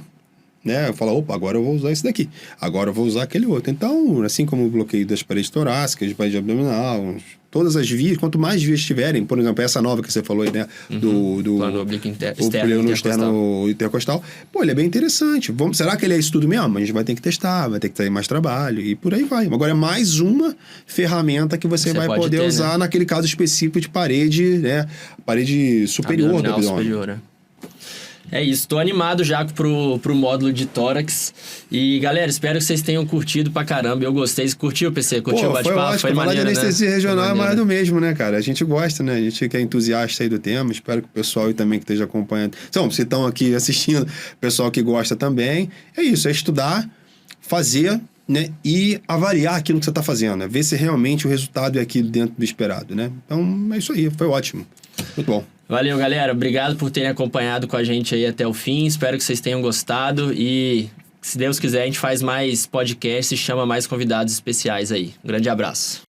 né? Eu falo, opa, agora eu vou usar esse daqui. Agora eu vou usar aquele outro. Então, assim como o bloqueio das paredes torácicas, de parede abdominal, todas as vias, quanto mais vias tiverem, por exemplo, essa nova que você falou aí, né? Do Plano oblíquo o externo, plano intercostal. externo intercostal. Pô, ele é bem interessante. Será que ele é isso tudo mesmo? A gente vai ter que testar, vai ter que ter mais trabalho e por aí vai. Agora é mais uma ferramenta que você vai pode poder ter, usar né? naquele caso específico de parede, né? Parede superior do Abdominal abdômen. superior, né? É isso, tô animado já pro módulo de tórax. E, galera, espero que vocês tenham curtido pra caramba. Eu gostei. Você curtiu, PC? Curtiu o Pô, foi bate-papo? ótimo. Foi Falar de maneiro, anestesia né? regional Foi é mais maneiro. do mesmo, né, cara? A gente gosta, né? A gente que é entusiasta aí do tema. Espero que o pessoal aí também que esteja acompanhando... Então, se estão aqui assistindo, pessoal que gosta também. É isso, é estudar, fazer, né? E avaliar aquilo que você está fazendo, né? Ver se realmente o resultado é aquilo dentro do esperado, né? Então, é isso aí. Foi ótimo. Muito bom. Valeu, galera. Obrigado por terem acompanhado com a gente aí até o fim. Espero que vocês tenham gostado. E, se Deus quiser, a gente faz mais podcasts e chama mais convidados especiais aí. Um grande abraço.